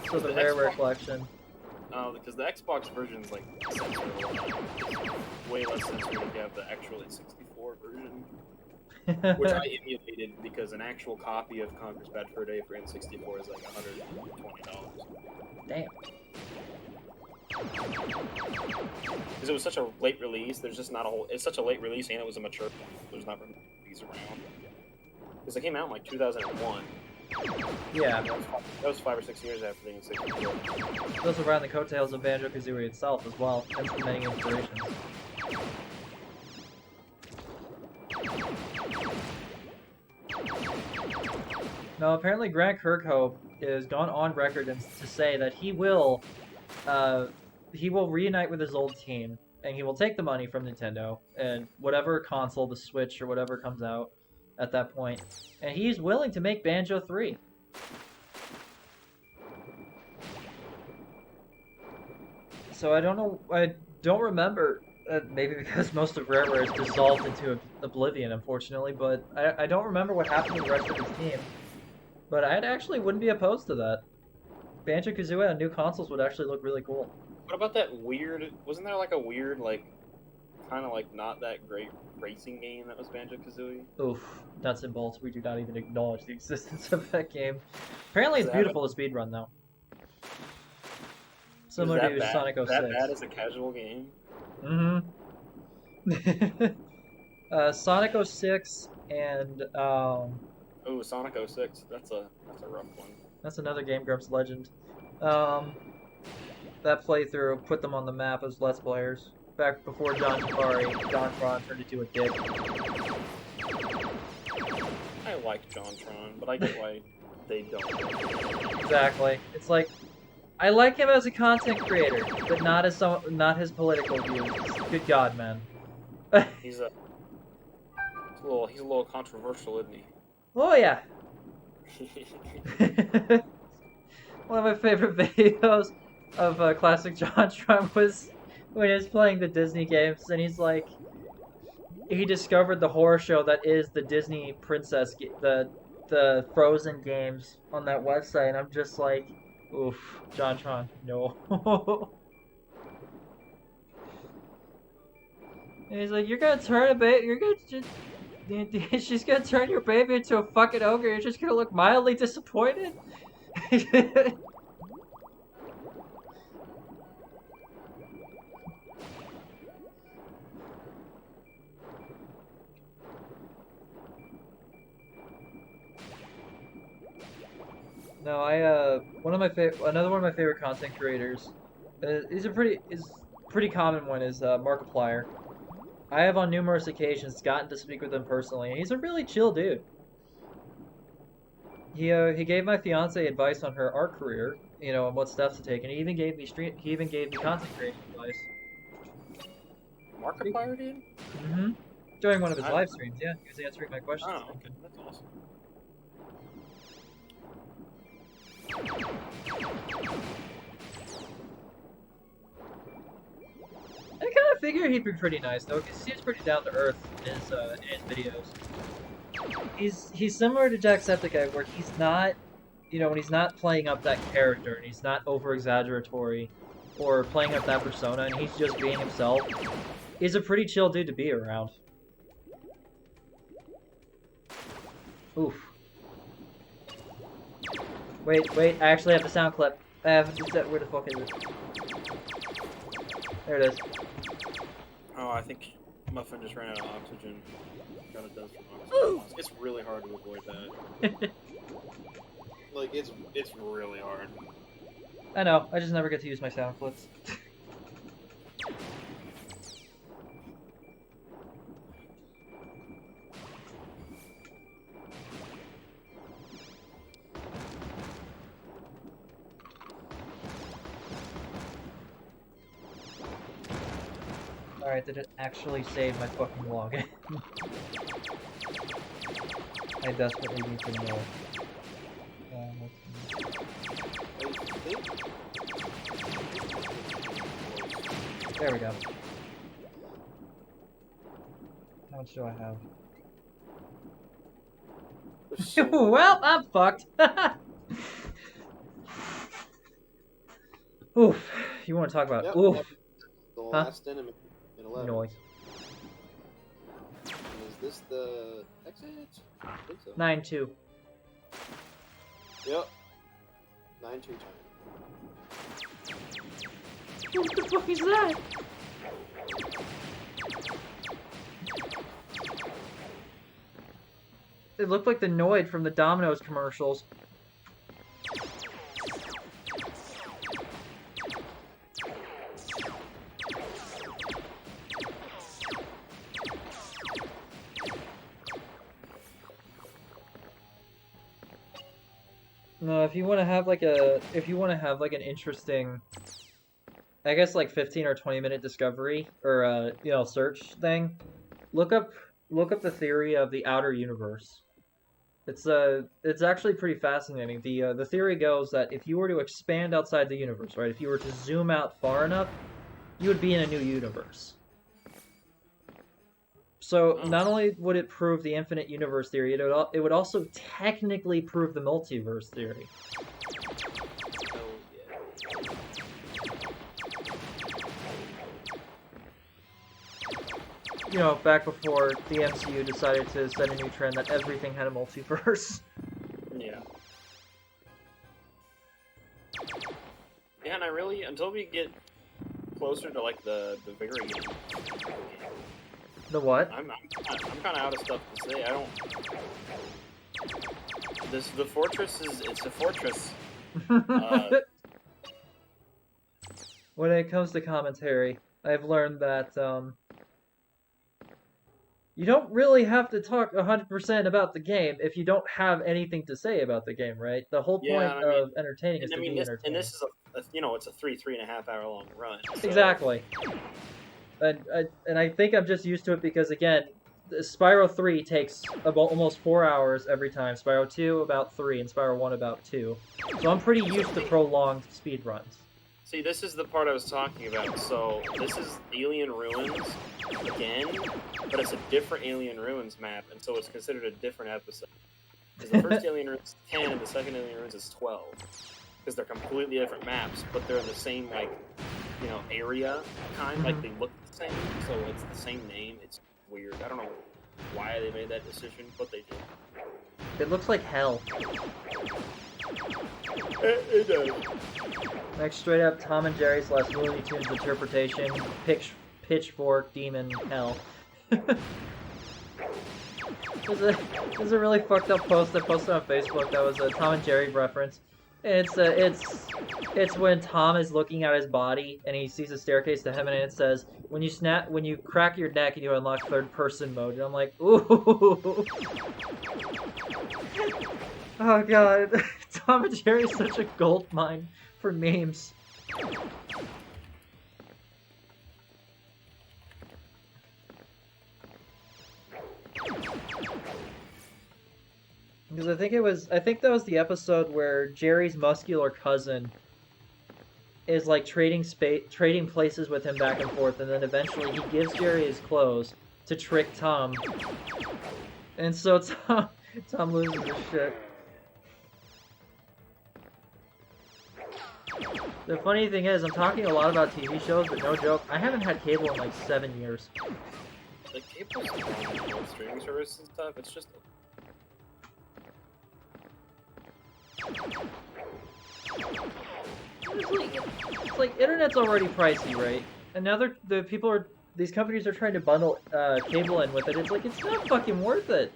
so the The Rareware Xbox- collection. Oh, because the Xbox version's like censored a lot. It's way less censored if you have the actual N64 version. Which I emulated because an actual copy of Conker's Bad Fur Day for N64 is like $120. Damn. Because it was such a late release. There's just not a whole. It's such a late release, and it was a mature. There's not really these around. Because it came out in like 2001. Yeah, That was 5 or 6 years after the N64. it's also around the coattails of Banjo-Kazooie itself as well, hence the many inspirations. Now, apparently Grant Kirkhope has gone on record to say that he will reunite with his old team, and he will take the money from Nintendo and whatever console, the Switch or whatever comes out at that point, and he's willing to make Banjo 3. So I don't remember, maybe because most of Rareware is dissolved into oblivion, unfortunately, but I don't remember what happened to the rest of his team. But I actually wouldn't be opposed to that. Banjo-Kazooie on new consoles would actually look really cool. What about that weird? Wasn't there like a weird, like, kind of like not that great racing game that was Banjo-Kazooie? Oof, nuts and bolts. We do not even acknowledge the existence of that game. Apparently, it's beautiful to speedrun though. Similar to Sonic 06. Is that bad as a casual game? Mm-hmm. Sonic 06 and Oh, Sonic 06. That's a rough one. that's another Game Grumps legend. That playthrough put them on the map as Let's Players. Back before John Tron turned into a dick. I like JonTron, but I get why they don't. Exactly. It's like, I like him as a content creator, but not his political views. Good God, man. He's a little controversial, isn't he? Oh yeah. One of my favorite videos of classic JonTron was when he was playing the Disney games, and he's like, he discovered the horror show that is the Disney Princess, the Frozen games on that website, and I'm just like, oof, JonTron, no. And he's like, you're gonna turn a baby, she's gonna turn your baby into a fucking ogre, you're just gonna look mildly disappointed? No, another one of my favorite content creators. Is pretty common one is Markiplier. I have on numerous occasions gotten to speak with him personally, and he's a really chill dude. He gave my fiance advice on her art career, you know, and what steps to take, and he even gave me content creation advice. Markiplier did? Mm-hmm. During one of his live streams, yeah, he was answering my questions. Oh, okay, that's awesome. I kind of figured he'd be pretty nice though, because he seems pretty down to earth in his videos. He's similar to Jacksepticeye, where he's not, you know, when he's not playing up that character and he's not over exaggeratory or playing up that persona, and he's just being himself. He's a pretty chill dude to be around. Oof. Wait, I actually have the sound clip. I have where the fuck is it? There it is. Oh, I think Muffin just ran out of oxygen. Got it done from oxygen. It's really hard to avoid that. Like, it's really hard. I know, I just never get to use my sound clips. Alright, did it actually save my fucking login? I desperately need to know. There we go. How much do I have? Well, I'm fucked! Oof. You want to talk about oof. The last enemy in 11. Noise. Is this the exit? I think so. 9-2. Yep. 9-2 time. What the fuck is that? It looked like the Noid from the Domino's commercials. No, if you want to have like an interesting, I guess like 15 or 20-minute discovery or search thing, look up the theory of the outer universe. It's actually pretty fascinating. The theory goes that if you were to expand outside the universe, right? If you were to zoom out far enough, you would be in a new universe. So not only would it prove the infinite universe theory, it would also technically prove the multiverse theory. Oh, yeah. You know, back before the MCU decided to set a new trend that everything had a multiverse. Yeah. Yeah, and I really, until we get closer to like the very end, The what? I'm kind of out of stuff to say. I don't. The fortress it's a fortress. When it comes to commentary, I've learned that you don't really have to talk 100% about the game if you don't have anything to say about the game, right? The whole point of entertaining is to be entertaining. And this is it's a 3.5 hour long run. So. Exactly. And I think I'm just used to it because, again, Spyro 3 takes about almost 4 hours every time, Spyro 2 about 3, and Spyro 1 about 2. So I'm pretty used to prolonged speed runs. See, this is the part I was talking about. So this is Alien Ruins again, but it's a different Alien Ruins map, and so it's considered a different episode. Because the first Alien Ruins is 10, and the second Alien Ruins is 12. Because they're completely different maps, but they're in the same, like, area, kind. Like, they look the same, so it's the same name. It's weird. I don't know why they made that decision, but they did. It looks like hell. It does. Next, straight up Tom and Jerry's last Looney Tunes interpretation, pitchfork, demon, hell. There's a really fucked up post I posted on Facebook that was a Tom and Jerry reference. It's when Tom is looking at his body and he sees a staircase to heaven and it says, when you crack your neck and you unlock third person mode. And I'm like, ooh. Oh god, Tom and Jerry is such a gold mine for memes. Because I think that was the episode where Jerry's muscular cousin is like trading places with him back and forth, and then eventually he gives Jerry his clothes to trick Tom. And so Tom loses his shit. The funny thing is, I'm talking a lot about TV shows, but no joke, I haven't had cable in like 7 years. Like, cable's on streaming services and stuff, it's just... It's like internet's already pricey, right? And now these companies are trying to bundle cable in with it. It's like, it's not fucking worth it.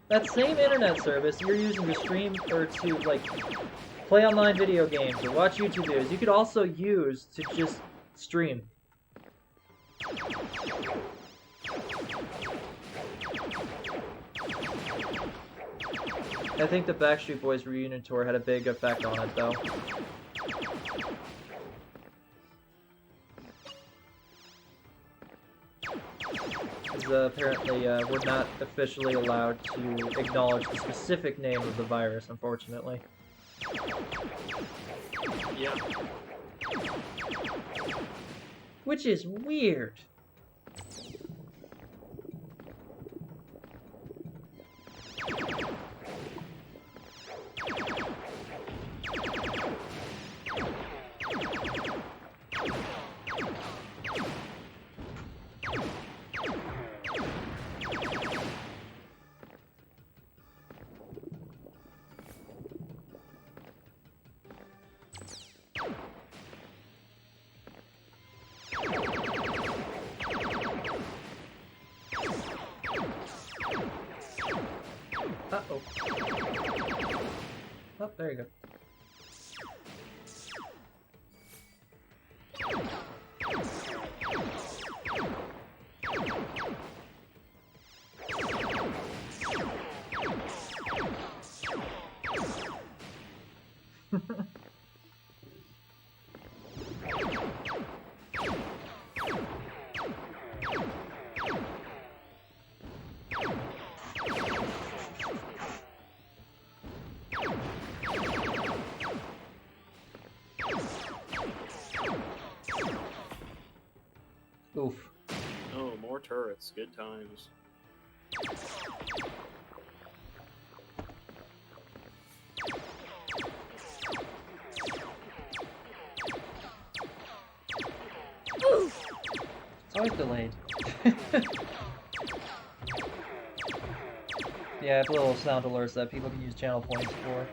That same internet service you're using to stream or to like play online video games or watch YouTube videos, you could also use to just stream. I think the Backstreet Boys reunion tour had a big effect on it, though. Because apparently we're not officially allowed to acknowledge the specific name of the virus, unfortunately. Yeah. Which is weird. Oh. Oh, there you go. Oof. Oh, more turrets. Good times. It's always delayed. Yeah, I have little sound alerts that people can use channel points for.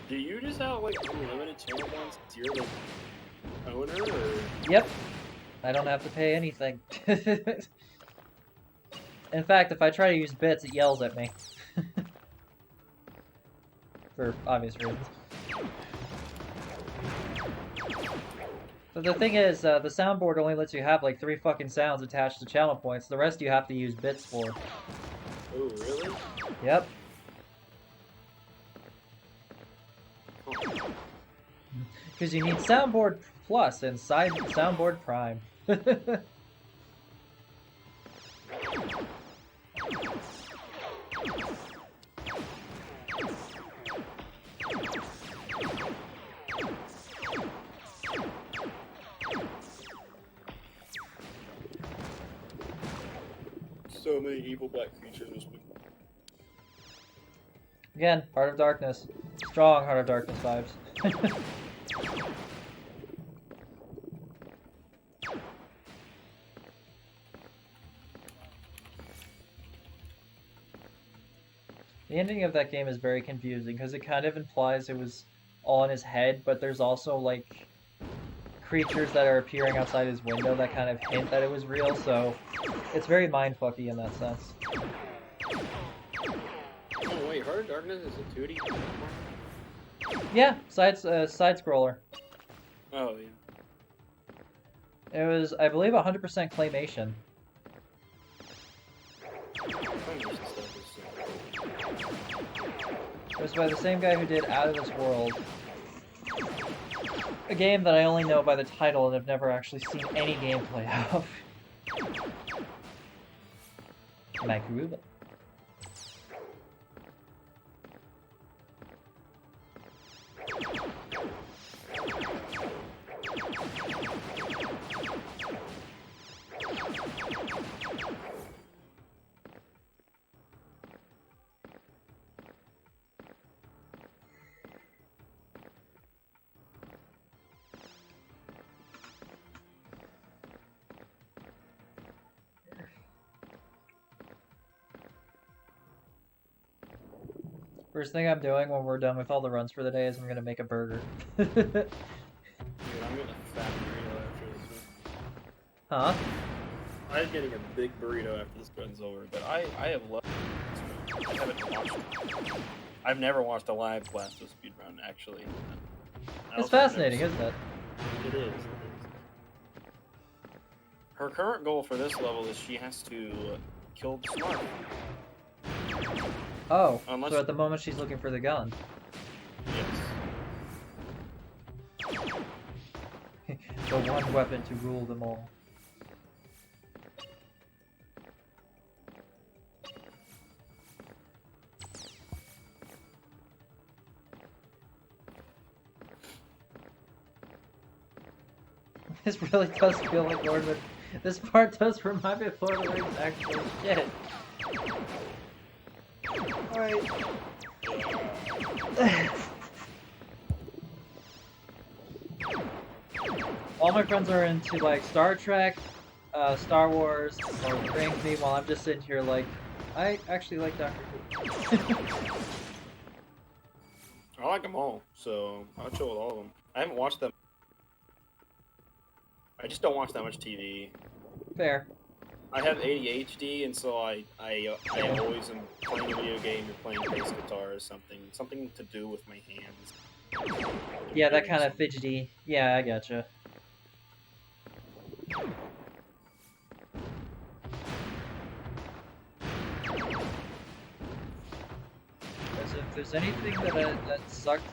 Do you just have like unlimited channel points? You're the owner, or Yep. I don't have to pay anything. In fact, if I try to use bits, it yells at me. For obvious reasons. But the thing is, the soundboard only lets you have like 3 fucking sounds attached to channel points. The rest you have to use bits for. oh really? Yep. Because you need soundboard plus and soundboard prime. So many evil black creatures. Again, Heart of Darkness. Strong Heart of Darkness vibes. The ending of that game is very confusing because it kind of implies it was all in his head, but there's also like creatures that are appearing outside his window that kind of hint that it was real, so it's very mindfucky in that sense. Oh wait, Heart of Darkness is a 2D? Yeah, side scroller. Oh yeah. It was, I believe, 100% claymation. Claymation stuff is It was by the same guy who did Out of This World. A game that I only know by the title and have never actually seen any gameplay of. Makuruba. First thing I'm doing when we're done with all the runs for the day is I'm gonna make a burger. Dude, I'm getting a fat burrito after this one. Huh? I'm getting a big burrito after this run's over, but I have loved I haven't watched. I've never watched a live Blasto speedrun, actually. It's fascinating, isn't it? It is. Her current goal for this level is she has to kill the Smart. Oh, Unless- so at the moment she's looking for the gun. Yes. The one weapon to rule them all. This really does feel like Lord of the... This part does remind me of Lord of the Rings, actually. Shit. Alright. All my friends are into, like, Star Trek, Star Wars, or the Rings, while I'm just sitting here like, I actually like Doctor Who. I like them all, so I'll chill with all of them. I haven't watched them. I just don't watch that much TV. Fair. I have ADHD, and so I always am playing a video game or playing bass guitar or something to do with my hands. Yeah, that Doing kind of something. fidgety. Yeah, I gotcha. If there's anything that sucked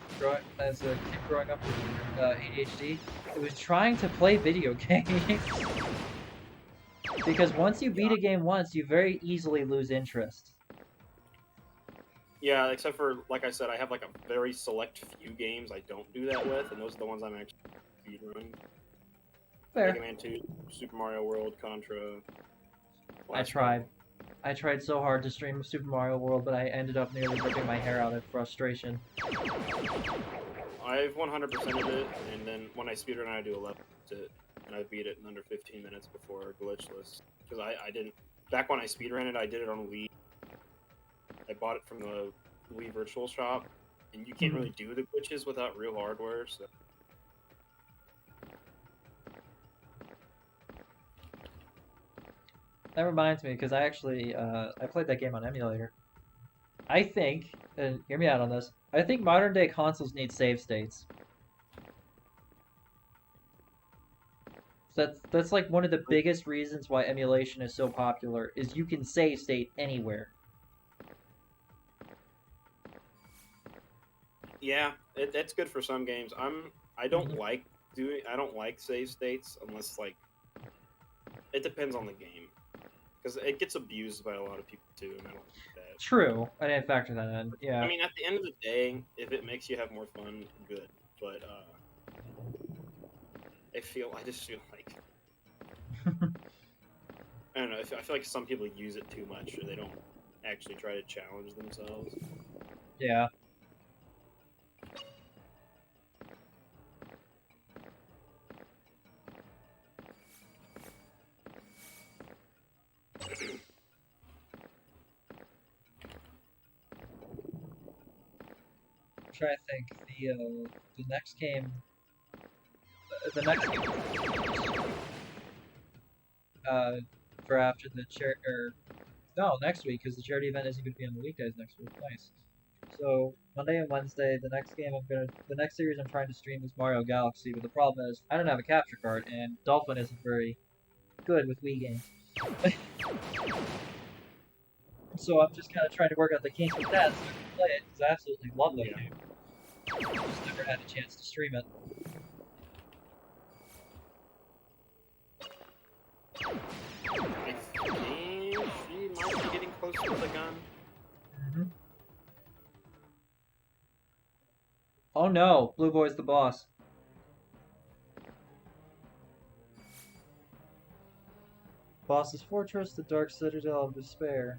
as a kid growing up with ADHD, it was trying to play video games. Because once you beat a game once, you very easily lose interest. Yeah, except for, like I said, I have like a very select few games I don't do that with, and those are the ones I'm actually speedrunning. Mega Fair. Man 2, Super Mario World, Contra. I tried. I tried so hard to stream Super Mario World, but I ended up nearly ripping my hair out of frustration. I've 100%ed it, and then when I speedrun, I do 11 it, and I beat it in under 15 minutes before glitchless. Because I didn't. Back when I speedran it, I did it on Wii. I bought it from the Wii Virtual Shop, and you can't really do the glitches without real hardware, so. That reminds me, because I actually I played that game on emulator. I think, and hear me out on this, I think modern day consoles need save states. That's like one of the biggest reasons why emulation is so popular, is you can save state anywhere. Yeah, that's good for some games. I don't like save states unless like it depends on the game because it gets abused by a lot of people too, and I don't like that. True, I didn't factor that in. Yeah. I mean, at the end of the day, if it makes you have more fun, good. But I just feel like I don't know. I feel like some people use it too much, or they don't actually try to challenge themselves. Yeah. I'm trying to think. The next game. The next game. For after the no, next week, because the charity event isn't going to be on the weekdays next week. Nice. So Monday and Wednesday, the next series I'm trying to stream is Mario Galaxy. But the problem is I don't have a capture card, and Dolphin isn't very good with Wii games. So I'm just kind of trying to work out the kinks with that so I can play it, because I absolutely love that game. Just never had a chance to stream it. I think she might be getting close to the gun. Mm-hmm. Oh no, Blue Boy's the boss. Boss's Fortress, the Dark Citadel of Despair.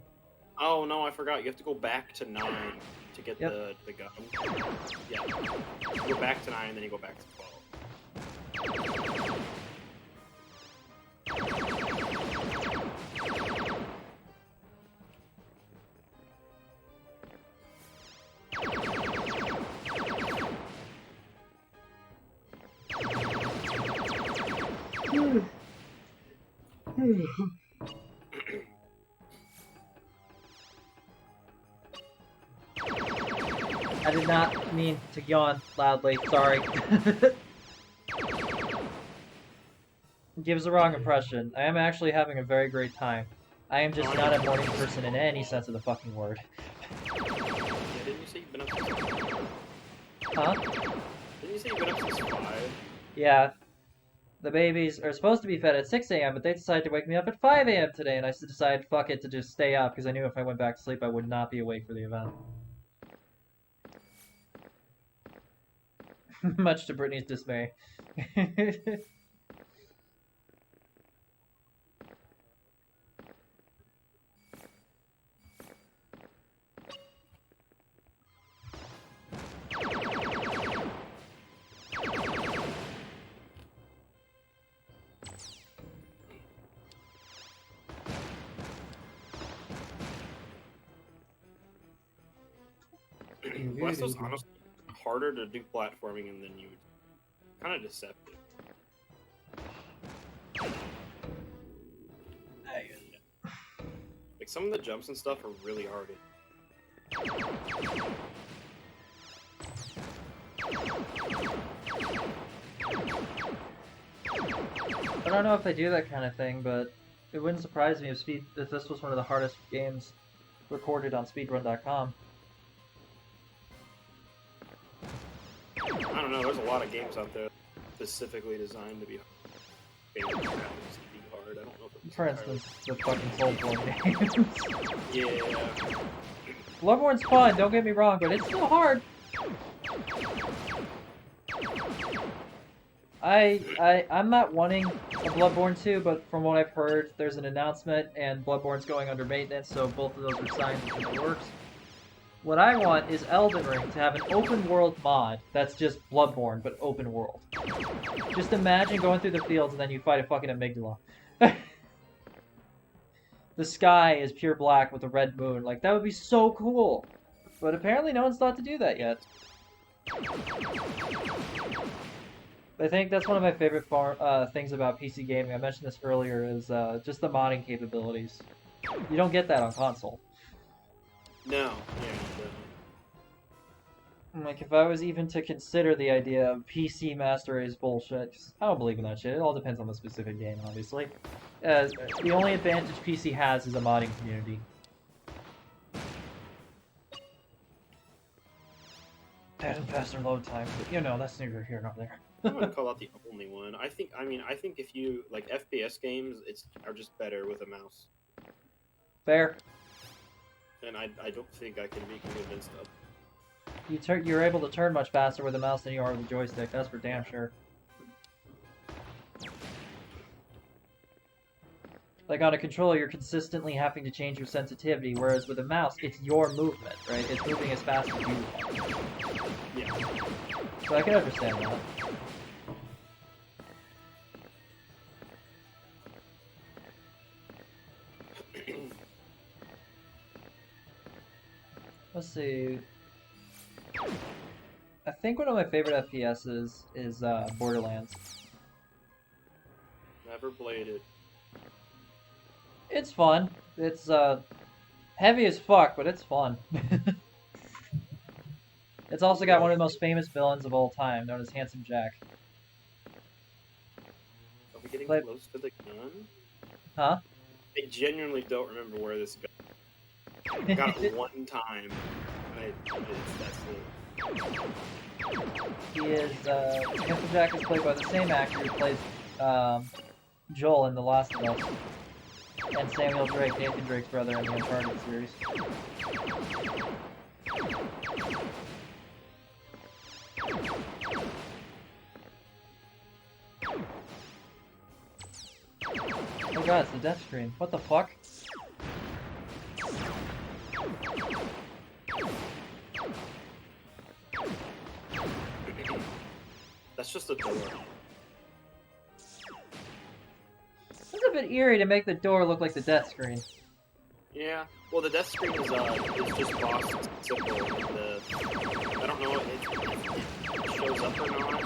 Oh no, I forgot. You have to go back to 9 to get the gun. Yeah. You go back to 9, then you go back to 12. I did not mean to yawn loudly, sorry. Gives the wrong impression. I am actually having a very great time. I am just not a morning person in any sense of the fucking word. Yeah, didn't you say you've been up since 5? Huh? Didn't you say you've been up since 5? Yeah. The babies are supposed to be fed at 6 a.m., but they decided to wake me up at 5 a.m. today, and I decided, fuck it, to just stay up, because I knew if I went back to sleep, I would not be awake for the event. Much to Brittany's dismay. Blasto's honestly harder to do platforming in than you would. Kind of deceptive. Like some of the jumps and stuff are really hard. I don't know if they do that kind of thing, but it wouldn't surprise me if this was one of the hardest games recorded on speedrun.com. I don't know. There's a lot of games out there specifically designed to be hard. I don't know if it's For instance, the fucking Soulborne games. Yeah. Bloodborne's fun, don't get me wrong, but it's still hard. I'm not wanting a Bloodborne 2, but from what I've heard, there's an announcement and Bloodborne's going under maintenance, so both of those are signed into the works. What I want is Elden Ring to have an open world mod that's just Bloodborne, but open world. Just imagine going through the fields and then you fight a fucking amygdala. The sky is pure black with a red moon. Like, that would be so cool. But apparently no one's thought to do that yet. I think that's one of my favorite things about PC gaming. I mentioned this earlier, is just the modding capabilities. You don't get that on console. No. Yeah. Like, if I was even to consider the idea of PC Master Race bullshit, 'cause I don't believe in that shit. It all depends on the specific game, obviously. The only advantage PC has is a modding community. And faster load times, but you know, that's neither here nor there. I wouldn't call that the only one. I think if you like FPS games, are just better with a mouse. Fair. And I don't think I can be convinced of. You're able to turn much faster with a mouse than you are with a joystick, that's for damn sure. Like on a controller, you're consistently having to change your sensitivity, whereas with a mouse, it's your movement, right? It's moving as fast as you want. Yeah. So I can understand that. Let's see. I think one of my favorite FPSs is Borderlands. Never played it. It's fun. It's heavy as fuck, but it's fun. It's also got one of the most famous villains of all time, known as Handsome Jack. Are we getting close to the gun? Huh? I genuinely don't remember where this gun. I got it one time. That's it. He is, Handsome Jack is played by the same actor who plays, Joel in The Last of Us. And Samuel Drake, Nathan Drake's brother in the Uncharted series. Oh god, it's the death screen. What the fuck? That's just a door. It's a bit eerie to make the door look like the death screen. Yeah. Well, the death screen is just box simple. I don't know if it shows up or not.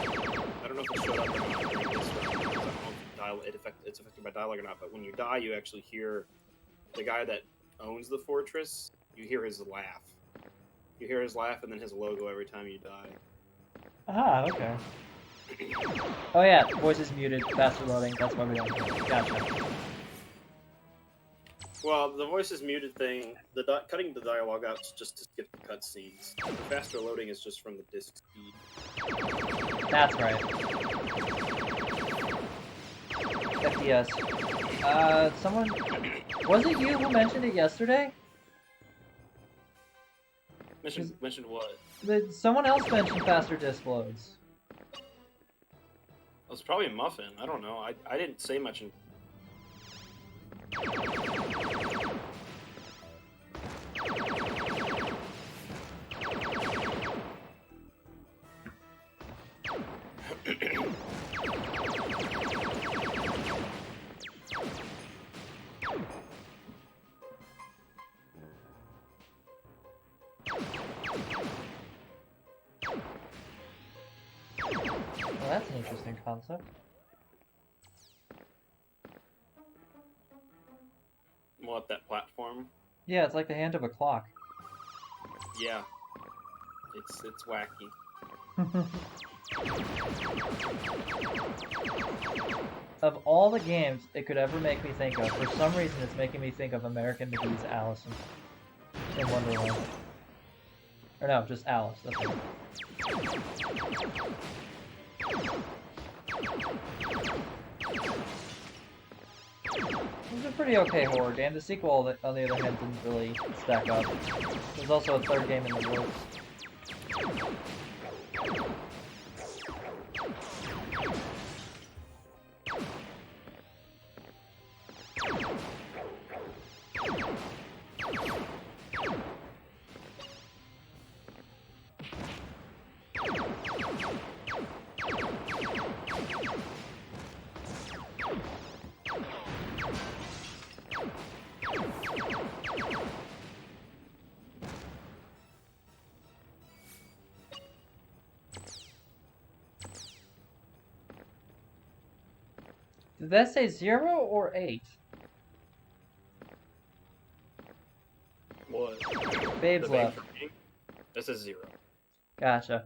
I don't know if it showed up or not. I don't know if it's affected by dialogue or not. But when you die, you actually hear the guy that owns the fortress. You hear his laugh. You hear his laugh and then his logo every time you die. Ah, okay. Oh yeah, voice is muted, faster loading, that's why we don't. Gotcha. Well, the voice is muted thing, cutting the dialogue out is just to skip the cutscenes. The faster loading is just from the disk speed. That's right. FPS. Someone... Was it you who mentioned it yesterday? Mentioned what? Someone else mentioned faster disk loads. It was probably a Muffin. I don't know. I didn't say much. Well, that's an interesting concept. What, that platform? Yeah, it's like the hand of a clock. Yeah. It's wacky. Of all the games it could ever make me think of, for some reason it's making me think of American McGee's Alice in Wonderland. Or no, just Alice, that's it. It was a pretty okay horror game. The sequel, on the other hand, didn't really stack up. There's also a third game in the works. Did that say 0 or 8? What? Babes The left. for me? This is 0. Gotcha.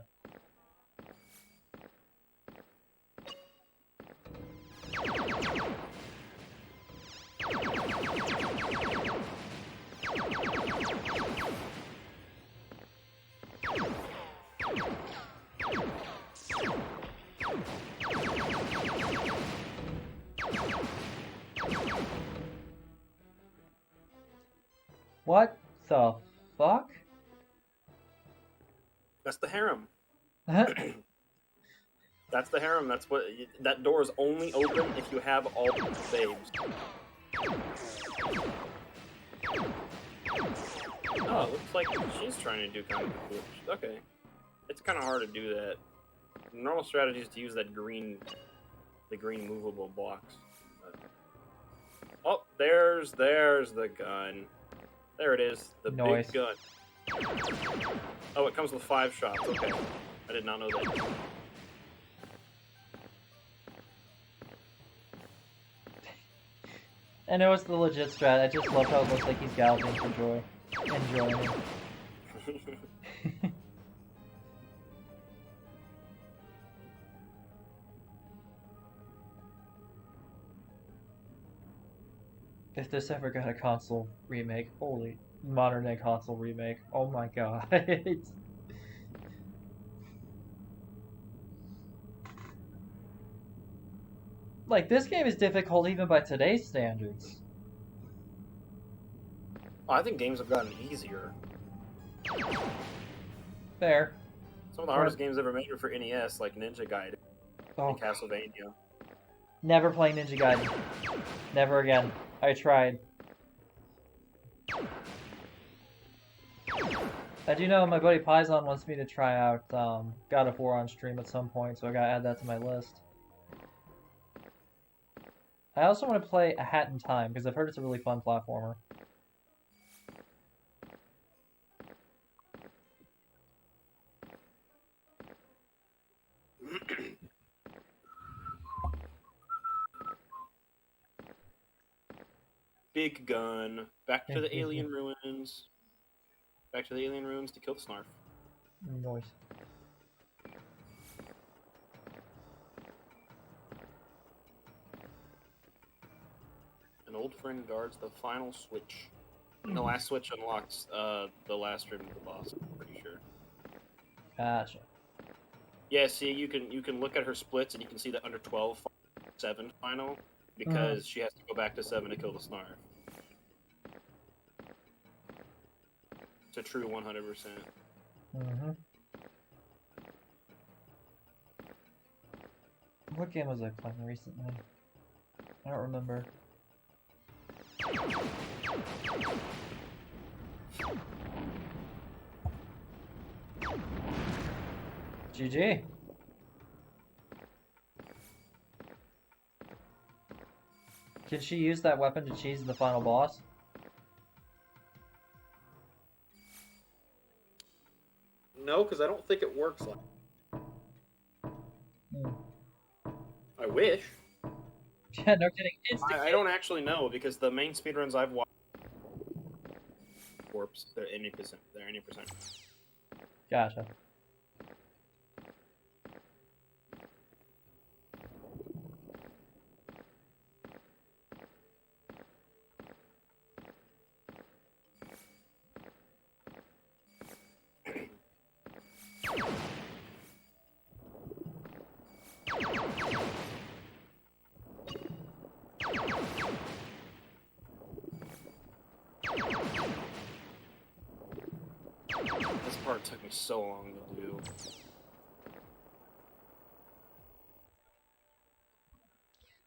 What the fuck? That's the harem. That's the harem. That's what. That door is only open if you have all the babes. Oh, it looks like she's trying to do kind of cool. Okay, it's kind of hard to do that. The normal strategy is to use that green, the green movable blocks. Oh, there's the gun. There it is, the Nice. big gun. Oh, it comes with 5 shots. Okay, I did not know that. I know it's the legit strat. I just love how it looks like he's galloping for joy. Enjoying it. If this ever got a console remake, holy modern day console remake, oh my god. Like, this game is difficult even by today's standards. Oh, I think games have gotten easier. Fair. Some of the hardest games ever made were for NES, like Ninja Gaiden Oh, and Castlevania. never play Ninja Gaiden. Never again. I tried. I do know my buddy Paisan wants me to try out God of War on stream at some point, so I gotta add that to my list. I also want to play A Hat in Time, because I've heard it's a really fun platformer. Big gun. Back to the alien ruins. Back to the alien ruins to kill the Snarf. Noise. An old friend guards the final switch. And the last switch unlocks the last room of the boss, I'm pretty sure. Gotcha. Yeah, see, you can look at her splits and you can see that under 12, 7 final, because she has to go back to 7 to kill the Snarf. It's a true 100%. Mm-hmm. What game was I playing recently? I don't remember. GG. Can she use that weapon to cheese the final boss? No, because I don't think it works like. Hmm. I wish. Yeah, no kidding. Instant I don't actually know, because the main speedruns I've watched warps. They're any percent. They're any percent. Gotcha. This part took me so long to do.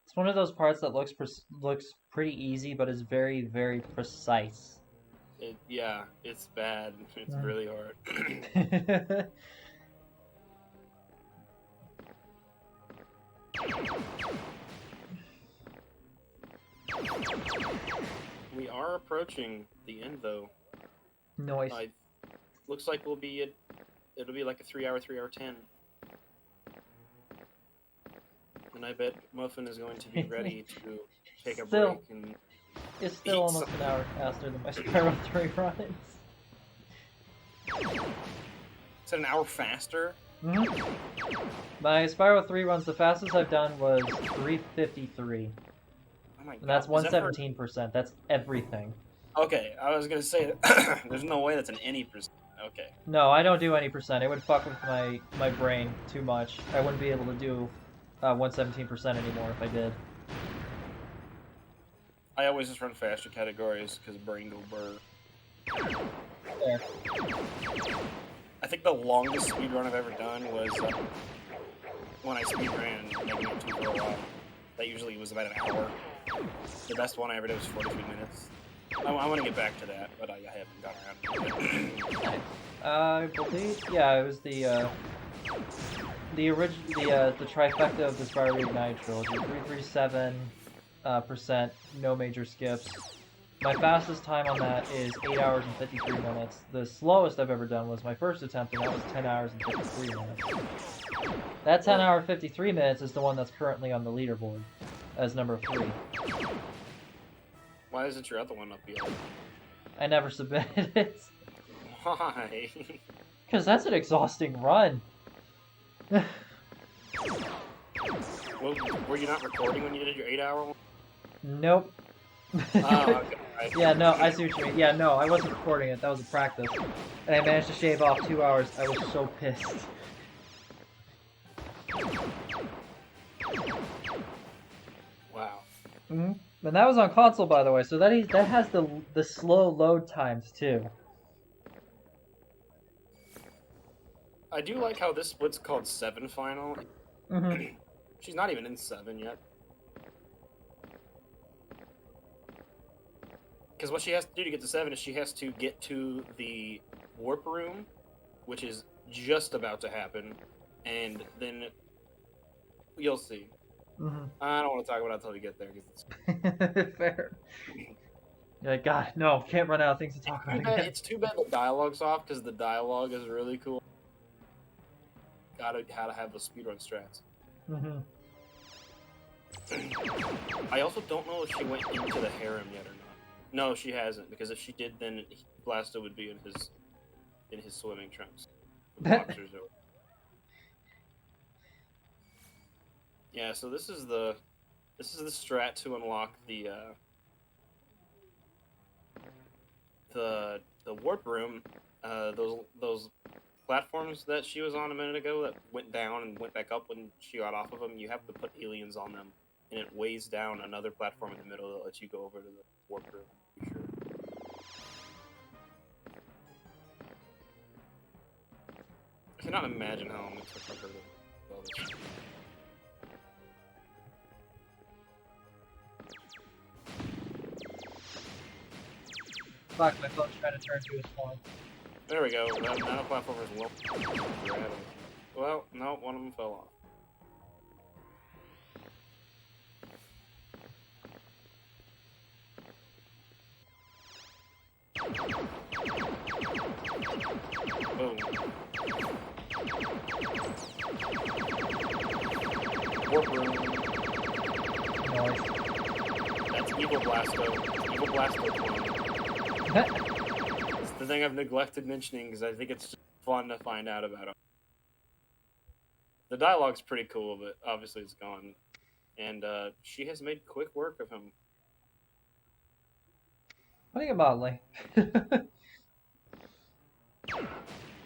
It's one of those parts that looks pretty easy, but is very, very precise. Yeah, it's bad. It's Mm. really hard. We are approaching the end, though. Noise. Looks like it'll be like a 3-hour 10. And I bet Muffin is going to be ready to take a Still. break and It's still eat almost something. an hour faster than my Spiral 3 runs. Is it an hour faster? Mhm. My Spiral 3 runs, the fastest I've done was 3:53. Oh my god. And that's is that for- 117%. That's everything. Okay, I was gonna say there's no way that's an any percent. Okay. No, I don't do any percent. It would fuck with my brain too much. I wouldn't be able to do 117% anymore if I did. I always just run faster categories because brain go burr. There. I think the longest speedrun I've ever done was when I speedran Negative 2 for a while. That usually was about an hour. The best one I ever did was 43 minutes. I want to get back to that, but I haven't got around to it. I believe, yeah, it was the trifecta of the Spiral Reignite trilogy. 337% no major skips. My fastest time on that is 8 hours and 53 minutes. The slowest I've ever done was my first attempt, and that was 10 hours and 53 minutes. That 10 hour 53 minutes is the one that's currently on the leaderboard as number 3. Why isn't your other one up yet? I never submitted it. Why? Because that's an exhausting run. Well, were you not recording when you did your 8-hour one? Nope. Oh, okay. Right. Yeah, no, I see what you mean. Yeah, no, I wasn't recording it. That was a practice. And I managed to shave off 2 hours. I was so pissed. Wow. Mm-hmm. And that was on console, by the way, so that has the slow load times, too. I do like how this split's called 7 final. Mm-hmm. She's not even in 7 yet. Because what she has to do to get to 7 is she has to get to the warp room, which is just about to happen, and then you'll see. Mm-hmm. I don't want to talk about it until we get there. 'Cause it's... Fair. You're like, God, no, can't run out of things to talk about again. It's too bad the dialogue's off, because the dialogue is really cool. Gotta have the speedrun strats. Mm-hmm. I also don't know if she went into the harem yet or not. No, she hasn't, because if she did, then Blasto would be in his swimming trunks. Boxers over. Yeah, so this is the strat to unlock the warp room. Those platforms that she was on a minute ago that went down and went back up when she got off of them. You have to put aliens on them, and it weighs down another platform in the middle that lets you go over to the warp room. Be sure. I cannot imagine how long it took for her to do all this. Fuck, my phone's trying to turn to a phone. There we go. Now the platformers will. Well, no, one of them fell off. Boom. Warp room. Noise. That's Evil Blasto. Evil Blasto clone. It's the thing I've neglected mentioning because I think it's just fun to find out about him. The dialogue's pretty cool, but obviously it's gone. And she has made quick work of him. Putting it mildly.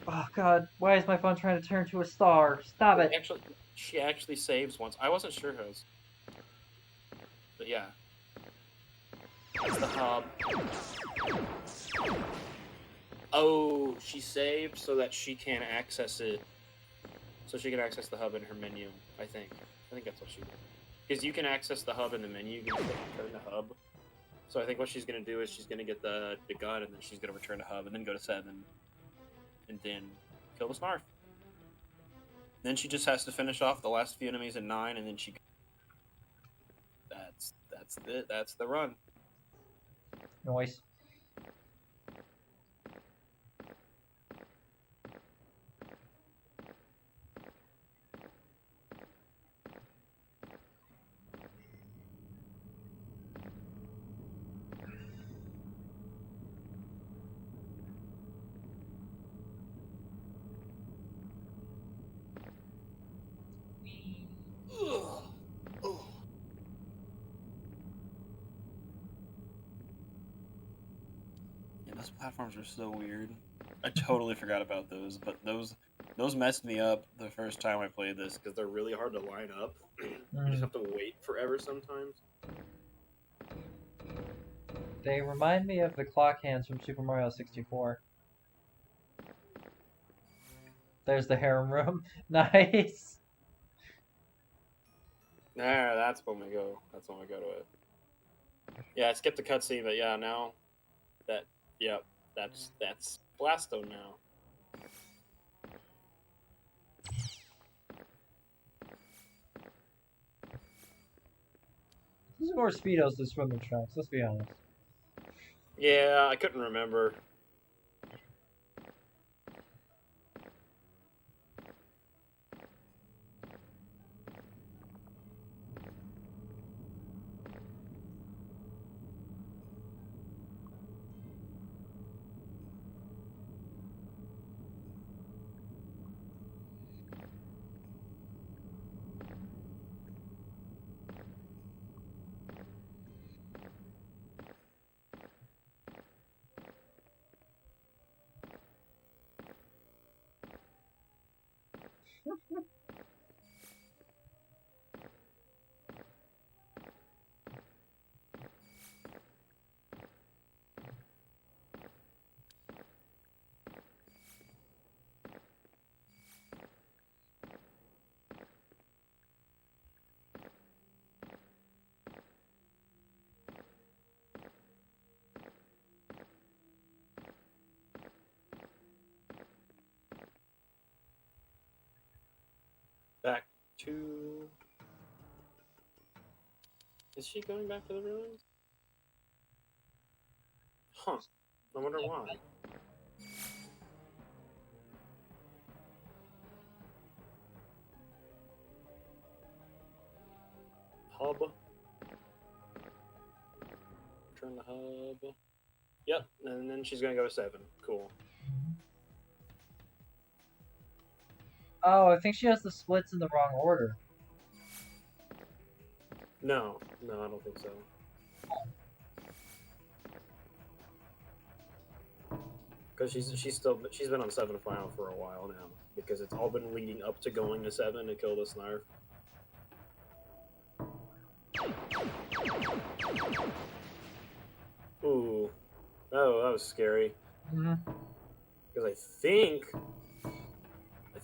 Oh god, why is my phone trying to turn to a star? Stop it. Actually, she actually saves once. I wasn't sure who was. But yeah. That's the hub. Oh, she saved so that she can access it. So she can access the hub in her menu, I think. I think that's what she did. Because you can access the hub in the menu, you can click return to hub. So I think what she's going to do is she's going to get the gun, and then she's going to return to hub, and then go to 7, and then kill the Snarf. Then she just has to finish off the last few enemies in 9, and then she... That's it. That's the run. Noise. Yeah, those platforms are so weird. I totally forgot about those, but those messed me up the first time I played this. Because they're really hard to line up. You just have to wait forever sometimes. They remind me of the clock hands from Super Mario 64. There's the harem room. Nice. Nah, that's when we go. That's when we go to it. Yeah, I skipped the cutscene, but yeah, now that that's Blasto now. These are more speedos than swimming trunks, let's be honest. Yeah, I couldn't remember. Back to... Is she going back to the ruins? Huh. I wonder why. Hub. Turn the hub. Yep, and then she's gonna go to 7. Cool. Oh, I think she has the splits in the wrong order. No, I don't think so. Because she's been on 7 final for a while now. Because it's all been leading up to going to 7 to kill the Snarf. Ooh. Oh, that was scary. Mm-hmm. Because I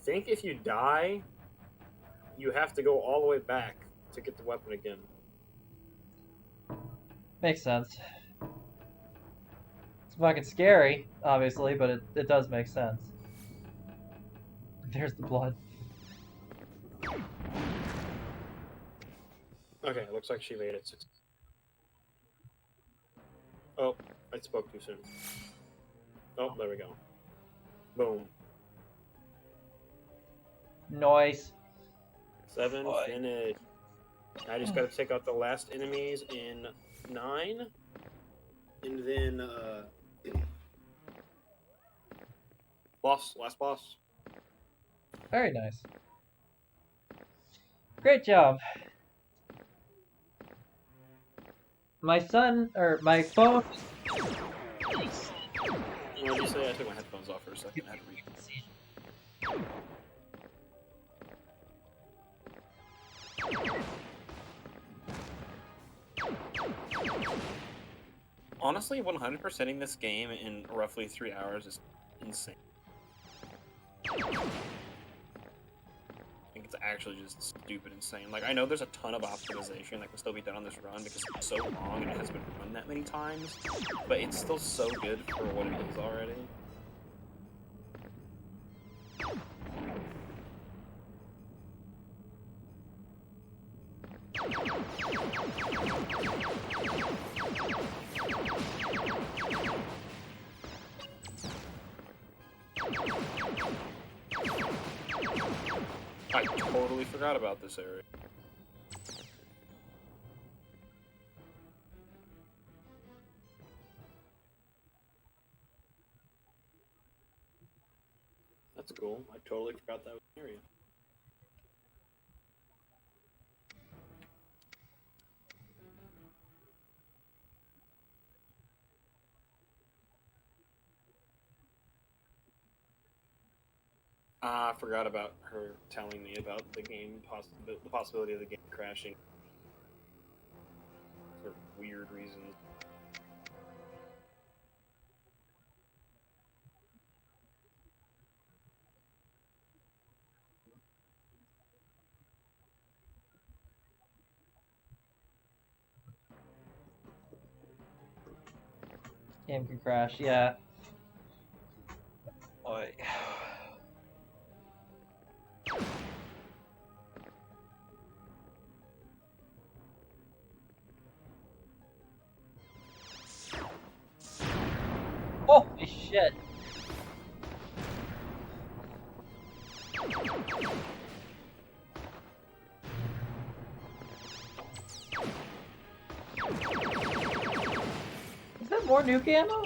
think if you die, you have to go all the way back to get the weapon again. Makes sense. It's fucking scary, obviously, but it does make sense. There's the blood. Okay, it looks like she made it. Oh, I spoke too soon. Oh, there we go. Boom. Noise. 7 Boy. finished. I just gotta take out the last enemies in 9. And then, last boss. Very nice. Great job. My son, or my phone. What did you say? I took my headphones off for a second. I had to read. Honestly, 100%ing this game in roughly 3 hours is insane. I think it's actually just stupid insane. Like, I know there's a ton of optimization that can still be done on this run because it's so long and it has been run that many times, but it's still so good for what it is already. I totally forgot about this area. That's cool. I totally forgot that was an area. I forgot about her telling me about the game, the possibility of the game crashing for weird reasons. Game could crash, yeah. Boy. Holy shit! Is that more nuke ammo?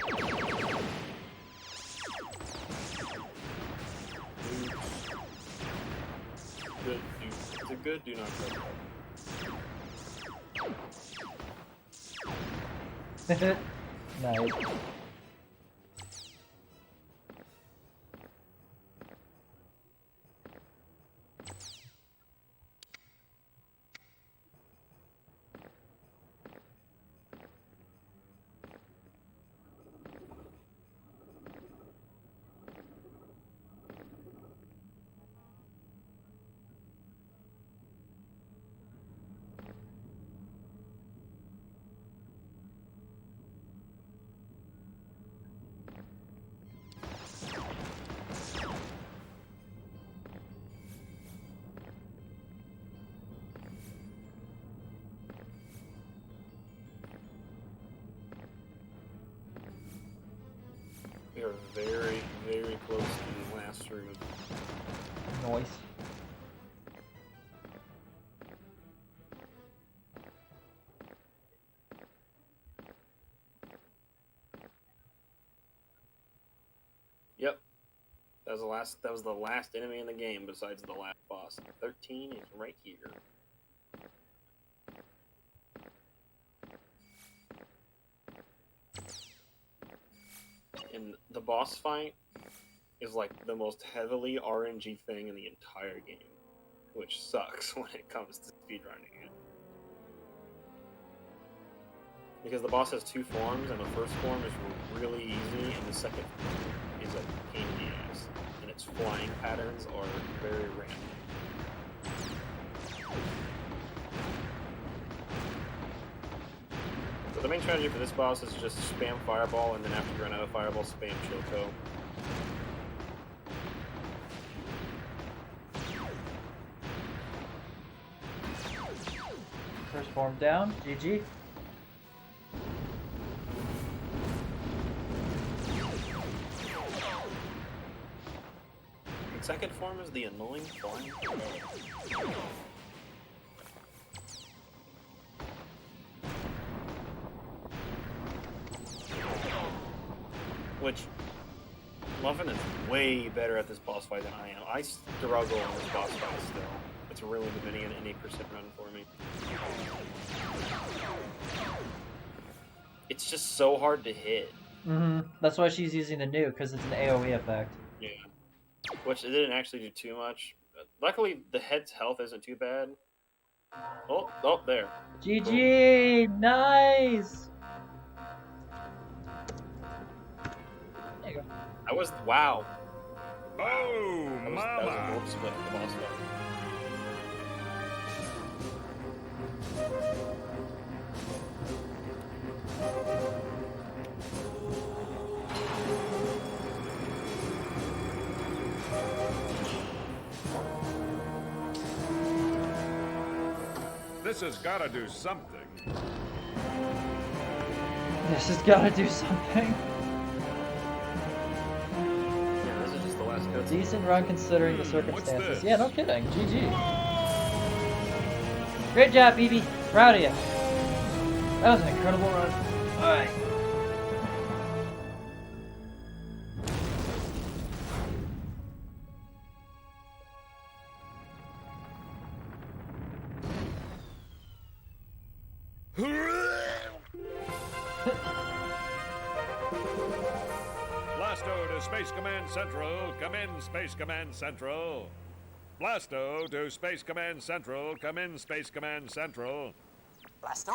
Good, it's a good do not go. Nice. We are very, very close to the last room. Noise. Yep. That was the last enemy in the game besides the last boss. 13 is right here. And the boss fight is like the most heavily RNG thing in the entire game, which sucks when it comes to speedrunning it. Because the boss has two forms, and the first form is really easy, and the second form is a pain in the ass. And its flying patterns are very random. So the main strategy for this boss is just spam Fireball, and then after you run out of Fireball, spam Choco. First form down. GG. And second form is the annoying flying. Which Muffin is way better at this boss fight than I am. I struggle on this boss fight still. It's really depending on any percent run for me. It's just so hard to hit. That's why she's using the nuke, because it's an AoE effect. Yeah. Which it didn't actually do too much. Luckily, the head's health isn't too bad. Oh, there. GG! Boom. Nice! There you go. That was, wow. Oh, That was a wolf split in the boss fight. This has got to do something. This has got to do something. Yeah, this is just the last cutscene. Decent run considering the circumstances. this? Yeah, no kidding. GG. Great job, BB. Proud of you. That was an incredible run. Alright. Blasto to Space Command Central. Come in, Space Command Central. Blasto to Space Command Central. Come in, Space Command Central. Blasto?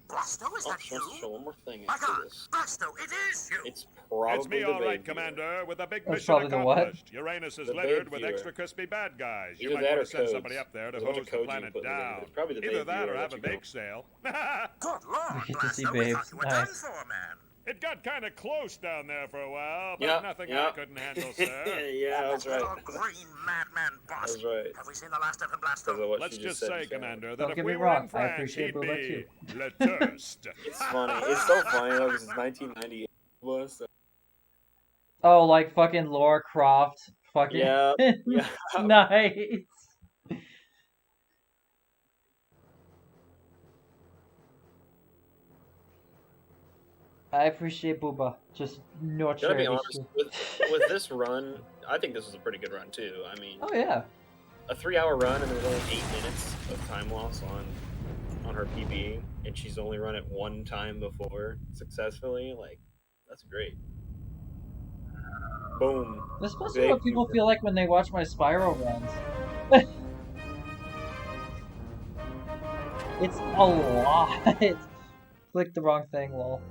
Blasto, is that Let's you? show one more thing My after God, this. Blasto, it is you! It's probably It's me, the all right, babe viewer. Commander, with a big That's mission probably the what? accomplished. Uranus is The littered babe with viewer. extra crispy bad guys. You Either might that want or to send codes. somebody up there to There's a bunch hose of the codes you planet can put in there, down. but it's probably the Either babe that or viewer have that a you go. bake sale. Good Lord, We get to see Blasto, we babes. thought you were done Nice. for, man. It got kind of close down there for a while, but Yeah, nothing yeah. I couldn't handle, sir. Yeah, that's right. Little green madman boss. That's right. Have we seen the last of him, Because Blasto? of what Let's she just said, say, so. Commander, that Don't if get we me were wrong, in I France, appreciate he'd Boba be too. Le Toast. It's funny. It's so funny though because it's 1998. Was so. Oh, like fucking Laura Croft. Fucking. Yeah, yeah. Nice. I appreciate Booba. Just no Gotta be charity. honest, with this run, I think this was a pretty good run too. I mean, Oh yeah. a 3-hour run and there was only 8 minutes of time loss on her PB, and she's only run it one time before successfully. Like, that's great. Boom. That's supposed to be what Big people Booba. feel like when they watch my Spyro runs. It's a lot. Click the wrong thing, lol.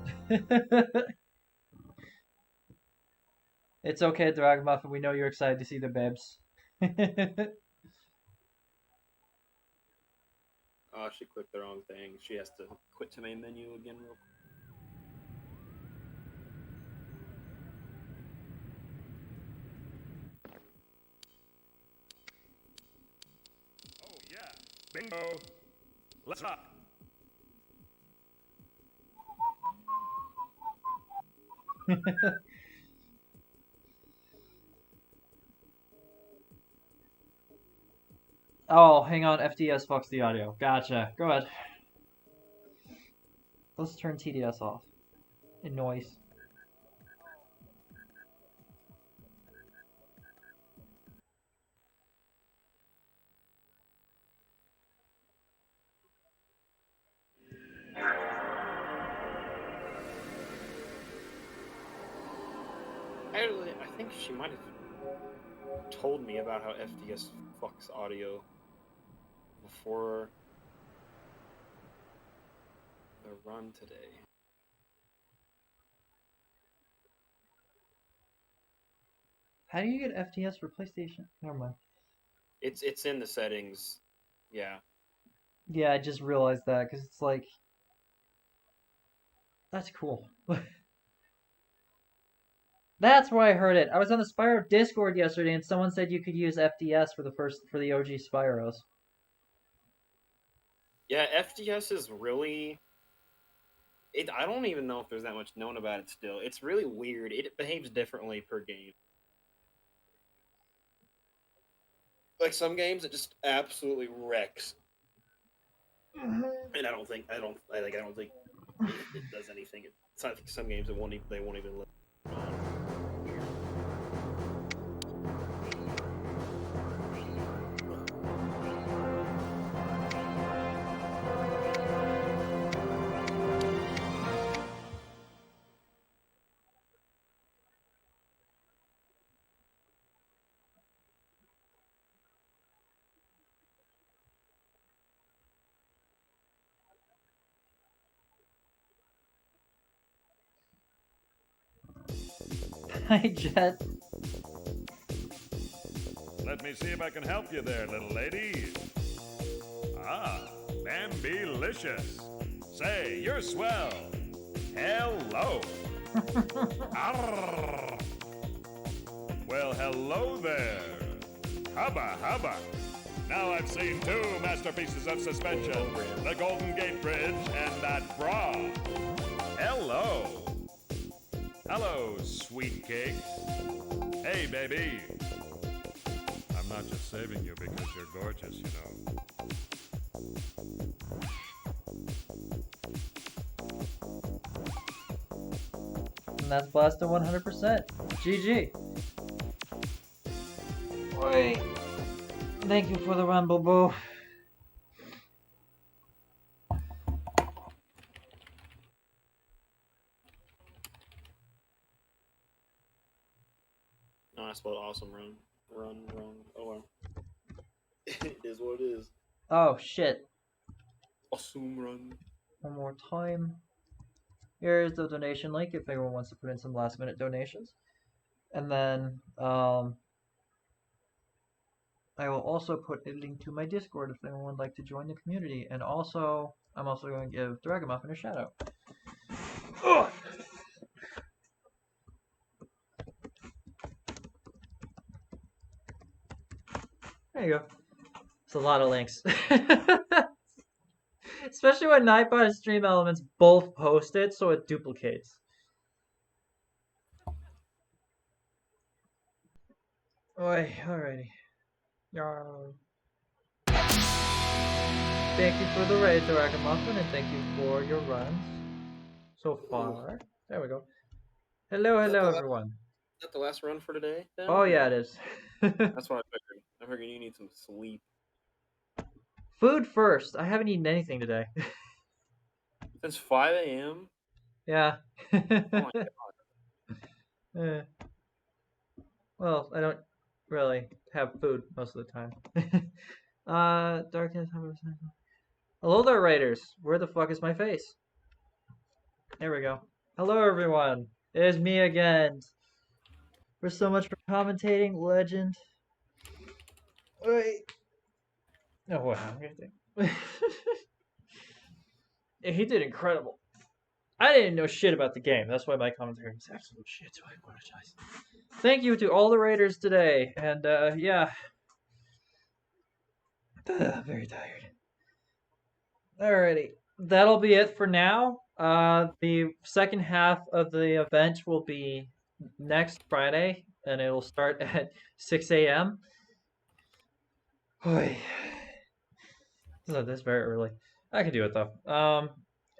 It's okay, DAragamuffn. We know you're excited to see the babes. Oh, she clicked the wrong thing. She has to quit to main menu again real quick. Oh, yeah. Bingo. Let's rock. Oh, hang on. FDS fucks the audio. Gotcha. Go ahead. Let's turn TDS off. And noise. Actually, I think she might have told me about how FDS fucks audio before the run today. How do you get FDS for PlayStation? Never mind. It's in the settings. Yeah. Yeah, I just realized that because it's like, that's cool. That's where I heard it. I was on the Spyro Discord yesterday, and someone said you could use FDS for the OG Spyros. Yeah, FDS is really. I don't even know if there's that much known about it still. It's really weird. It behaves differently per game. Like some games, it just absolutely wrecks. And I don't think it does anything. It's not like some games they won't even let. Hi, Jet. Let me see if I can help you there, little lady. Ah, Bambi-licious. Say, you're swell. Hello. Arr. Well, hello there. Hubba, hubba. Now I've seen two masterpieces of suspension, the Golden Gate Bridge and that bra. Hello. Hello, sweet cakes. Hey, baby. I'm not just saving you because you're gorgeous, you know. And that's Blaster 100%. GG. Wait. Thank you for the run, Boo. No, I spelled awesome run. Run wrong. Oh well. It is what it is. Oh, shit. Awesome run. One more time. Here's the donation link if anyone wants to put in some last minute donations. And then, I will also put a link to my Discord if anyone would like to join the community. And also, I'm also going to give DAragamuffn a shout out. Ugh! There you go. It's a lot of links. Especially when Nightbot and Stream Elements both post it, so it duplicates. Oi, alrighty. Yarr. Thank you for the raid, DAragamuffn, and thank you for your runs so far. There we go. Hello, everyone. Is that the last run for today? Then? Oh yeah, it is. That's what I figured. I figured you need some sleep. Food first. I haven't eaten anything today. Since 5 a.m. Yeah. Oh my god. Well, I don't really have food most of the time. Darkness. Hello there, Raiders. Where the fuck is my face? There we go. Hello, everyone. It is me again. For so much for commentating, legend. Wait. Oh wow. Yeah, he did incredible. I didn't know shit about the game. That's why my commentary was absolute shit, so I apologize. Thank you to all the Raiders today. And, yeah. Very tired. Alrighty. That'll be it for now. The second half of the event will be next Friday, and it'll start at 6 a.m. Boy. So that's very early. I can do it, though.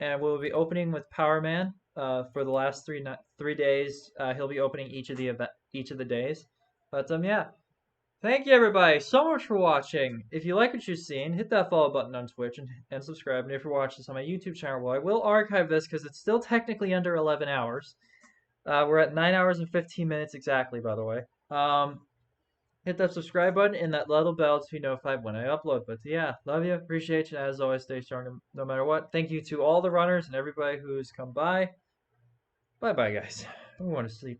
And we'll be opening with Power Man for the last 3 days. He'll be opening each of the days. But yeah, thank you everybody so much for watching. If you like what you've seen, hit that follow button on Twitch and subscribe. And if you're watching this on my YouTube channel, well, I will archive this because it's still technically under 11 hours. We're at 9 hours and 15 minutes exactly, by the way. Hit that subscribe button and that little bell to be notified when I upload. But yeah, love you, appreciate you, and as always, stay strong no matter what. Thank you to all the runners and everybody who's come by. Bye-bye, guys. I want to sleep.